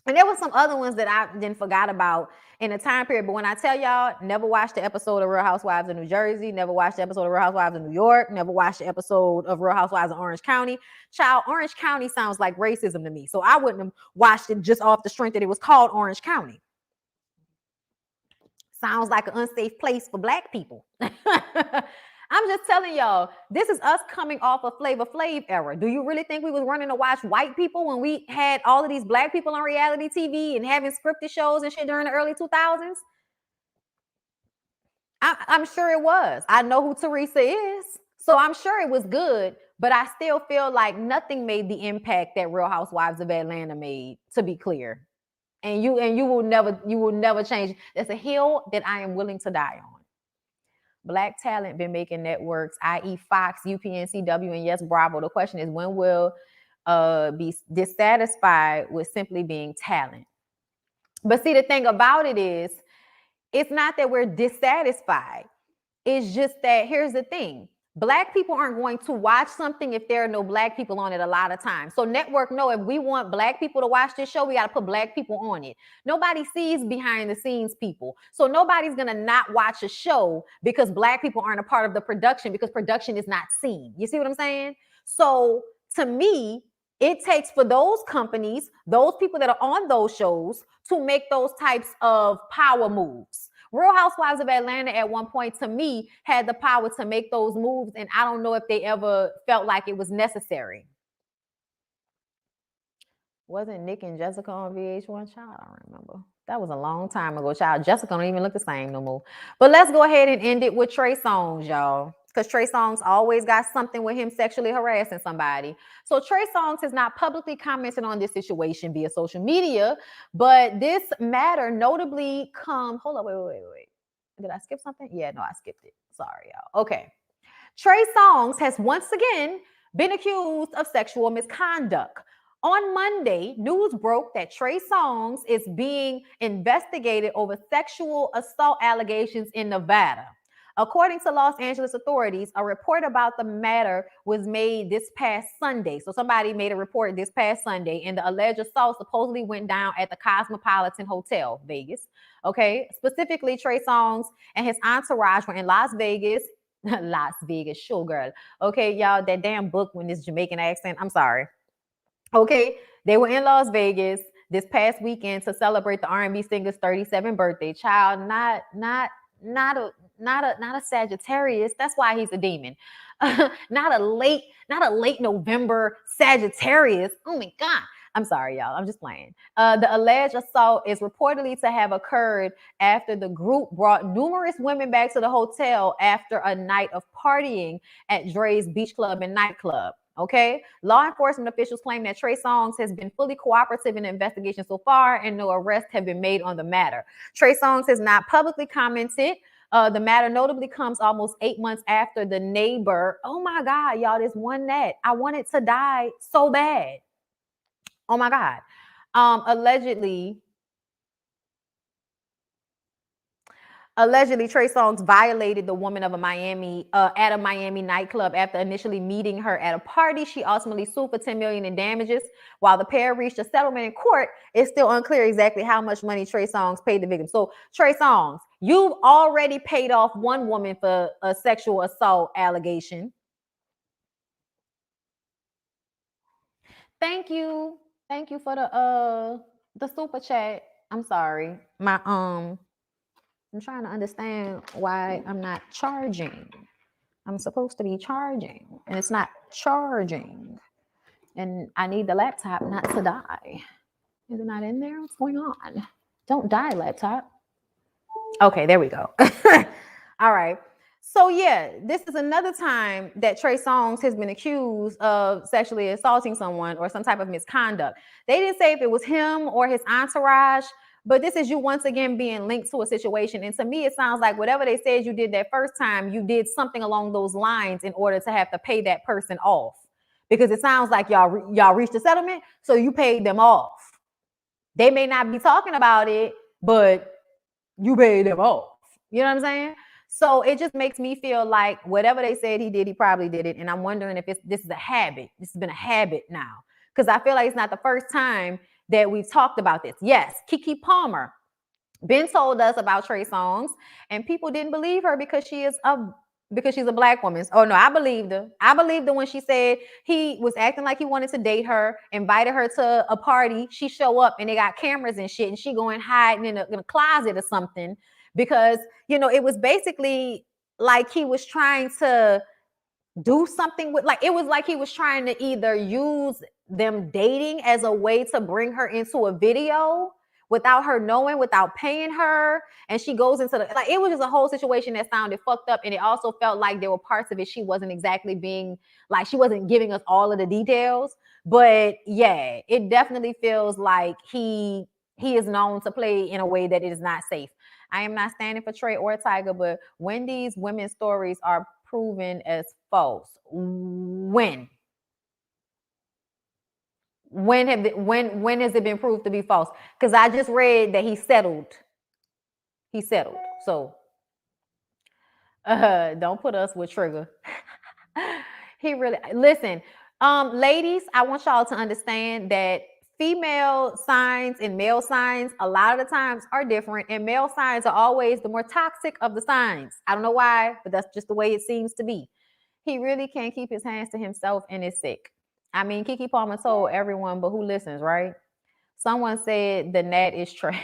And there were some other ones that I then forgot about in the time period. But when I tell y'all, never watched the episode of Real Housewives of New Jersey, never watched the episode of Real Housewives of New York, never watched the episode of Real Housewives of Orange County. Child, Orange County sounds like racism to me. So I wouldn't have watched it just off the strength that it was called Orange County. Sounds like an unsafe place for Black people. I'm just telling y'all, this is us coming off of Flavor Flav era. Do you really think we was running to watch white people when we had all of these Black people on reality TV and having scripted shows and shit during the early 2000s? I'm sure it was. I know who Teresa is, so I'm sure it was good, but I still feel like nothing made the impact that Real Housewives of Atlanta made, to be clear. And you will never change. That's a hill that I am willing to die on. Black talent been making networks, i.e. Fox, UPN, CW, and yes, Bravo. The question is, when will be dissatisfied with simply being talent? But see, the thing about it is, it's not that we're dissatisfied. It's just that, here's the thing. Black people aren't going to watch something if there are no Black people on it a lot of times. So network know if we want Black people to watch this show, we got to put Black people on it. Nobody sees behind the scenes people. So nobody's going to not watch a show because Black people aren't a part of the production, because production is not seen. You see what I'm saying? So to me, it takes for those companies, those people that are on those shows, to make those types of power moves. Real Housewives of Atlanta at one point, to me, had the power to make those moves, and I don't know if they ever felt like it was necessary. Wasn't Nick and Jessica on VH1? Child, I don't remember. That was a long time ago, child. Jessica don't even look the same no more. But let's go ahead and end it with Trey Songz, y'all. Because Trey Songz always got something with him sexually harassing somebody. So Trey Songz has not publicly commented on this situation via social media, but this matter notably hold on, wait. Did I skip something? Yeah, no, I skipped it. Sorry, y'all. Okay. Trey Songz has once again been accused of sexual misconduct. On Monday, news broke that Trey Songz is being investigated over sexual assault allegations in Nevada. According to Los Angeles authorities, a report about the matter was made this past Sunday. So somebody made a report this past Sunday, and the alleged assault supposedly went down at the Cosmopolitan Hotel, Vegas. Okay, specifically, Trey Songz and his entourage were in Las Vegas. Las Vegas, showgirl. Okay, y'all, that damn book with this Jamaican accent. I'm sorry. Okay, they were in Las Vegas this past weekend to celebrate the R&B singer's 37th birthday. Child, not a Sagittarius. That's why he's a demon. Not a late November Sagittarius. Oh my God. I'm sorry, y'all. I'm just playing. The alleged assault is reportedly to have occurred after the group brought numerous women back to the hotel after a night of partying at Dre's Beach Club and Nightclub. Okay. Law enforcement officials claim that Trey Songz has been fully cooperative in the investigation so far, and no arrests have been made on the matter. Trey Songz has not publicly commented. The matter notably comes almost 8 months after the neighbor. Oh my God, y'all, this one that I wanted to die so bad. Oh my Allegedly, Trey Songz violated the woman of a Miami at a Miami nightclub after initially meeting her at a party. She ultimately sued for $10 million in damages. While the pair reached a settlement in court, it's still unclear exactly how much money Trey Songz paid the victim. So, Trey Songz, you've already paid off one woman for a sexual assault allegation. Thank you for the super chat. I'm sorry, I'm trying to understand why I'm not charging. I'm supposed to be charging, and it's not charging. And I need the laptop not to die. Is it not in there? What's going on? Don't die, laptop. Okay, there we go. All right. So yeah, this is another time that Trey Songz has been accused of sexually assaulting someone or some type of misconduct. They didn't say if it was him or his entourage, but this is you once again being linked to a situation. And to me, it sounds like whatever they said you did that first time, you did something along those lines in order to have to pay that person off. Because it sounds like y'all reached a settlement, so you paid them off. They may not be talking about it, but you paid them off. You know what I'm saying? So it just makes me feel like whatever they said he did, he probably did it. And I'm wondering if this is a habit. This has been a habit now. Because I feel like it's not the first time that we've talked about this. Yes, Keke Palmer been told us about Trey Songz, and people didn't believe her because she's a black woman. Oh no, I believed her. I believed her when she said he was acting like he wanted to date her, invited her to a party. She show up and they got cameras and shit, and she going hiding in a closet or something because it was basically like he was trying to do something with, like, it was like he was trying to either use them dating as a way to bring her into a video without her knowing, without paying her. And she goes into it was just a whole situation that sounded fucked up. And it also felt like there were parts of it she wasn't exactly being, like, she wasn't giving us all of the details. But yeah, it definitely feels like he is known to play in a way that it is not safe. I am not standing for Trey or Tiger, but when these women's stories are proven as false, when has it been proved to be false? Because I just read that he settled. So don't put us with Trigger. He really, listen, ladies, I want y'all to understand that female signs and male signs a lot of the times are different, and male signs are always the more toxic of the signs. I don't know why, but that's just the way it seems to be. He really can't keep his hands to himself and is sick. I mean, Keke Palmer told everyone, but who listens, right? Someone said the Nat is trash.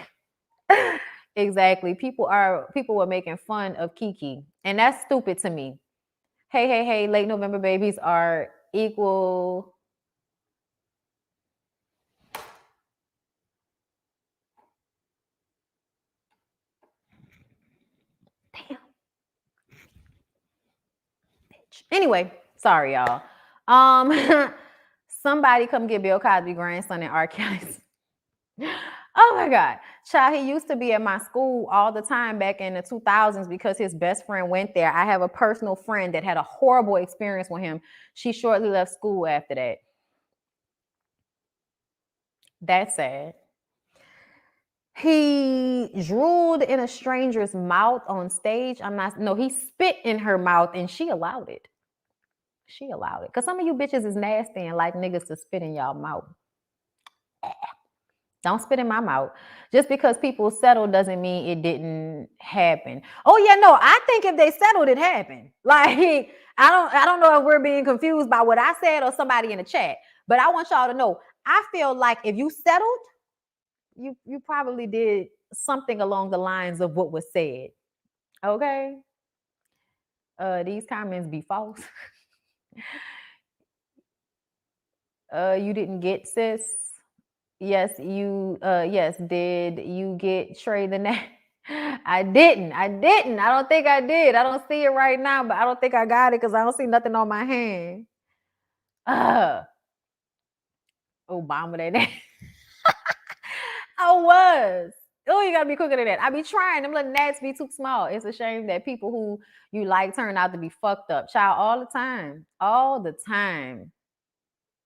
Exactly. People were making fun of Keke, and that's stupid to me. Hey, late November babies are equal. Damn. Bitch. Anyway, sorry, y'all. Somebody come get Bill Cosby grandson and R. Kelly's. Oh my God. Child, he used to be at my school all the time back in the 2000s because his best friend went there. I have a personal friend that had a horrible experience with him. She shortly left school after that. That's sad. He drooled in a stranger's mouth on stage. He spit in her mouth and she allowed it. Because some of you bitches is nasty and like niggas to spit in y'all mouth. Don't spit in my mouth. Just because people settled doesn't mean it didn't happen. Oh yeah, no, I think if they settled, it happened. Like, I don't know if we're being confused by what I said or somebody in the chat, but I want y'all to know, I feel like if you settled, you probably did something along the lines of what was said. Okay? These comments be false. You didn't get, sis. Yes, did you get Trey the Nat? I didn't. I don't think I did. I don't see it right now, but I don't think I got it because I don't see nothing on my hand. Obama that. I was. Oh, you gotta be quicker than that. I be trying. Them little gnats be too small. It's a shame that people who you like turn out to be fucked up. Child, all the time. All the time.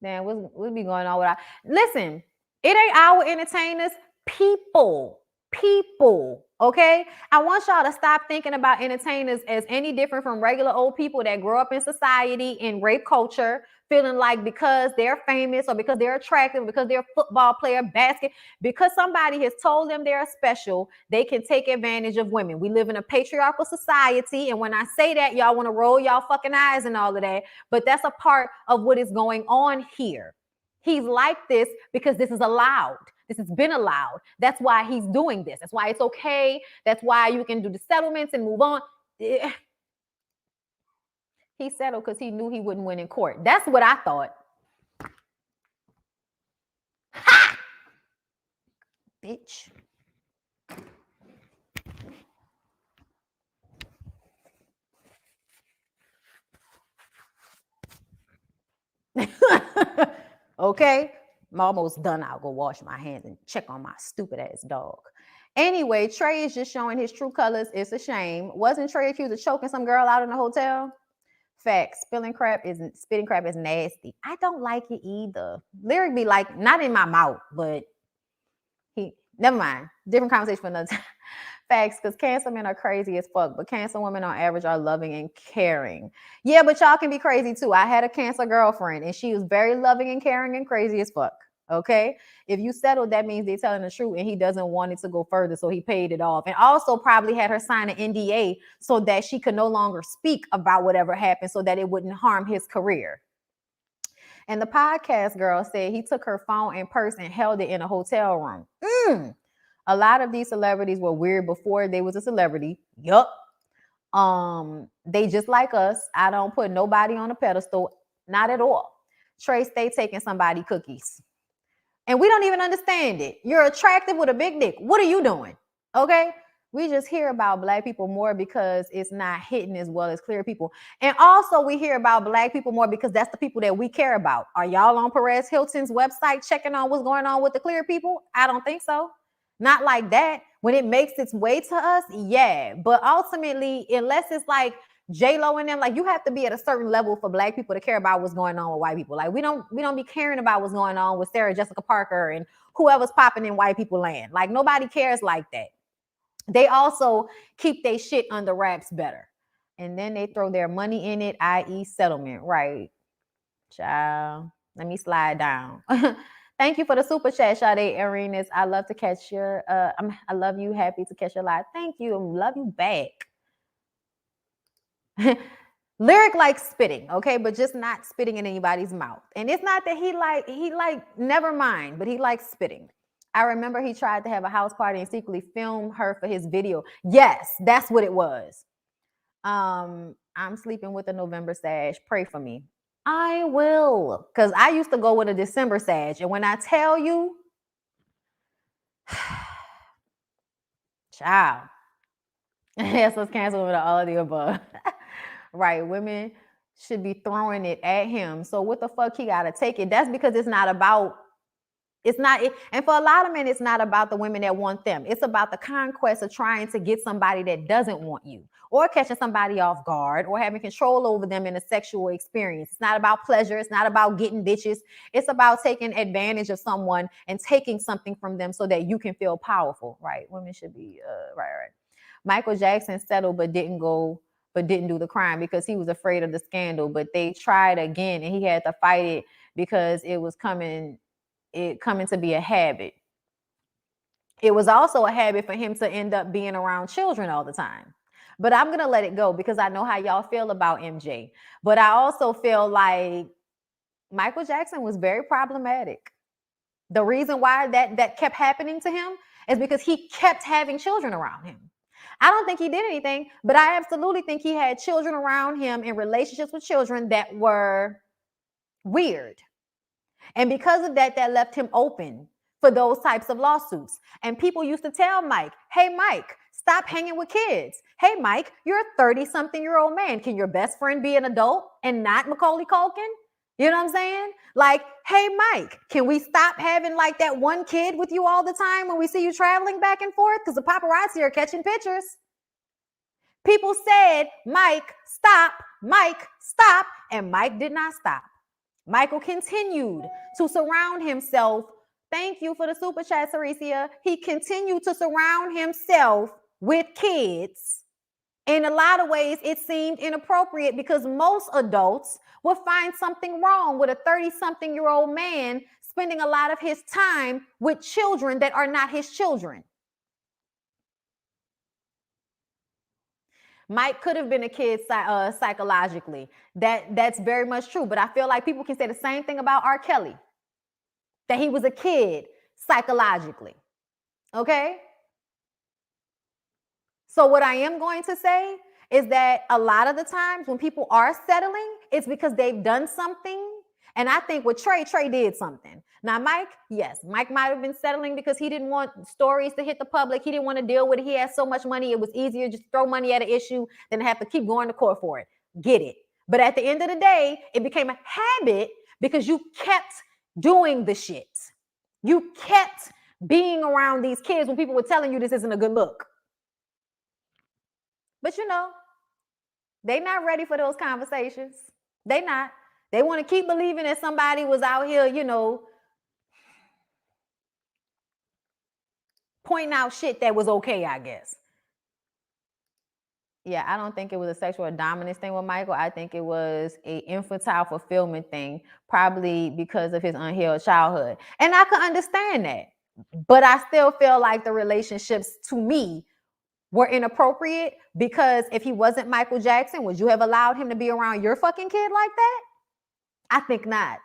Man, what's be going on with our... Listen, it ain't our entertainers. People people, okay? I want y'all to stop thinking about entertainers as any different from regular old people that grow up in society in rape culture, feeling like because they're famous or because they're attractive, because they're a football player, because somebody has told them they're special, they can take advantage of women. We live in a patriarchal society, and when I say that, y'all want to roll y'all fucking eyes and all of that, but that's a part of what is going on here. He's like this because this is allowed. This has been allowed. That's why he's doing this. That's why it's okay. That's why you can do the settlements and move on. He settled because he knew he wouldn't win in court. That's what I thought. Ha! Bitch. Okay. I'm almost done. I'll go wash my hands and check on my stupid ass dog. Anyway, Trey is just showing his true colors. It's a shame. Wasn't Trey accused of choking some girl out in the hotel? Facts. Spitting crap is nasty. I don't like it either. Lyric be like, not in my mouth, but never mind. Different conversation for another time. Facts, because cancer men are crazy as fuck, but cancer women on average are loving and caring. Yeah, but y'all can be crazy too. I had a cancer girlfriend and she was very loving and caring and crazy as fuck. Okay, if you settled, that means they're telling the truth and he doesn't want it to go further, so he paid it off. And also probably had her sign an NDA so that she could no longer speak about whatever happened, so that it wouldn't harm his career. And the podcast girl said he took her phone and purse and held it in a hotel room. A lot of these celebrities were weird before they was a celebrity. Yup. They just like us. I don't put nobody on a pedestal. Not at all. Trey, stay taking somebody cookies. And we don't even understand it. You're attractive with a big dick. What are you doing? Okay? We just hear about black people more because it's not hitting as well as clear people. And also we hear about black people more because that's the people that we care about. Are y'all on Perez Hilton's website checking on what's going on with the clear people? I don't think so. Not like that. When it makes its way to us, yeah. But ultimately, unless it's like J-Lo and them, like you have to be at a certain level for black people to care about what's going on with white people. Like we don't be caring about what's going on with Sarah Jessica Parker and whoever's popping in white people land. Like nobody cares like that. They also keep their shit under wraps better. And then they throw their money in it, i.e. settlement. Right. Child. Let me slide down. Thank you for the super chat, Sade Arenas. I love to catch your I love you, happy to catch your live. Thank you. Love you back. Lyric likes spitting, okay, but just not spitting in anybody's mouth. And it's not that he never mind, but he likes spitting. I remember he tried to have a house party and secretly film her for his video. Yes, that's what it was. I'm sleeping with a November Sag. Pray for me. I will, because I used to go with a December Sag. And when I tell you, child, yes, let's cancel with all of the above. Right, women should be throwing it at him. So what the fuck he gotta take it? That's because and for a lot of men, it's not about the women that want them. It's about the conquest of trying to get somebody that doesn't want you, or catching somebody off guard, or having control over them in a sexual experience. It's not about pleasure. It's not about getting bitches. It's about taking advantage of someone and taking something from them so that you can feel powerful, right? Women should be, right. Michael Jackson settled but didn't do the crime because he was afraid of the scandal, but they tried again and he had to fight it because it was coming to be a habit. It was also a habit for him to end up being around children all the time. But I'm going to let it go because I know how y'all feel about MJ. But I also feel like Michael Jackson was very problematic. The reason why that kept happening to him is because he kept having children around him. I don't think he did anything, but I absolutely think he had children around him in relationships with children that were weird. And because of that, that left him open for those types of lawsuits. And people used to tell Mike, hey, Mike, stop hanging with kids. Hey, Mike, you're a 30-something-year-old man. Can your best friend be an adult and not Macaulay Culkin? You know what I'm saying? Like, hey, Mike, can we stop having like that one kid with you all the time when we see you traveling back and forth? Because the paparazzi are catching pictures. People said, Mike, stop, and Mike did not stop. Michael continued to surround himself Thank you for the super chat, Saweetie. He continued to surround himself with kids. In a lot of ways, it seemed inappropriate because most adults would find something wrong with a 30-something-year-old man spending a lot of his time with children that are not his children. Mike could have been a kid psychologically. That's very much true. But I feel like people can say the same thing about R. Kelly, that he was a kid psychologically. Okay? So what I am going to say is that a lot of the times when people are settling, it's because they've done something. And I think with Trey did something. Now, Mike, yes, Mike might have been settling because he didn't want stories to hit the public. He didn't want to deal with it. He had so much money. It was easier just to throw money at an issue than to have to keep going to court for it. Get it. But at the end of the day, it became a habit because you kept doing the shit. You kept being around these kids when people were telling you this isn't a good look. But you know, they not ready for those conversations. They not. They want to keep believing that somebody was out here, you know, pointing out shit that was okay, I guess. Yeah, I don't think it was a sexual dominance thing with Michael. I think it was an infantile fulfillment thing, probably because of his unhealed childhood. And I can understand that. But I still feel like the relationships, to me, were inappropriate because if he wasn't Michael Jackson, would you have allowed him to be around your fucking kid like that? I think not.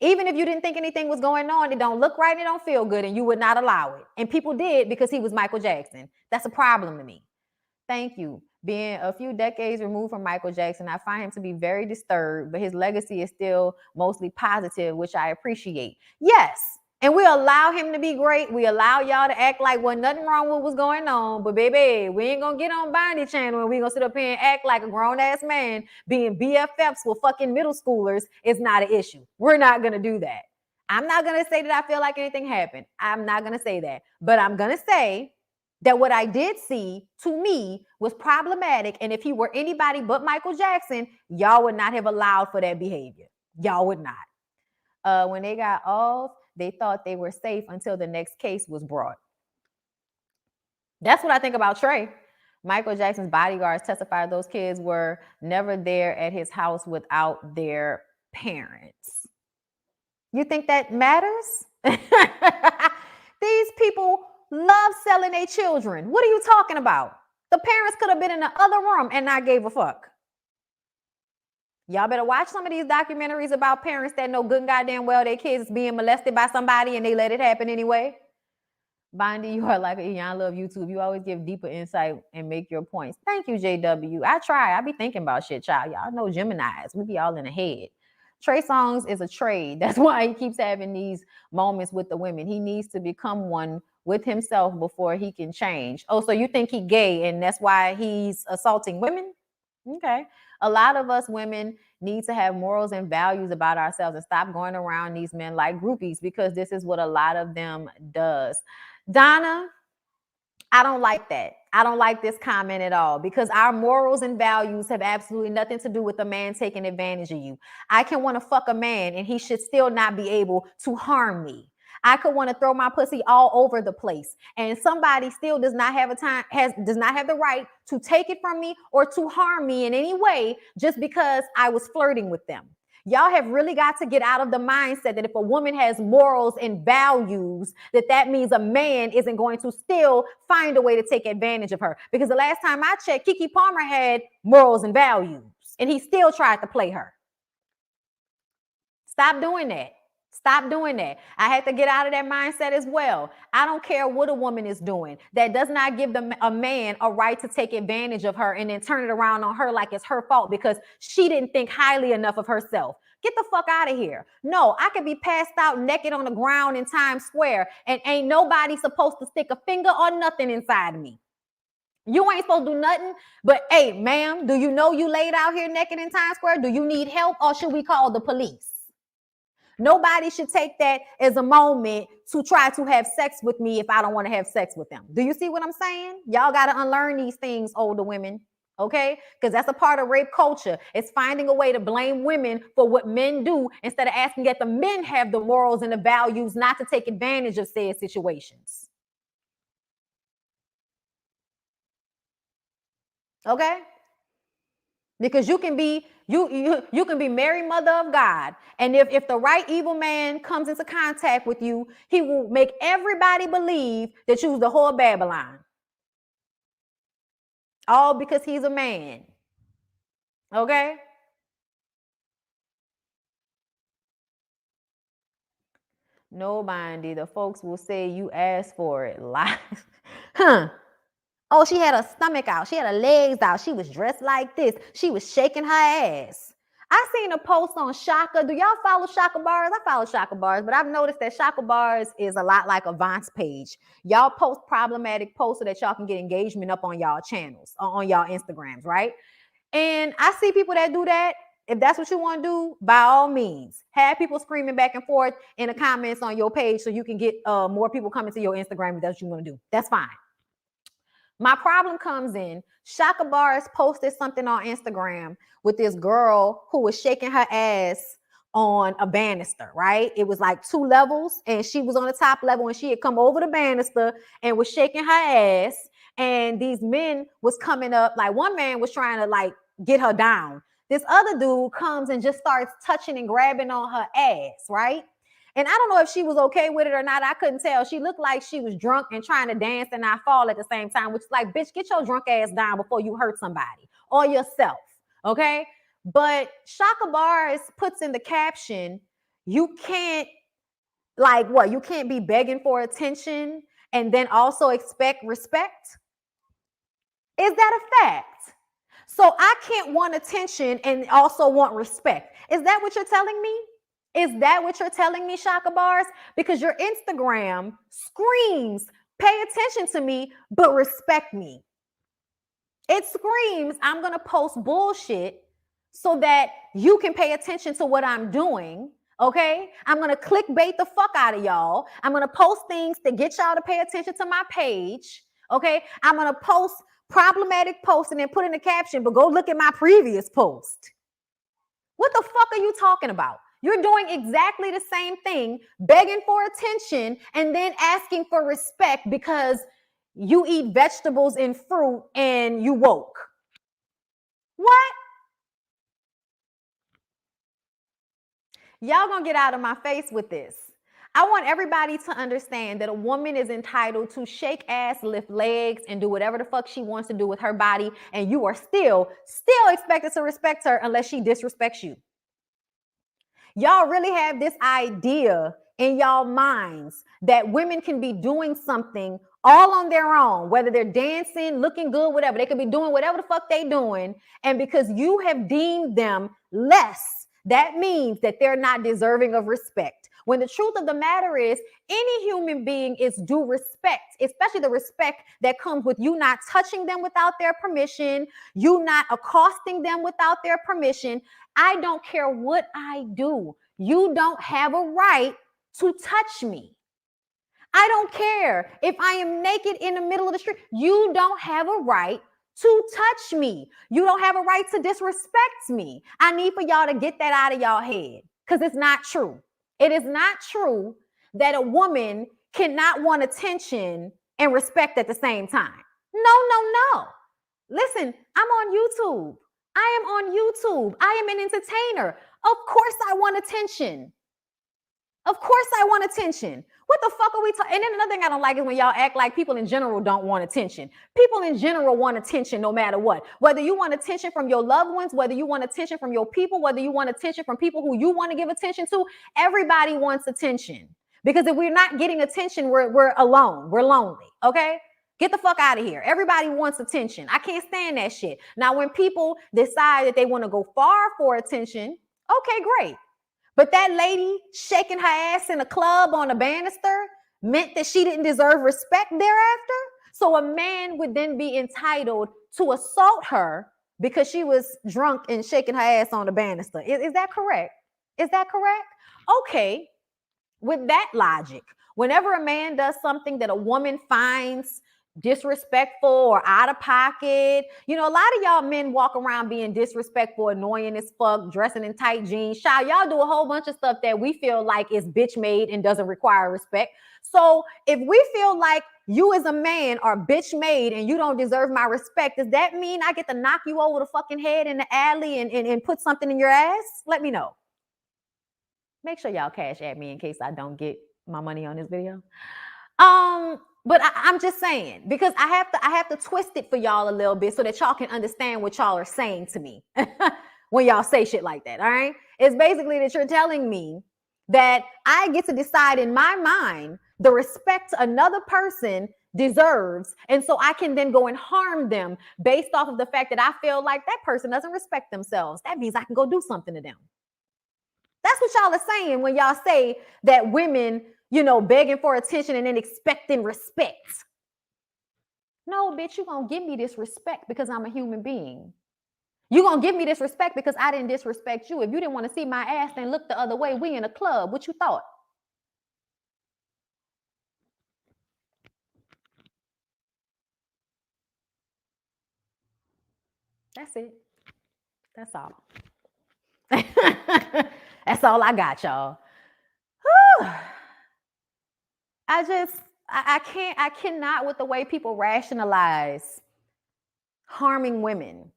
Even if you didn't think anything was going on, it don't look right, it don't feel good, and you would not allow it. And people did because he was Michael Jackson. That's a problem to me. Thank you. Being a few decades removed from Michael Jackson, I find him to be very disturbed, but his legacy is still mostly positive, which I appreciate. Yes. And we allow him to be great. We allow y'all to act like wasn't nothing wrong with what's going on. But baby, we ain't gonna get on Bondy Channel and we gonna sit up here and act like a grown-ass man being BFFs with fucking middle schoolers is not an issue. We're not gonna do that. I'm not gonna say that I feel like anything happened. I'm not gonna say that. But I'm gonna say that what I did see, to me, was problematic. And if he were anybody but Michael Jackson, y'all would not have allowed for that behavior. Y'all would not. When they got off, they thought they were safe until the next case was brought. That's what I think about Trey. Michael Jackson's bodyguards testified those kids were never there at his house without their parents. You think that matters? These people love selling their children. What are you talking about? The parents could have been in the other room and not gave a fuck. Y'all better watch some of these documentaries about parents that know good and goddamn well their kids is being molested by somebody and they let it happen anyway. Bondy, you are like a I love YouTube. You always give deeper insight and make your points. Thank you, JW. I try. I be thinking about shit, child. Y'all know Geminis. We be all in the head. Trey Songz is a trade. That's why he keeps having these moments with the women. He needs to become one with himself before he can change. Oh, so you think he gay and that's why he's assaulting women? Okay. A lot of us women need to have morals and values about ourselves and stop going around these men like groupies because this is what a lot of them does. Donna, I don't like that. I don't like this comment at all because our morals and values have absolutely nothing to do with a man taking advantage of you. I can want to fuck a man and he should still not be able to harm me. I could want to throw my pussy all over the place and somebody still does not have the right to take it from me or to harm me in any way just because I was flirting with them. Y'all have really got to get out of the mindset that if a woman has morals and values, that means a man isn't going to still find a way to take advantage of her. Because the last time I checked, Keke Palmer had morals and values and he still tried to play her. Stop doing that. Stop doing that. I had to get out of that mindset as well. I don't care what a woman is doing. That does not give a man a right to take advantage of her and then turn it around on her like it's her fault because she didn't think highly enough of herself. Get the fuck out of here. No, I could be passed out naked on the ground in Times Square and ain't nobody supposed to stick a finger or nothing inside of me. You ain't supposed to do nothing, but hey, ma'am, do you know you laid out here naked in Times Square? Do you need help or should we call the police? Nobody should take that as a moment to try to have sex with me if I don't want to have sex with them. Do you see what I'm saying? Y'all got to unlearn these things, older women. Okay, because that's a part of rape culture. It's finding a way to blame women for what men do instead of asking that the men have the morals and the values not to take advantage of said situations. Okay, because you can be you can be Mary, mother of God, and if the right evil man comes into contact with you, he will make everybody believe that you was the whole Babylon, all because he's a man. Okay. No, Bondy, the folks will say you asked for it. Lies. Huh. Oh, she had her stomach out. She had her legs out. She was dressed like this. She was shaking her ass. I seen a post on Shaka. Do y'all follow Shaka Bars? I follow Shaka Bars, but I've noticed that Shaka Bars is a lot like Avant's page. Y'all post problematic posts so that y'all can get engagement up on y'all channels, on y'all Instagrams, right? And I see people that do that. If that's what you want to do, by all means, have people screaming back and forth in the comments on your page so you can get more people coming to your Instagram if that's what you want to do. That's fine. My problem comes in, Shaka Bars posted something on Instagram with this girl who was shaking her ass on a banister, right? It was like 2 levels and she was on the top level and she had come over the banister and was shaking her ass. And these men was coming up, like one man was trying to like get her down. This other dude comes and just starts touching and grabbing on her ass, right? And I don't know if she was okay with it or not. I couldn't tell. She looked like she was drunk and trying to dance and not fall at the same time, which is like, bitch, get your drunk ass down before you hurt somebody or yourself, okay? But Shaka Bars puts in the caption, you can't, like what? You can't be begging for attention and then also expect respect? Is that a fact? So I can't want attention and also want respect. Is that what you're telling me? Is that what you're telling me, Shaka Bars? Because your Instagram screams, pay attention to me, but respect me. It screams, I'm going to post bullshit so that you can pay attention to what I'm doing. Okay? I'm going to clickbait the fuck out of y'all. I'm going to post things to get y'all to pay attention to my page. Okay? I'm going to post problematic posts and then put in the caption, but go look at my previous post. What the fuck are you talking about? You're doing exactly the same thing, begging for attention and then asking for respect because you eat vegetables and fruit and you woke. What? Y'all gonna get out of my face with this. I want everybody to understand that a woman is entitled to shake ass, lift legs, and do whatever the fuck she wants to do with her body, and you are still expected to respect her unless she disrespects you. Y'all really have this idea in y'all minds that women can be doing something all on their own, whether they're dancing, looking good, whatever. They could be doing whatever the fuck they doing. And because you have deemed them less, that means that they're not deserving of respect. When the truth of the matter is, any human being is due respect, especially the respect that comes with you not touching them without their permission, you not accosting them without their permission. I don't care what I do. You don't have a right to touch me. I don't care if I am naked in the middle of the street. You don't have a right to touch me. You don't have a right to disrespect me. I need for y'all to get that out of y'all head because it's not true. It is not true that a woman cannot want attention and respect at the same time. No. Listen, I'm on YouTube. I am on YouTube. I am an entertainer. Of course I want attention. Of course I want attention. What the fuck are we talking? And then another thing I don't like is when y'all act like people in general don't want attention. People in general want attention no matter what. Whether you want attention from your loved ones, whether you want attention from your people, whether you want attention from people who you want to give attention to, everybody wants attention. Because if we're not getting attention, we're alone. We're lonely, okay? Get the fuck out of here. Everybody wants attention. I can't stand that shit. Now, when people decide that they want to go far for attention, okay, great. But that lady shaking her ass in a club on a banister meant that she didn't deserve respect thereafter. So a man would then be entitled to assault her because she was drunk and shaking her ass on the banister. Is that correct? Is that correct? Okay. With that logic, whenever a man does something that a woman finds disrespectful or out of pocket. You know, a lot of y'all men walk around being disrespectful, annoying as fuck, dressing in tight jeans. Child, y'all do a whole bunch of stuff that we feel like is bitch made and doesn't require respect. So if we feel like you as a man are bitch made and you don't deserve my respect, does that mean I get to knock you over the fucking head in the alley and put something in your ass? Let me know. Make sure y'all cash at me in case I don't get my money on this video. But I'm just saying, because I have to twist it for y'all a little bit so that y'all can understand what y'all are saying to me when y'all say shit like that. All right. It's basically that you're telling me that I get to decide in my mind the respect another person deserves. And so I can then go and harm them based off of the fact that I feel like that person doesn't respect themselves. That means I can go do something to them. That's what y'all are saying when y'all say that women, you know, begging for attention and then expecting respect. No, bitch, you're going to give me this respect because I'm a human being. You're going to give me this respect because I didn't disrespect you. If you didn't want to see my ass, then look the other way. We in a club. What you thought? That's it. That's all. That's all I got, y'all. I cannot with the way people rationalize harming women.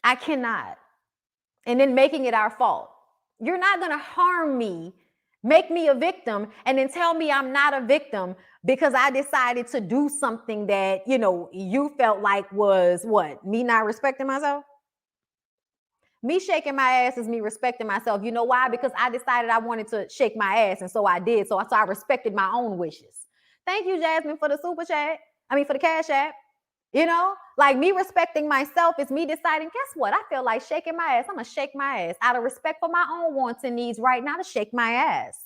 I cannot. And then making it our fault. You're not going to harm me, make me a victim, and then tell me I'm not a victim because I decided to do something that, you know, you felt like was what? Me not respecting myself? Me shaking my ass is me respecting myself. You know why? Because I decided I wanted to shake my ass, and so I did. So I respected my own wishes. Thank you, Jasmine, for the super chat. For the cash app. You know, like me respecting myself is me deciding, guess what? I feel like shaking my ass. I'm going to shake my ass out of respect for my own wants and needs right now to shake my ass.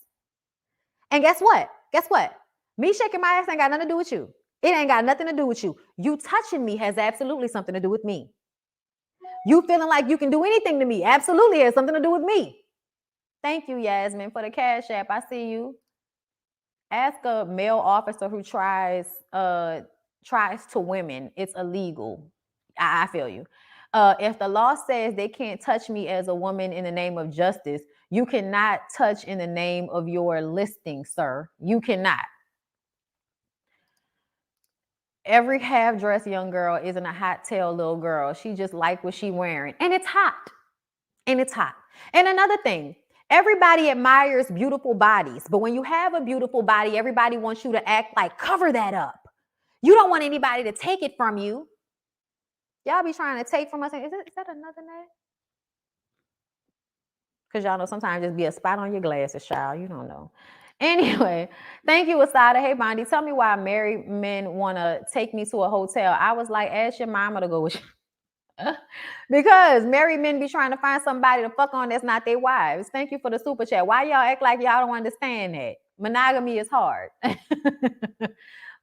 And guess what? Guess what? Me shaking my ass ain't got nothing to do with you. It ain't got nothing to do with you. You touching me has absolutely something to do with me. You feeling like you can do anything to me absolutely has something to do with me. Thank you, Yasmin, for the cash app. I see you. Ask a male officer who tries to women. It's illegal. I feel you. If the law says they can't touch me as a woman in the name of justice, you cannot touch in the name of your listing, sir. You cannot. Every half-dressed young girl isn't a hot-tail little girl. She just like what she wearing. And it's hot. And it's hot. And another thing, everybody admires beautiful bodies. But when you have a beautiful body, everybody wants you to act like, cover that up. You don't want anybody to take it from you. Y'all be trying to take from us. Is that another net? Because y'all know sometimes just be a spot on your glasses, child. You don't know. Anyway, thank you, Asada. Hey, Bondi, tell me why married men want to take me to a hotel. I was like, ask your mama to go with you. Because married men be trying to find somebody to fuck on that's not their wives. Thank you for the super chat. Why y'all act like y'all don't understand that? Monogamy is hard.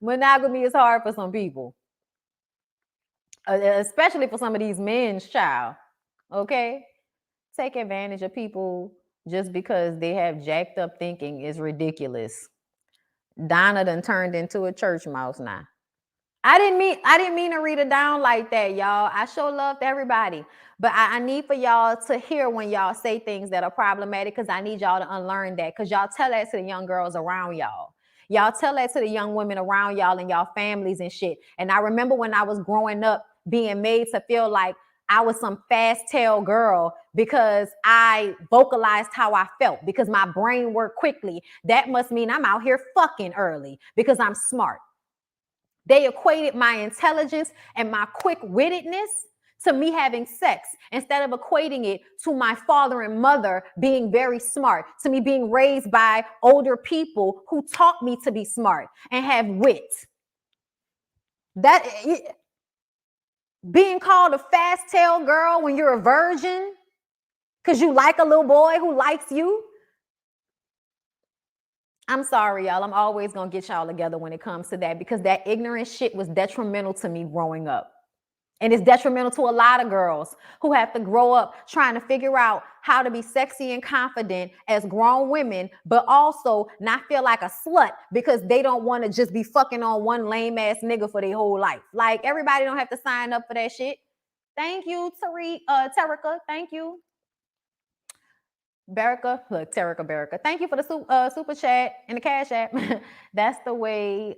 Monogamy is hard for some people. Especially for some of these men's child. Okay? Take advantage of people just because they have jacked up thinking is ridiculous. Donna done turned into a church mouse now. I didn't mean to read it down like that, y'all. I show love to everybody. But I need for y'all to hear when y'all say things that are problematic, because I need y'all to unlearn that. Because y'all tell that to the young girls around y'all. Y'all tell that to the young women around y'all and y'all families and shit. And I remember when I was growing up being made to feel like I was some fast tail girl because I vocalized how I felt, because my brain worked quickly. That must mean I'm out here fucking early because I'm smart. They equated my intelligence and my quick-wittedness to me having sex, instead of equating it to my father and mother being very smart, to me being raised by older people who taught me to be smart and have wit. That being called a fast-tailed girl when you're a virgin because you like a little boy who likes you. I'm sorry, y'all. I'm always going to get y'all together when it comes to that, because that ignorant shit was detrimental to me growing up. And it's detrimental to a lot of girls who have to grow up trying to figure out how to be sexy and confident as grown women, but also not feel like a slut because they don't want to just be fucking on one lame ass nigga for their whole life. Like, everybody don't have to sign up for that shit. Thank you, Terica. Thank you. Baraka. Thank you for the super chat and the cash app. That's the way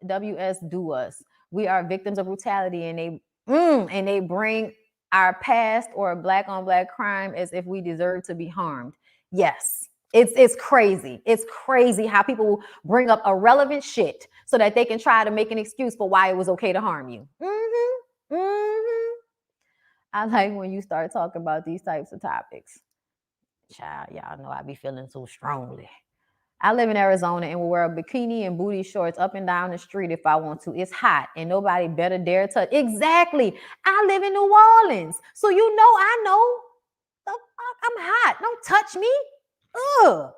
WS do us. We are victims of brutality, and they bring our past or black on black crime as if we deserve to be harmed. Yes, it's crazy. It's crazy how people bring up irrelevant shit so that they can try to make an excuse for why it was okay to harm you. I like when you start talking about these types of topics. Child, y'all know I be feeling so strongly. I live in Arizona and will wear a bikini and booty shorts up and down the street if I want to. It's hot and nobody better dare touch. Exactly. I live in New Orleans. So you know I know. The fuck? I'm hot. Don't touch me. Ugh.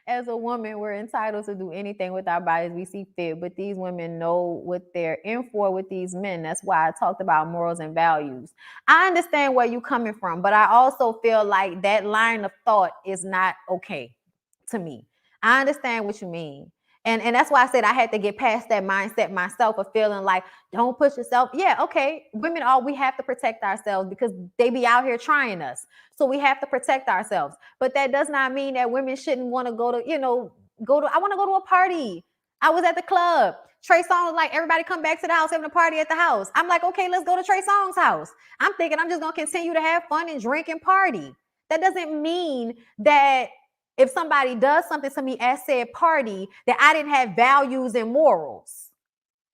As a woman, we're entitled to do anything with our bodies we see fit, but these women know what they're in for with these men. That's why I talked about morals and values. I understand where you're coming from, but I also feel like that line of thought is not okay to me. I understand what you mean. And that's why I said I had to get past that mindset myself of feeling like, don't push yourself. Yeah, okay. Women, we have to protect ourselves because they be out here trying us. So we have to protect ourselves. But that does not mean that women shouldn't want to go to, I want to go to a party. I was at the club. Trey Songz was like, everybody come back to the house, having a party at the house. I'm like, okay, let's go to Trey Songz' house. I'm thinking I'm just going to continue to have fun and drink and party. That doesn't mean that if somebody does something to me at said party, that I didn't have values and morals.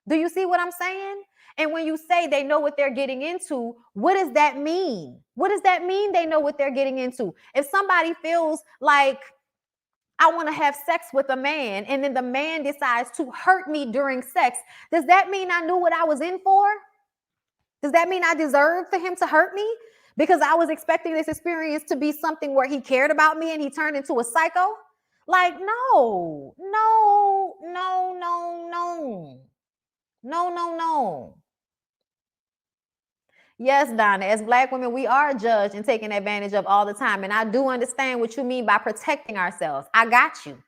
Do you see what I'm saying? And when you say they know what they're getting into, what does that mean? What does that mean they know what they're getting into? If somebody feels like I want to have sex with a man and then the man decides to hurt me during sex, does that mean I knew what I was in for? Does that mean I deserve for him to hurt me? Because I was expecting this experience to be something where he cared about me and he turned into a psycho? Like, no. Yes, Donna, as Black women, we are judged and taken advantage of all the time. And I do understand what you mean by protecting ourselves. I got you.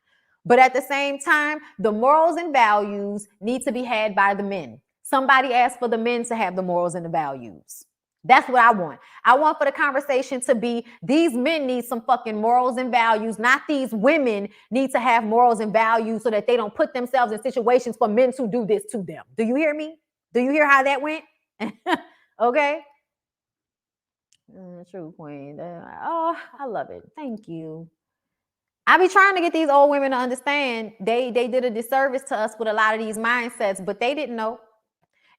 But at the same time, the morals and values need to be had by the men. Somebody asked for the men to have the morals and the values. That's what I want. I want for the conversation to be, these men need some fucking morals and values, not these women need to have morals and values so that they don't put themselves in situations for men to do this to them. Do you hear me? Do you hear how that went? Okay. True, Queen. Oh, I love it. Thank you. I be trying to get these old women to understand they did a disservice to us with a lot of these mindsets, but they didn't know.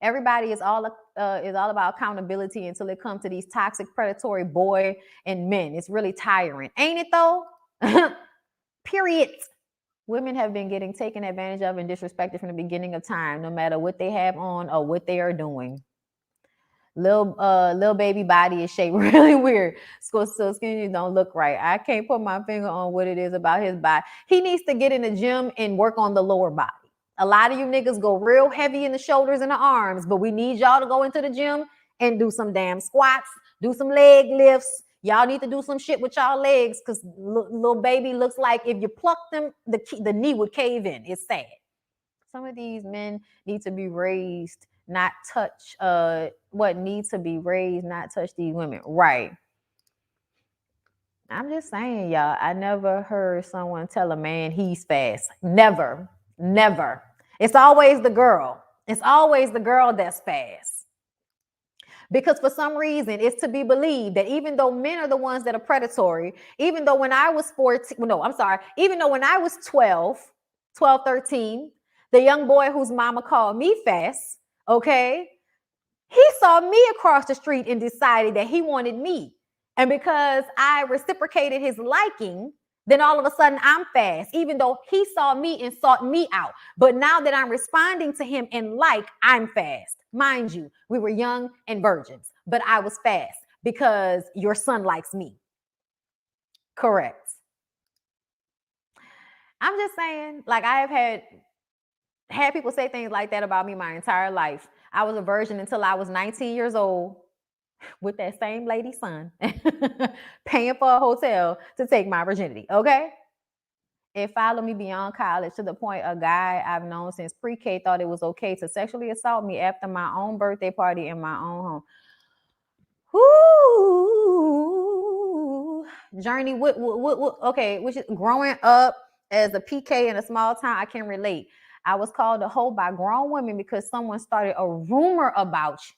Everybody is all about accountability until it comes to these toxic, predatory boy and men. It's really tiring, ain't it though? Period. Women have been getting taken advantage of and disrespected from the beginning of time, no matter what they have on or what they are doing. Little baby body is shaped really weird. So skinny don't look right. I can't put my finger on what it is about his body. He needs to get in the gym and work on the lower body. A lot of you niggas go real heavy in the shoulders and the arms, but we need y'all to go into the gym and do some damn squats, do some leg lifts. Y'all need to do some shit with y'all legs because little baby looks like if you pluck them, the knee would cave in. It's sad. Some of these men need to be raised, not touch what needs to be raised, not touch these women. Right. I'm just saying, y'all, I never heard someone tell a man he's fast. Never. It's always the girl. It's always the girl that's fast. Because for some reason, it's to be believed that even though men are the ones that are predatory, even though when I was 14, even though when I was 12, 13, the young boy whose mama called me fast, okay, he saw me across the street and decided that he wanted me. And because I reciprocated his liking, then all of a sudden I'm fast, even though he saw me and sought me out. But now that I'm responding to him and I'm fast. Mind you, we were young and virgins, but I was fast because your son likes me. Correct. I'm just saying, like, I have had people say things like that about me my entire life. I was a virgin until I was 19 years old with that same lady's son, paying for a hotel to take my virginity, okay? It followed me beyond college to the point a guy I've known since pre-K thought it was okay to sexually assault me after my own birthday party in my own home. Ooh. Journey, what, okay, which is growing up as a PK in a small town, I can relate. I was called a hoe by grown women because someone started a rumor about you.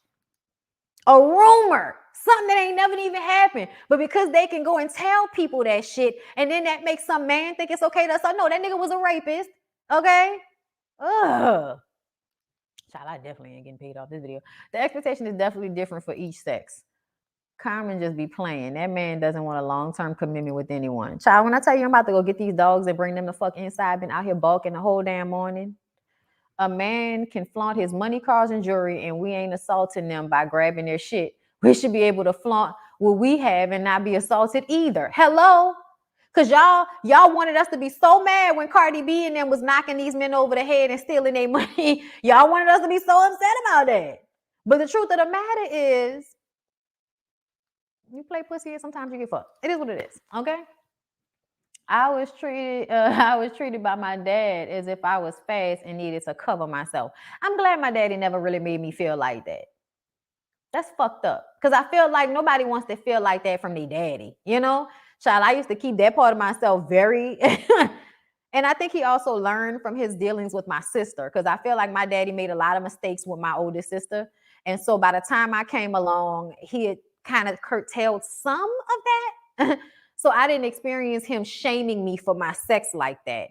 A rumor, something that ain't never even happened. But because they can go and tell people that shit, and then that makes some man think it's okay to say, no, that nigga was a rapist. Okay? Ugh. Child, I definitely ain't getting paid off this video. The expectation is definitely different for each sex. Carmen just be playing. That man doesn't want a long-term commitment with anyone. Child, when I tell you I'm about to go get these dogs and bring them the fuck inside, been out here balking the whole damn morning. A man can flaunt his money, cars, and jewelry, and we ain't assaulting them by grabbing their shit. We should be able to flaunt what we have and not be assaulted either. Hello? Because y'all wanted us to be so mad when Cardi B and them was knocking these men over the head and stealing their money. Y'all wanted us to be so upset about that. But the truth of the matter is, you play pussy and sometimes you get fucked. It is what it is, okay? I was treated by my dad as if I was fast and needed to cover myself. I'm glad my daddy never really made me feel like that. That's fucked up. Because I feel like nobody wants to feel like that from their daddy, you know? Child, I used to keep that part of myself very... And I think he also learned from his dealings with my sister, because I feel like my daddy made a lot of mistakes with my oldest sister. And so by the time I came along, he had kind of curtailed some of that. So I didn't experience him shaming me for my sex like that.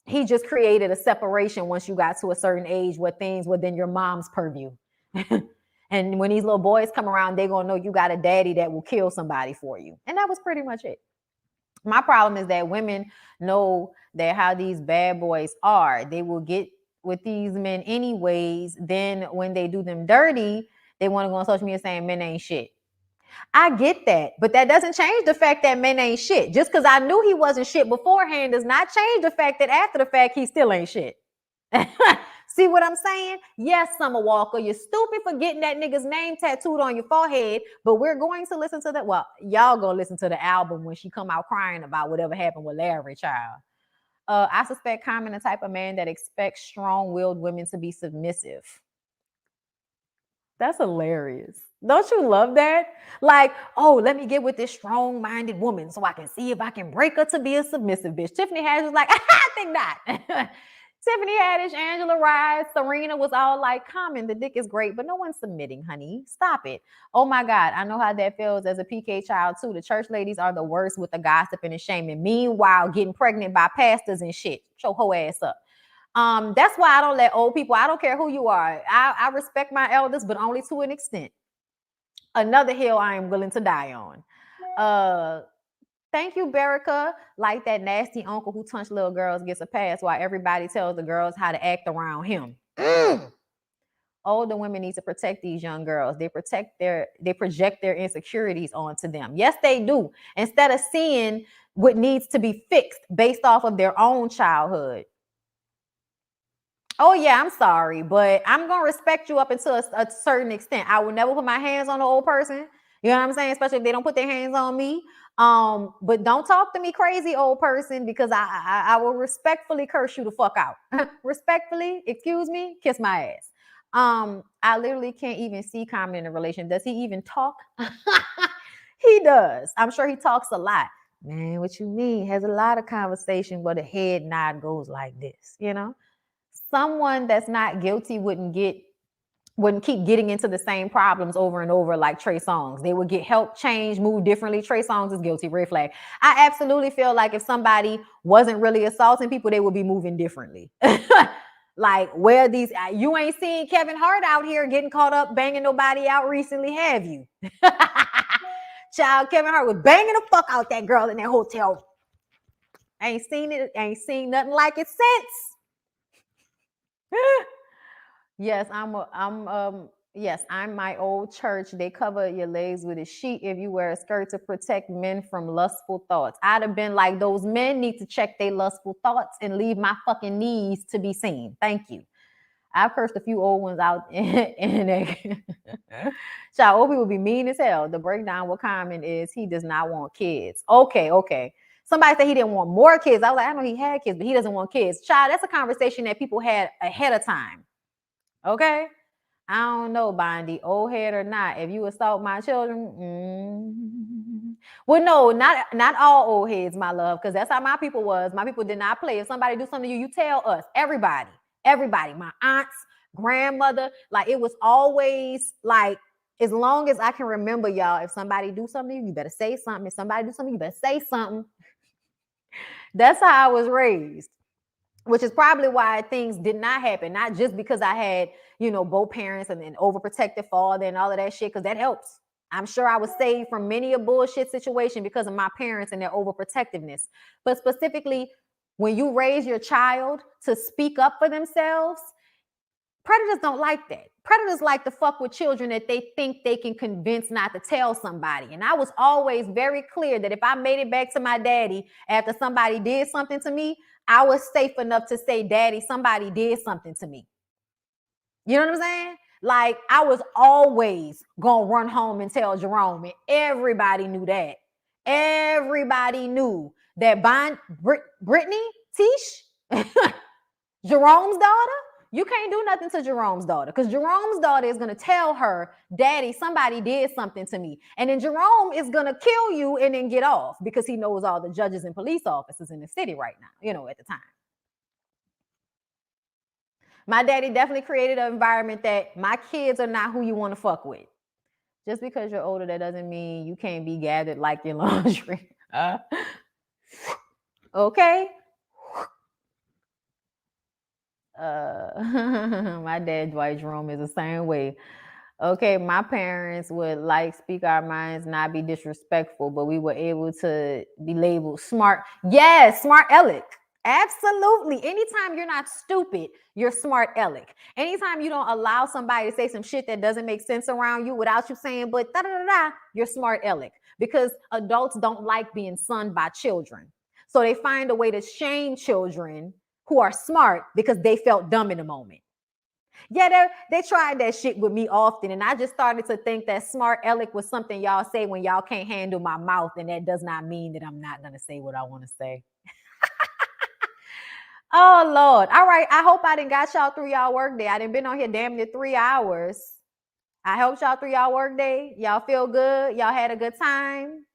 He just created a separation once you got to a certain age where things within your mom's purview. And when these little boys come around, they're going to know you got a daddy that will kill somebody for you. And that was pretty much it. My problem is that women know that how these bad boys are. They will get with these men anyways. Then when they do them dirty, they want to go on social media saying men ain't shit. I get that, but that doesn't change the fact that men ain't shit. Just because I knew he wasn't shit beforehand does not change the fact that after the fact, he still ain't shit. See what I'm saying? Yes, Summer Walker, you're stupid for getting that nigga's name tattooed on your forehead, but we're going to listen to that. Well, y'all gonna listen to the album when she come out crying about whatever happened with Larry, child. I suspect Carmen the type of man that expects strong-willed women to be submissive. That's hilarious. Don't you love that? Like, oh, let me get with this strong-minded woman so I can see if I can break her to be a submissive bitch. Tiffany Haddish was like, I think not. Tiffany Haddish, Angela Rye, Serena was all like, Carmen, the dick is great, but no one's submitting, honey. Stop it. Oh my God, I know how that feels as a PK child too. The church ladies are the worst with the gossiping and shaming. Meanwhile, getting pregnant by pastors and shit. Show her ass up. That's why I don't let old people, I don't care who you are. I respect my elders, but only to an extent. Another hill I am willing to die on. Thank you, Berica. Like that nasty uncle who touched little girls gets a pass while everybody tells the girls how to act around him. Older women need to protect these young girls. They project their insecurities onto them. Yes, they do. Instead of seeing what needs to be fixed based off of their own childhood. Oh yeah, I'm sorry, but I'm gonna respect you up until a certain extent. I will never put my hands on an old person. You know what I'm saying? Especially if they don't put their hands on me. But don't talk to me crazy, old person, because I will respectfully curse you the fuck out. Respectfully, excuse me, kiss my ass. I literally can't even see Carmen in a relation. Does he even talk? He does. I'm sure he talks a lot. Man, what you mean? Has a lot of conversation, but a head nod goes like this, you know? Someone that's not guilty wouldn't keep getting into the same problems over and over like Trey Songz. They would get help, change, move differently. Trey Songz is guilty, red flag. I absolutely feel like if somebody wasn't really assaulting people, they would be moving differently. Like where these, you ain't seen Kevin Hart out here getting caught up banging nobody out recently, have you? Child, Kevin Hart was banging the fuck out that girl in that hotel. Ain't seen it, ain't seen nothing like it since. Yes, I'm my old church. They cover your legs with a sheet if you wear a skirt to protect men from lustful thoughts. I'd have been like, those men need to check their lustful thoughts and leave my fucking knees to be seen. Thank you. I've cursed a few old ones out in there. Child, old people be mean as hell. The breakdown with Common is he does not want kids. Okay. Somebody said he didn't want more kids. I was like, I know he had kids, but he doesn't want kids. Child, that's a conversation that people had ahead of time. Okay? I don't know, Bondy, old head or not. If you assault my children, well, no, not all old heads, my love, because that's how my people was. My people did not play. If somebody do something to you, you tell us. Everybody, my aunts, grandmother, like it was always like, as long as I can remember, y'all, if somebody do something to you, you better say something. If somebody do something, you better say something. That's how I was raised, which is probably why things did not happen. Not just because I had, both parents and an overprotective father and all of that shit, because that helps. I'm sure I was saved from many a bullshit situation because of my parents and their overprotectiveness. But specifically, when you raise your child to speak up for themselves, predators don't like that. Predators like to fuck with children that they think they can convince not to tell somebody. And I was always very clear that if I made it back to my daddy after somebody did something to me, I was safe enough to say, Daddy, somebody did something to me. You know what I'm saying? Like, I was always going to run home and tell Jerome, and everybody knew that. Everybody knew that Brittany, Tish, Jerome's daughter, you can't do nothing to Jerome's daughter, because Jerome's daughter is going to tell her, Daddy, somebody did something to me. And then Jerome is going to kill you and then get off because he knows all the judges and police officers in the city right now, at the time. My daddy definitely created an environment that my kids are not who you want to fuck with. Just because you're older, that doesn't mean you can't be gathered like your laundry. Okay? My dad, Dwight Jerome, is the same way. Okay, my parents would speak our minds, not be disrespectful, but we were able to be labeled smart. Yes, smart aleck. Absolutely. Anytime you're not stupid, you're smart aleck. Anytime you don't allow somebody to say some shit that doesn't make sense around you without you saying, but da-da-da-da, you're smart aleck. Because adults don't like being sunned by children. So they find a way to shame children who are smart because they felt dumb in the moment. Yeah, they tried that shit with me often, and I just started to think that smart aleck was something y'all say when y'all can't handle my mouth, and that does not mean that I'm not going to say what I want to say. Oh, Lord. All right, I hope I done got y'all through y'all work day. I done been on here damn near 3 hours. I helped y'all through y'all work day. Y'all feel good? Y'all had a good time?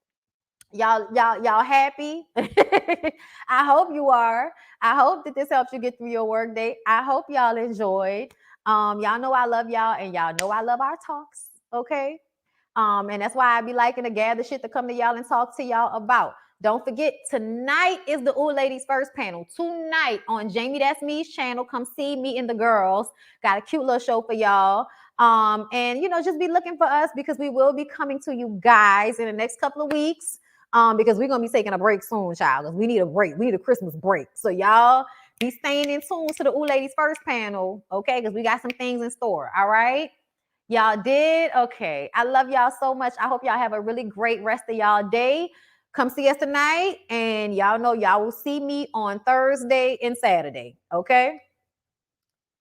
Y'all happy? I hope you are. I hope that this helps you get through your work day. I hope y'all enjoyed. Y'all know I love y'all, and y'all know I love our talks. Okay. And that's why I be liking to gather shit to come to y'all and talk to y'all about. Don't forget, tonight is the Ooh Ladies First panel. Tonight on Jamie That's Me's channel. Come see me and the girls. Got a cute little show for y'all. And just be looking for us, because we will be coming to you guys in the next couple of weeks. Because we're gonna be taking a break soon, child. Because we need a break. We need a Christmas break. So y'all be staying in tune to the Ooh Ladies First panel, okay? Because we got some things in store. All right. Y'all did? Okay. I love y'all so much. I hope y'all have a really great rest of y'all day. Come see us tonight. And y'all know y'all will see me on Thursday and Saturday. Okay?